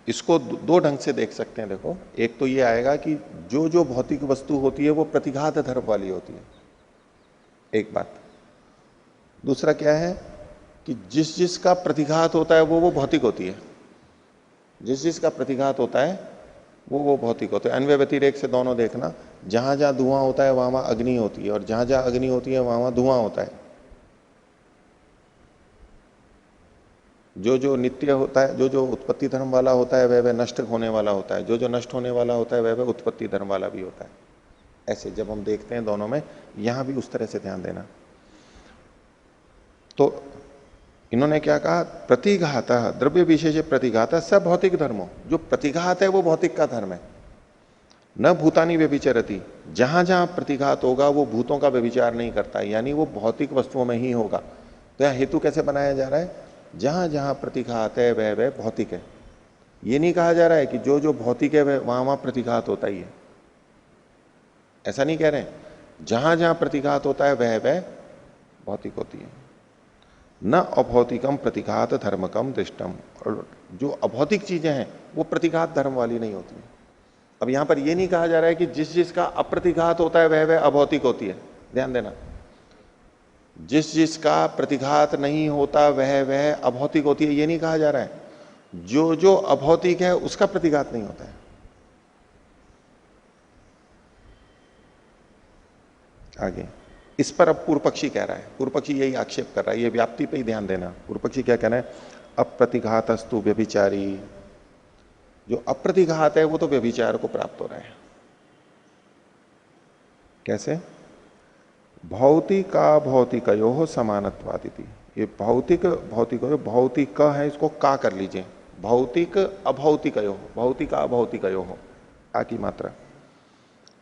इसको दो ढंग से देख सकते हैं। देखो, एक तो ये आएगा कि जो भौतिक वस्तु होती है वो प्रतिघात धर्म वाली होती है, एक बात। दूसरा क्या है कि जिस जिसका प्रतिघात होता है वो भौतिक होती है, जिस जिसका प्रतिघात होता है वो भौतिक होता है। अन्वय व्यतिरेक से दोनों देखना, जहां जहां धुआं होता है वहां वहां अग्नि होती है, और जहां जहां अग्नि होती है वहां वहां धुआं होता है। जो नित्य होता है, जो उत्पत्ति धर्म वाला होता है वह नष्ट होने वाला होता है, जो नष्ट होने वाला होता है वह उत्पत्ति धर्म वाला भी होता है। ऐसे जब हम देखते हैं दोनों में, यहां भी उस तरह से ध्यान देना। तो इन्होंने क्या कहा, प्रतिघात द्रव्य विशेष प्रतिघात सब भौतिक धर्मो, जो प्रतिघात है वो भौतिक का धर्म है। न भूतानी व्यभिचरति, जहां जहां प्रतिघात होगा वो भूतों का व्यभिचार नहीं करता, यानी वो भौतिक वस्तुओं में ही होगा। तो यह हेतु कैसे बनाया जा रहा है, जहां जहां प्रतिघात है वह भौतिक है। ये नहीं कहा जा रहा है कि जो भौतिक है वहां वहां प्रतिघात होता ही है, ऐसा नहीं कह रहे हैं। जहां जहां प्रतिघात होता है वह भौतिक होती है। न अभौतिकम प्रतिघात धर्मकम दृष्टम, और जो अभौतिक चीजें हैं वो प्रतिघात धर्म वाली नहीं होती है। अब यहां पर यह नहीं कहा जा रहा है कि जिस जिसका अप्रतिघात होता है वह अभौतिक होती है, ध्यान देना। जिस जिसका प्रतिघात नहीं होता वह अभौतिक होती है, ये नहीं कहा जा रहा है। जो अभौतिक है उसका प्रतिघात नहीं होता है। आगे इस पर अब पूर्व पक्षी कह रहा है, पूर्व पक्षी यही आक्षेप कर रहा है, ये व्याप्ति पे ही ध्यान देना। पूर्व पक्षी क्या कहना है, अप्रतिघातस्तु व्यभिचारी, जो अप्रतिघात है वो तो व्यभिचार को प्राप्त हो रहा है। कैसे? भौतिका भौतिकयो समानत्वादिति, ये भौतिक भौतिकयो, भौतिक है इसको का कर लीजिए, भौतिक अभौतिकयो, भौतिका अभौतिकयो हो, आ की मात्रा,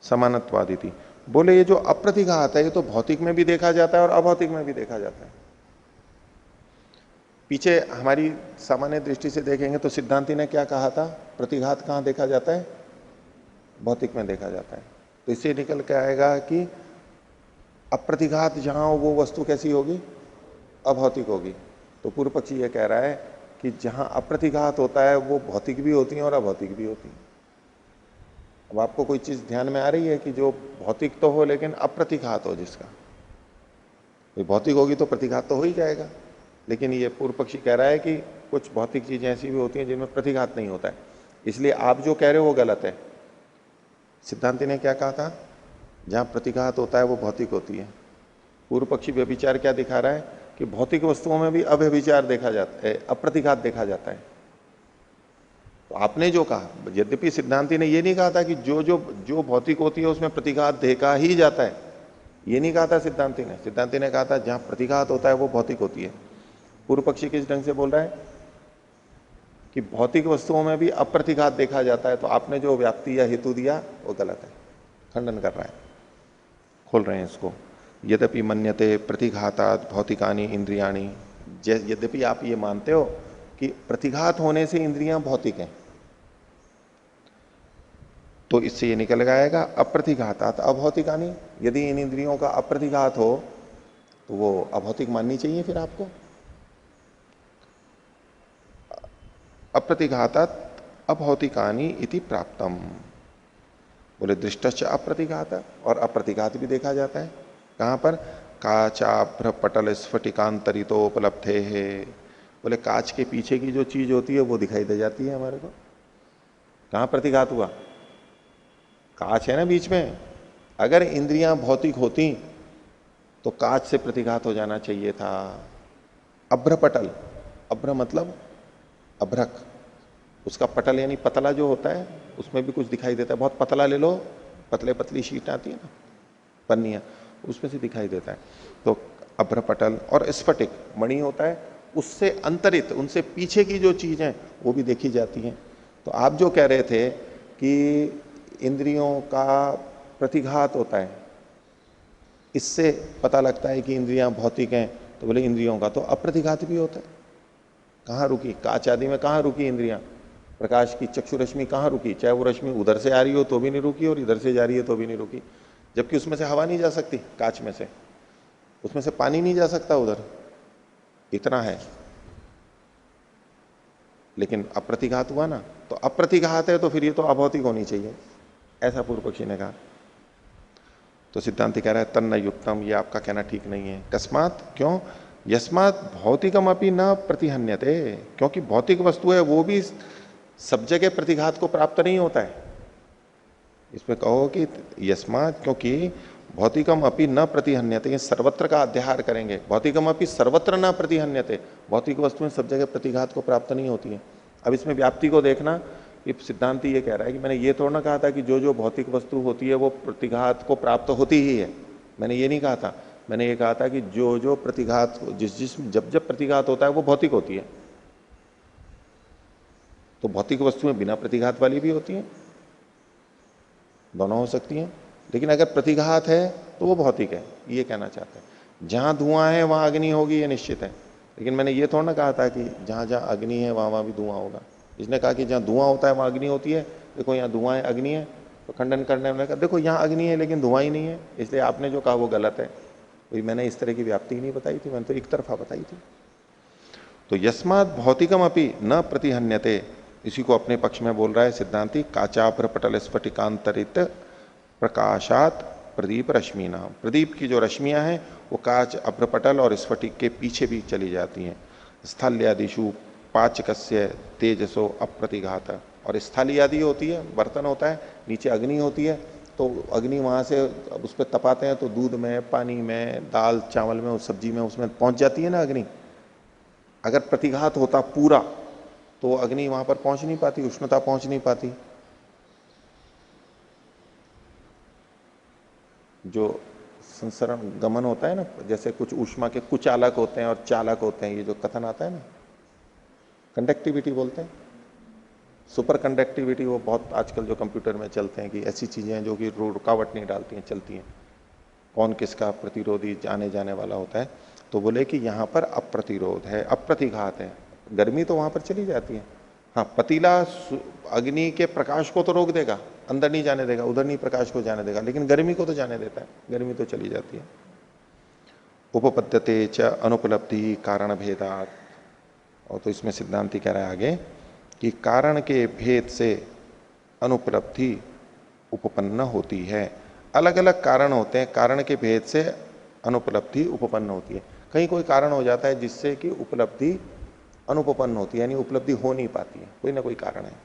समानत्वादिति। बोले ये जो अप्रतिघात है ये तो भौतिक में भी देखा जाता है और अभौतिक में भी देखा जाता है। पीछे हमारी सामान्य दृष्टि से देखेंगे तो सिद्धांति ने क्या कहा था, प्रतिघात कहां देखा जाता है, भौतिक में देखा जाता है। तो इससे निकल के आएगा कि अप्रतिघात जहां हो वो वस्तु कैसी होगी, अभौतिक होगी। तो पूर्व पक्षी ये कह रहा है कि जहां अप्रतिघात होता है वो भौतिक भी होती है और अभौतिक भी होती है। अब आपको कोई चीज ध्यान में आ रही है कि जो भौतिक तो हो लेकिन अप्रतिघात हो, जिसका कोई भौतिक होगी तो प्रतिघात तो हो ही जाएगा, लेकिन ये पूर्व पक्षी कह रहा है कि कुछ भौतिक चीजें ऐसी भी होती हैं जिनमें प्रतिघात नहीं होता है, इसलिए आप जो कह रहे हो वो गलत है। सिद्धांति ने क्या कहा था, जहां प्रतिघात होता है वो भौतिक होती है। पूर्व पक्षी व्यभिचार क्या दिखा रहा है कि भौतिक वस्तुओं में भी अव्यभिचार देखा जाता है, अप्रतिघात देखा जाता है। तो आपने जो कहा, यद्यपि सिद्धांति ने ये नहीं कहा था कि जो भौतिक होती है उसमें प्रतिघात देखा ही जाता है, ये नहीं कहा था सिद्धांति ने। सिद्धांति ने कहा था जहां प्रतिघात होता है वो भौतिक होती है। पूर्व पक्षी किस ढंग से बोल रहा है कि भौतिक वस्तुओं में भी अप्रतिघात देखा जाता है। तो आपने जो व्याप्ति या हेतु दिया वो गलत है, खंडन कर रहा है, खोल रहे हैं इसको। यद्यपि मन्यते प्रतिघातात् भौतिकानि इंद्रियाणि, यद्यपि आप ये मानते हो कि प्रतिघात होने से इंद्रियां भौतिक हैं, तो इससे ये निकल आएगा अप्रतिघातात् अभौतिकानि, यदि इन इंद्रियों का अप्रतिघात हो तो वो अभौतिक माननी चाहिए फिर आपको। अप्रतिघातात् अभौतिकानि इति प्राप्तम, बोले दृष्टश्च अप्रतिघात, और अप्रतिघात भी देखा जाता है। कहां पर, काचाभ्र पटल स्फटिकांतरितो उपलब्धे है, बोले कांच के पीछे की जो चीज होती है वो दिखाई दे जाती है हमारे को। कहां प्रतिघात हुआ, कांच है ना बीच में, अगर इंद्रियां भौतिक होती तो कांच से प्रतिघात हो जाना चाहिए था। अभ्र पटल, अभ्र मतलब अभ्रक, उसका पटल यानी पतला जो होता है उसमें भी कुछ दिखाई देता है। बहुत पतला ले लो, पतले पतली शीट आती है ना, पन्नियां, उसमें से दिखाई देता है। तो अभ्र पटल और स्फटिक मणि होता है, उससे अंतरित, उनसे पीछे की जो चीज है वो भी देखी जाती है। तो आप जो कह रहे थे कि इंद्रियों का प्रतिघात होता है, इससे पता लगता है कि इंद्रियां भौतिक हैं, तो बोले इंद्रियों का तो अप्रतिघात भी होता है। कहाँ रुकी, कांच आदि में कहाँ रुकी इंद्रियां, प्रकाश की चक्षु रश्मि कहाँ रुकी, चाहे वो रश्मि उधर से आ रही हो तो भी नहीं रुकी और इधर से जा रही है तो भी नहीं रुकी, जबकि उसमें से हवा नहीं जा सकती, कांच में से उसमें से पानी नहीं जा सकता उधर, इतना है। लेकिन अप्रतिघात हुआ ना, तो अप्रतिघात है तो फिर ये तो अभौतिक होनी चाहिए, ऐसा पूर्व पक्षी ने कहा। तो सिद्धांत कह रहा है तन्न युक्तम, ये आपका कहना ठीक नहीं है। कस्मात, क्यों, यस्मात भौतिकम अपि न प्रतिहन्यते, क्योंकि भौतिक वस्तु है वो भी सब जगह प्रतिघात को प्राप्त नहीं होता है। इसमें कहो कि यस्मात, क्योंकि भौतिकम अपि न प्रतिहन्यते, ये सर्वत्र का अध्याहार करेंगे, भौतिकम अपि सर्वत्र न प्रतिहन्यते, भौतिक वस्तुएं सब जगह प्रतिघात को प्राप्त नहीं होती है। अब इसमें व्याप्ति को देखना, कि सिद्धांति ये कह रहा है कि मैंने ये थोड़ा ना कहा था कि जो भौतिक वस्तु होती है वो प्रतिघात को प्राप्त होती ही है, मैंने ये नहीं कहा था। मैंने ये कहा था कि जो प्रतिघात, जिस जब प्रतिघात होता है वो भौतिक होती है। तो भौतिक वस्तुएं बिना प्रतिघात वाली भी होती हैं, दोनों हो सकती हैं, लेकिन अगर प्रतिघात है तो वो भौतिक है, ये कहना चाहते हैं। जहां धुआं है वहां अग्नि होगी, ये निश्चित है, लेकिन मैंने ये थोड़ा ना कहा था कि जहां जहां अग्नि है वहां भी धुआं होगा। इसने कहा कि जहां धुआं होता है वहां अग्नि होती है, देखो यहाँ धुआं है अग्नि है, तो खंडन करने में कहा देखो यहाँ अग्नि है लेकिन धुआं ही नहीं है, इसलिए आपने जो कहा वो गलत है। तो मैंने इस तरह की व्याप्ति ही नहीं बताई थी, मैंने तो एक तरफा बताई थी। तो यस्मात् भौतिकम अपि न प्रतिहन्यते, इसी को अपने पक्ष में बोल रहा है सिद्धांति, काचाभ्र पटल स्फटिकांतरित प्रकाशात प्रदीप रश्मि नाम, प्रदीप की जो रश्मियां हैं वो काच, अभ्रपटल और स्फटिक के पीछे भी चली जाती हैं। स्थल्यादिशु पाचकस्य तेजसो अप्रतिघात, और स्थाली आदि होती है, बर्तन होता है, नीचे अग्नि होती है, तो अग्नि वहां से अब उस पर तपाते हैं तो दूध में, पानी में, दाल चावल में, उस सब्जी में, उसमें पहुंच जाती है ना अग्नि। अगर प्रतिघात होता पूरा तो अग्नि वहां पर पहुंच नहीं पाती, उष्णता पहुंच नहीं पाती। जो संसरण गमन होता है ना, जैसे कुछ ऊष्मा के कुचालक होते हैं और चालक होते हैं, ये जो कथन आता है ना, कंडक्टिविटी बोलते हैं, सुपर कंडक्टिविटी, वो बहुत आजकल जो कंप्यूटर में चलते हैं कि ऐसी चीजें हैं जो कि रुकावट नहीं डालती हैं, चलती हैं, कौन किसका प्रतिरोधी जाने जाने वाला होता है। तो बोले कि यहां पर अप्रतिरोध है, अप्रतिघात है, गर्मी तो वहां पर चली जाती है। हाँ, पतीला अग्नि के प्रकाश को तो रोक देगा, अंदर नहीं जाने देगा, उधर नहीं प्रकाश को जाने देगा, लेकिन गर्मी को तो जाने देता है, गर्मी तो चली जाती है। उपपद्यते च अनुपलब्धि कारण भेदात। और तो इसमें सिद्धांति कह रहा है आगे कि कारण के भेद से अनुपलब्धि उपपन्न होती है। अलग अलग कारण होते हैं, कारण के भेद से अनुपलब्धि उपपन्न होती है। कहीं कोई कारण हो जाता है जिससे कि उपलब्धि अनुपपन्न होती है, यानी उपलब्धि हो नहीं पाती है, कोई ना कोई कारण है।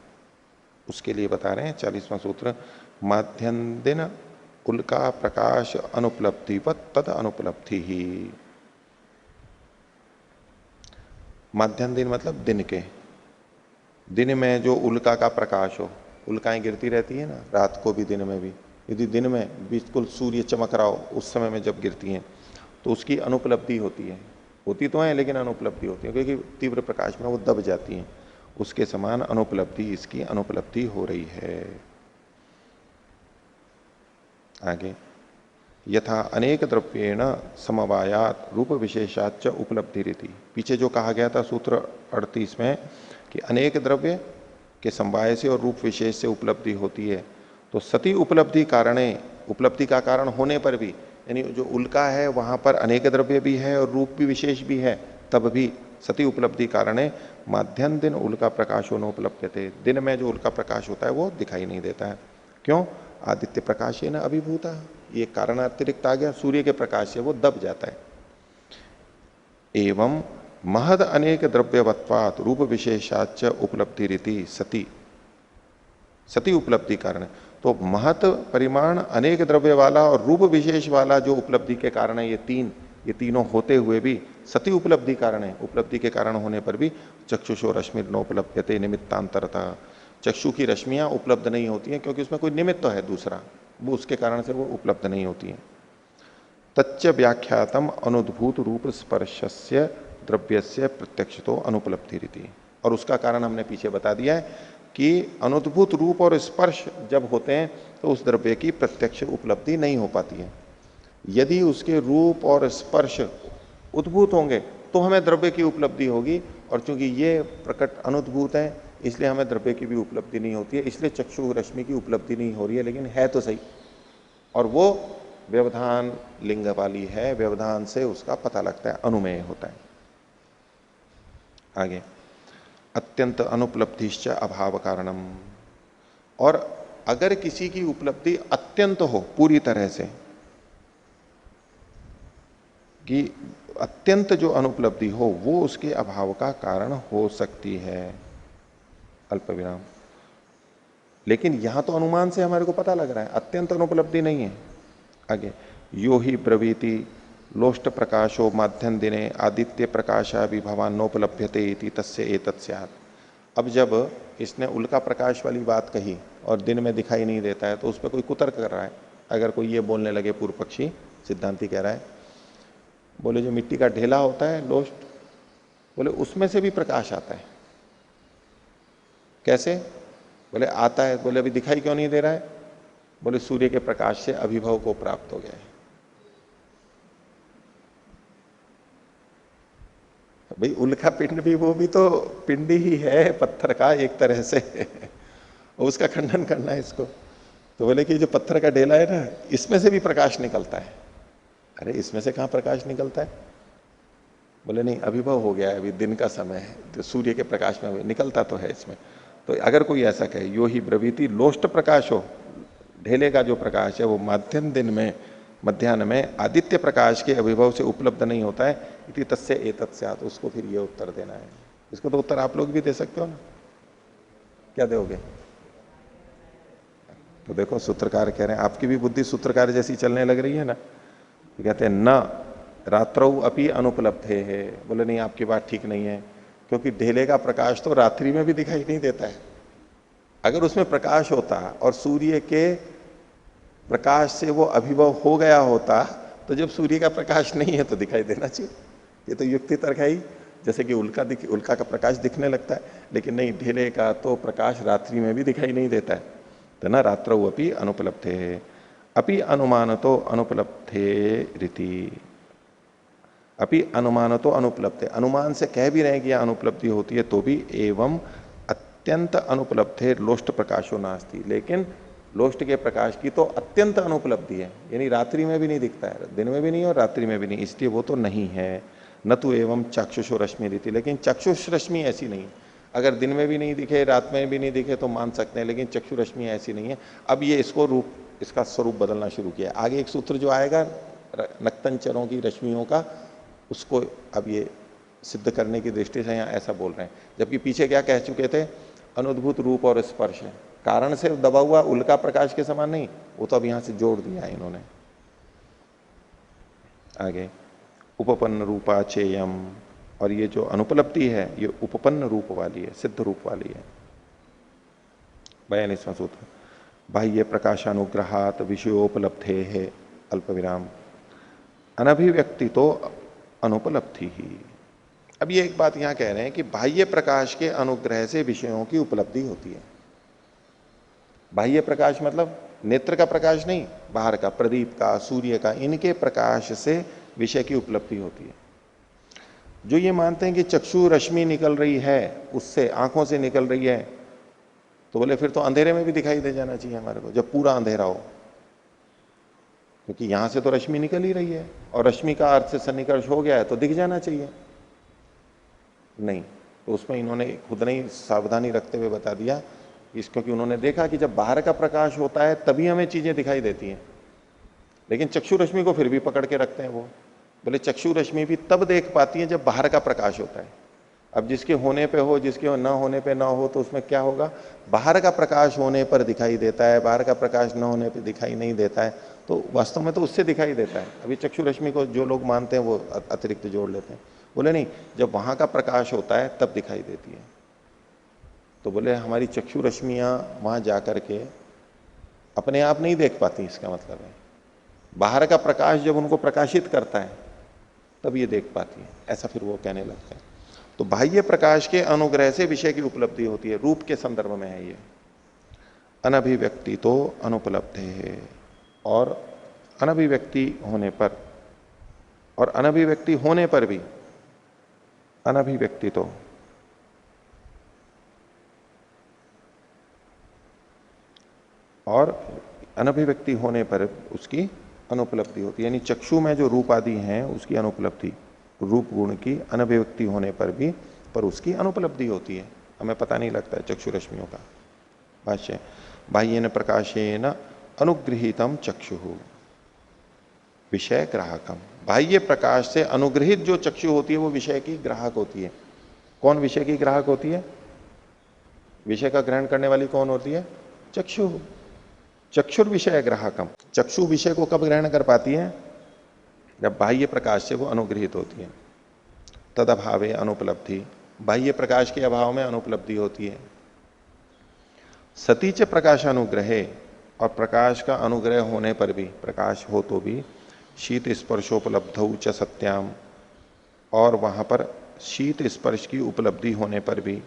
उसके लिए बता रहे हैं 40वां सूत्र, माध्यन्दिन उल्का प्रकाश अनुपलब्धिवत तद अनुपलब्धि ही। माध्यम दिन मतलब दिन के, दिन में जो उल्का का प्रकाश हो, उल्काएं गिरती रहती है ना रात को भी दिन में भी, यदि दिन में बिल्कुल सूर्य चमक रहा हो उस समय में जब गिरती हैं तो उसकी अनुपलब्धि होती है, होती तो है लेकिन अनुपलब्धि होती है क्योंकि तीव्र प्रकाश में वो दब जाती हैं। उसके समान अनुपलब्धि, इसकी अनुपलब्धि हो रही है। आगे, यथा अनेक द्रव्येण समवायात रूप विशेषाच उपलब्धि रीति। पीछे जो कहा गया था सूत्र 38 में कि अनेक द्रव्य के समवाय से और रूप विशेष से उपलब्धि होती है, तो सती उपलब्धि कारणे, उपलब्धि का कारण होने पर भी, यानी जो उल्का है वहां पर अनेक द्रव्य भी है और रूप भी विशेष भी है, तब भी सती उपलब्धि कारणे माध्यम दिन उल्का प्रकाशो न उपलब्धते। दिन में जो उल्का प्रकाश होता है वो दिखाई नहीं देता है। क्यों? आदित्य प्रकाश है ना अभिभूता, ये कारण अतिरिक्त आ गया, सूर्य के प्रकाश से वो दब जाता है। एवं महद अनेक द्रव्यवत्वात् रूप विशेषाच उपलब्धि रीति सती, सती उपलब्धि कारण। तो महत परिमाण अनेक द्रव्य वाला और रूप विशेष वाला जो उपलब्धि के कारण है, ये तीनों होते हुए भी सती उपलब्धि कारण है। उपलब्धि के कारण होने पर भी चक्षुषो रश्मि नोपलब्धते निमित्तांतरता, चक्षु की रश्मियां उपलब्ध नहीं होती हैं क्योंकि उसमें कोई निमित्त है दूसरा, वो उसके कारण से वो उपलब्ध नहीं होती है। तच्च व्याख्यातम अनुद्भूत रूप स्पर्शस्य द्रव्यस्य प्रत्यक्षतो अनुपलब्धि रीति। और उसका कारण हमने पीछे बता दिया है कि अनुद्भूत रूप और स्पर्श जब होते हैं तो उस द्रव्य की प्रत्यक्ष उपलब्धि नहीं हो पाती है। यदि उसके रूप और स्पर्श उद्भूत होंगे तो हमें द्रव्य की उपलब्धि होगी, और चूंकि ये प्रकट अनुद्भूत है इसलिए हमें द्रव्य की भी उपलब्धि नहीं होती है, इसलिए चक्षु रश्मि की उपलब्धि नहीं हो रही है, लेकिन है तो सही। और वो व्यवधान लिंग वाली है, व्यवधान से उसका पता लगता है, अनुमेय होता है। आगे, अत्यंत अनुपलब्धिश्च अभाव कारणम। और अगर किसी की उपलब्धि अत्यंत हो, पूरी तरह से, कि अत्यंत जो अनुपलब्धि हो वो उसके अभाव का कारण हो सकती है। अल्प विराम। लेकिन यहां तो अनुमान से हमारे को पता लग रहा है अत्यंत अनुपलब्धि नहीं है। आगे, यो ही ब्रवीति लोष्ट प्रकाशो माध्यम दिने आदित्य प्रकाशा विभवान नोपलभ्यते इति तस्य एतत् स्यात्। अब जब इसने उल्का प्रकाश वाली बात कही और दिन में दिखाई नहीं देता है तो उस पर कोई कुतर्क कर रहा है। अगर कोई ये बोलने लगे, पूर्व पक्षी सिद्धांति कह रहा है, बोले जो मिट्टी का ढेला होता है लोष्ट, बोले उसमें से भी प्रकाश आता है। कैसे? बोले आता है। बोले अभी दिखाई क्यों नहीं दे रहा है? बोले सूर्य के प्रकाश से अभिभव को प्राप्त हो गया है। भाई उल्का पिंड भी, वो भी तो पिंड ही है पत्थर का एक तरह से और उसका खंडन करना है इसको। तो बोले कि जो पत्थर का ढेला है ना, इसमें से भी प्रकाश निकलता है। अरे इसमें से कहां प्रकाश निकलता है? बोले नहीं, अभिभव हो गया है, अभी दिन का समय है, तो सूर्य के प्रकाश में निकलता तो है इसमें। तो अगर कोई ऐसा कहे, यो ही ब्रवीति लोष्ट प्रकाश हो, ढेले का जो प्रकाश है वो माध्यम दिन में, मध्याह्न में आदित्य प्रकाश के अभिभव से उपलब्ध नहीं होता है, इति तस्य एतत् स्यात्, उसको फिर ये उत्तर देना है। इसको तो उत्तर आप लोग भी दे सकते हो ना, क्या दोगे? तो देखो सूत्रकार कह रहे हैं आपकी भी बुद्धि सूत्रकार जैसी चलने लग रही है ना। तो कहते हैं न रात्रौ अपि अनुपलब्धे है। बोले नहीं, आपकी बात ठीक नहीं है, क्योंकि ढेले का प्रकाश तो रात्रि में भी दिखाई नहीं देता है। अगर उसमें प्रकाश होता और सूर्य के प्रकाश से वो अभिभव हो गया होता, तो जब सूर्य का प्रकाश नहीं है तो दिखाई देना चाहिए। ये तो युक्ति तर्क है ही। जैसे कि उल्का का प्रकाश दिखने लगता है, लेकिन नहीं, ढेले का तो प्रकाश रात्रि में भी दिखाई नहीं देता है। तो ना रात्रौ अपि अनुपलब्धे है, अपि अनुमान तो अनुपलब्धे रीति, अपि अनुमान तो अनुपलब्धे, अनुमान से कह भी रहे हैं कि यह अनुपलब्धि होती है तो भी एवं अत्यंत अनुपलब्धे लोष्ट प्रकाशो नास्ति, लेकिन लोष्ट के प्रकाश की तो अत्यंत अनुपलब्धि है, यानी रात्रि में भी नहीं दिखता है, दिन में भी नहीं और रात्रि में भी नहीं, इसलिए वो तो नहीं है। न तो एवं चक्षुषो रश्मि रीति, लेकिन चक्षुष रश्मि ऐसी नहीं। अगर दिन में भी नहीं दिखे, रात में भी नहीं दिखे तो मान सकते हैं, लेकिन चक्षु रश्मि ऐसी नहीं है। अब ये इसको रूप, इसका स्वरूप बदलना शुरू किया। आगे एक सूत्र जो आएगा नक्तंचरों की रश्मियों का, उसको अब ये सिद्ध करने की दृष्टि से यहाँ ऐसा बोल रहे हैं। जबकि पीछे क्या कह चुके थे, अनुद्भूत रूप और स्पर्श है, कारण से दबा हुआ उल्का प्रकाश के समान नहीं, वो तो अब यहां से जोड़ दिया है इन्होंने। आगे उपपन्न रूपा चेयम, और ये जो अनुपलब्धि है ये उपपन्न रूप वाली है, सिद्ध रूप वाली है। 42वां सूत्र, बाह्य प्रकाशानुग्रहात विषयोपलब्धे है अल्प विराम अनभिव्यक्ति तो अनुपलब्धि ही। अब ये एक बात यहां कह रहे हैं कि बाह्य प्रकाश के अनुग्रह से विषयों की उपलब्धि होती है। बाह्य प्रकाश मतलब नेत्र का प्रकाश नहीं, बाहर का, प्रदीप का, सूर्य का, इनके प्रकाश से विषय की उपलब्धि होती है। जो ये मानते हैं कि चक्षु रश्मि निकल रही है, उससे आंखों से निकल रही है, तो बोले फिर तो अंधेरे में भी दिखाई दे जाना चाहिए हमारे को, जब पूरा अंधेरा हो, क्योंकि यहां से तो रश्मि निकल ही रही है और रश्मि का अर्थ से सन्निकर्ष हो गया है तो दिख जाना चाहिए। नहीं, तो उसमें इन्होंने खुद नहीं सावधानी रखते हुए बता दिया, क्योंकि उन्होंने देखा कि जब बाहर का प्रकाश होता है तभी हमें चीजें दिखाई देती हैं, लेकिन चक्षु रश्मि को फिर भी पकड़ के रखते हैं वो। बोले चक्षु रश्मि भी तब देख पाती है जब बाहर का प्रकाश होता है। अब जिसके होने पे हो, जिसके न होने पे ना हो, तो उसमें क्या होगा, बाहर का प्रकाश होने पर दिखाई देता है, बाहर का प्रकाश न होने पर दिखाई नहीं देता है। तो वास्तव में तो उससे दिखाई देता है। अभी चक्षु रश्मि को जो लोग मानते हैं वो अतिरिक्त जोड़ लेते हैं। बोले नहीं, जब वहां का प्रकाश होता है तब दिखाई देती है। तो बोले हमारी चक्षु रश्मियां वहां जाकर के अपने आप नहीं देख पाती, इसका मतलब है बाहर का प्रकाश जब उनको प्रकाशित करता है तब ये देख पाती है, ऐसा फिर वो कहने लगते हैं। तो बाह्य प्रकाश के अनुग्रह से विषय की उपलब्धि होती है, रूप के संदर्भ में है ये। अनभिव्यक्ति तो अनुपलब्ध है, और अनभिव्यक्ति होने पर, और अनभिव्यक्ति होने पर भी, अनभिव्यक्ति तो और अनभिव्यक्ति होने पर उसकी अनुपलब्धि होती है, यानी चक्षु में जो रूप आदि हैं उसकी अनुपलब्धि, रूप गुण की अनभिव्यक्ति होने पर भी, पर उसकी अनुपलब्धि होती है, हमें पता नहीं लगता है चक्षु रश्मियों का। भाष्य, बाह्येन प्रकाशेन अनुगृहीतम चक्षु विषय ग्राहकम, बाह्य प्रकाश से अनुग्रहित जो चक्षु होती है वो विषय की ग्राहक होती है। कौन विषय की ग्राहक होती है? विषय का ग्रहण करने वाली कौन होती है? चक्षु। चक्षुर विषय ग्राहकम, चक्षु विषय को कब ग्रहण कर पाती है? जब बाह्य प्रकाश से वो अनुग्रहित होती है। तद अभावे अनुपलब्धि, बाह्य प्रकाश के अभाव में अनुपलब्धि होती है। सतीच प्रकाशानुग्रहे, और प्रकाश का अनुग्रह होने पर भी, प्रकाश हो तो भी, शीत स्पर्शोपलब्धौ च सत्याम, और वहां पर शीत स्पर्श की उपलब्धि होने पर भी,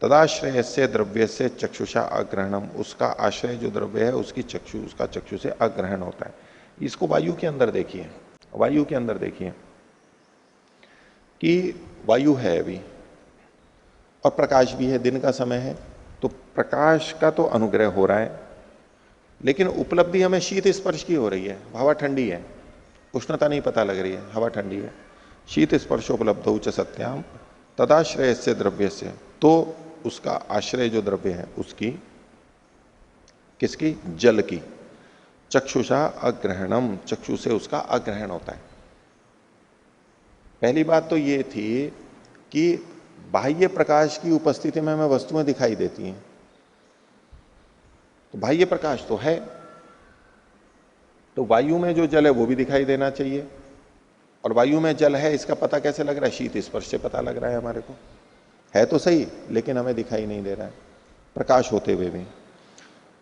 तदाश्रय से द्रव्य से चक्षुषा अग्रहणम, उसका आश्रय जो द्रव्य है उसकी चक्षु, उसका चक्षु से अग्रहण होता है। इसको वायु के अंदर देखिए, वायु के अंदर देखिए कि वायु है अभी और प्रकाश भी है, दिन का समय है, तो प्रकाश का तो अनुग्रह हो रहा है, लेकिन उपलब्धि हमें शीत स्पर्श की हो रही है। हवा ठंडी है, उष्णता नहीं पता लग रही है, हवा ठंडी है। शीत स्पर्शोपलब्धौ च सत्याम तदाश्रय से द्रव्य से, तो उसका आश्रय जो द्रव्य है उसकी, किसकी? जल की। चक्षुषा अग्रहणम, चक्षु से उसका अग्रहण होता है। पहली बात तो ये थी कि बाह्य प्रकाश की उपस्थिति में हमें वस्तुएं दिखाई देती हैं, तो बाह्य प्रकाश तो है, तो वायु में जो जल है वो भी दिखाई देना चाहिए। और वायु में जल है इसका पता कैसे लग रहा है? शीत स्पर्श से पता लग रहा है हमारे को। है तो सही, लेकिन हमें दिखाई नहीं दे रहा है प्रकाश होते हुए भी।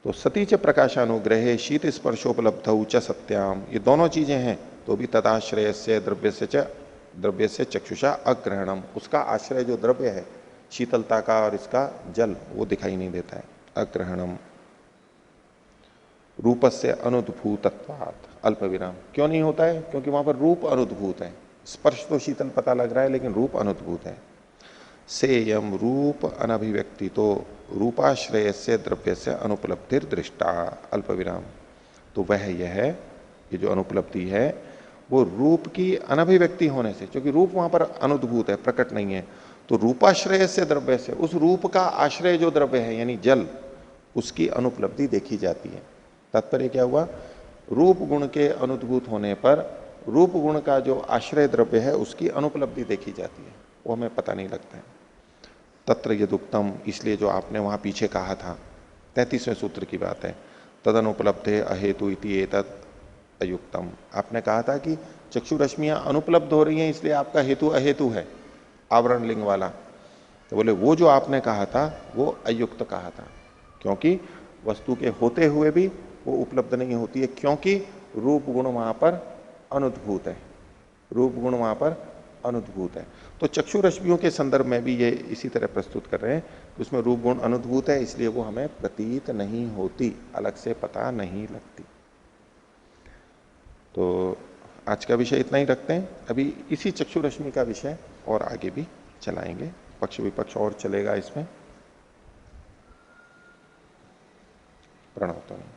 तो सती च प्रकाशानुग्रहे शीत स्पर्शोपलब्ध च सत्याम, ये दोनों चीजें हैं तो भी तदाश्रय से द्रव्य से चक्षुषा अग्रहणम, उसका आश्रय जो द्रव्य है शीतलता का और इसका जल, वो दिखाई नहीं देता है। अग्रहणम रूपस्य अनुद्भूतत्वात् अल्प विराम, क्यों नहीं होता है? क्योंकि वहां पर रूप अनुद्भूत है। स्पर्श तो शीतल पता लग रहा है लेकिन रूप अनुद्भूत है। सेयम रूप अनभिव्यक्ति तो रूपाश्रय से द्रव्य से अनुपलब्धिर दृष्टा अल्प विराम, तो वह यह है, ये जो अनुपलब्धि है वो रूप की अनभिव्यक्ति होने से, क्योंकि रूप वहां पर अनुद्भूत है, प्रकट नहीं है, तो रूपाश्रय से द्रव्य से, उस रूप का आश्रय जो द्रव्य है यानी जल, उसकी अनुपलब्धि देखी जाती है। तात्पर्य क्या हुआ? रूप गुण के अनुद्भूत होने पर रूप गुण का जो आश्रय द्रव्य है उसकी अनुपलब्धि देखी जाती है, वो हमें पता नहीं लगता है। तत्र यदुक्तम, इसलिए जो आपने वहां पीछे कहा था 33वें सूत्र की बात है, तदनुपलब्धे अहेतु इति एतत् अयुक्तम, आपने कहा था कि चक्षु रश्मियां अनुपलब्ध हो रही हैं इसलिए आपका हेतु अहेतु है, आवरण लिंग वाला। तो बोले वो जो आपने कहा था वो अयुक्त कहा था, क्योंकि वस्तु के होते हुए भी वो उपलब्ध नहीं होती है, क्योंकि रूप गुण वहां पर अनुद्भूत है, रूप गुण वहां पर अनुद्भूत है। तो चक्षु रश्मियों के संदर्भ में भी ये इसी तरह प्रस्तुत कर रहे हैं कि उसमें रूप गुण अनुद्भूत है, इसलिए वो हमें प्रतीत नहीं होती, अलग से पता नहीं लगती। तो आज का विषय इतना ही रखते हैं, अभी इसी चक्षु रश्मि का विषय और आगे भी चलाएंगे, पक्ष विपक्ष और चलेगा इसमें। प्रणव तो नहीं।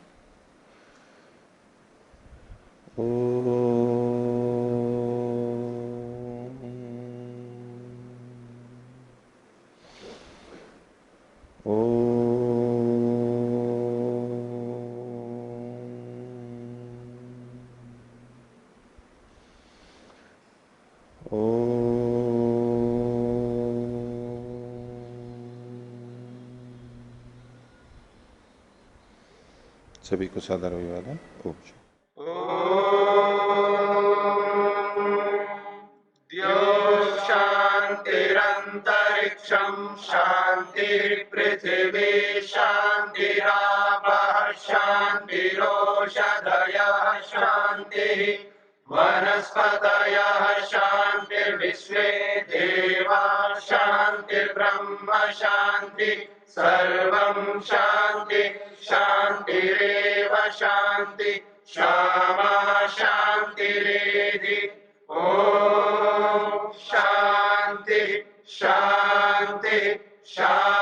सभी को सादर अभिवादन। ओम शांतिरंतरिक्षम शांति पृथिवी शांतिरापः शांतिरोषधयः शांति वनस्पतयः शांतिर्विश्वे देवा शांतिर्ब्रह्म शांति सर्वं शांति शांतिरेव शांति क्षमा शांतिरेधि। ओम शांति शांति शांति।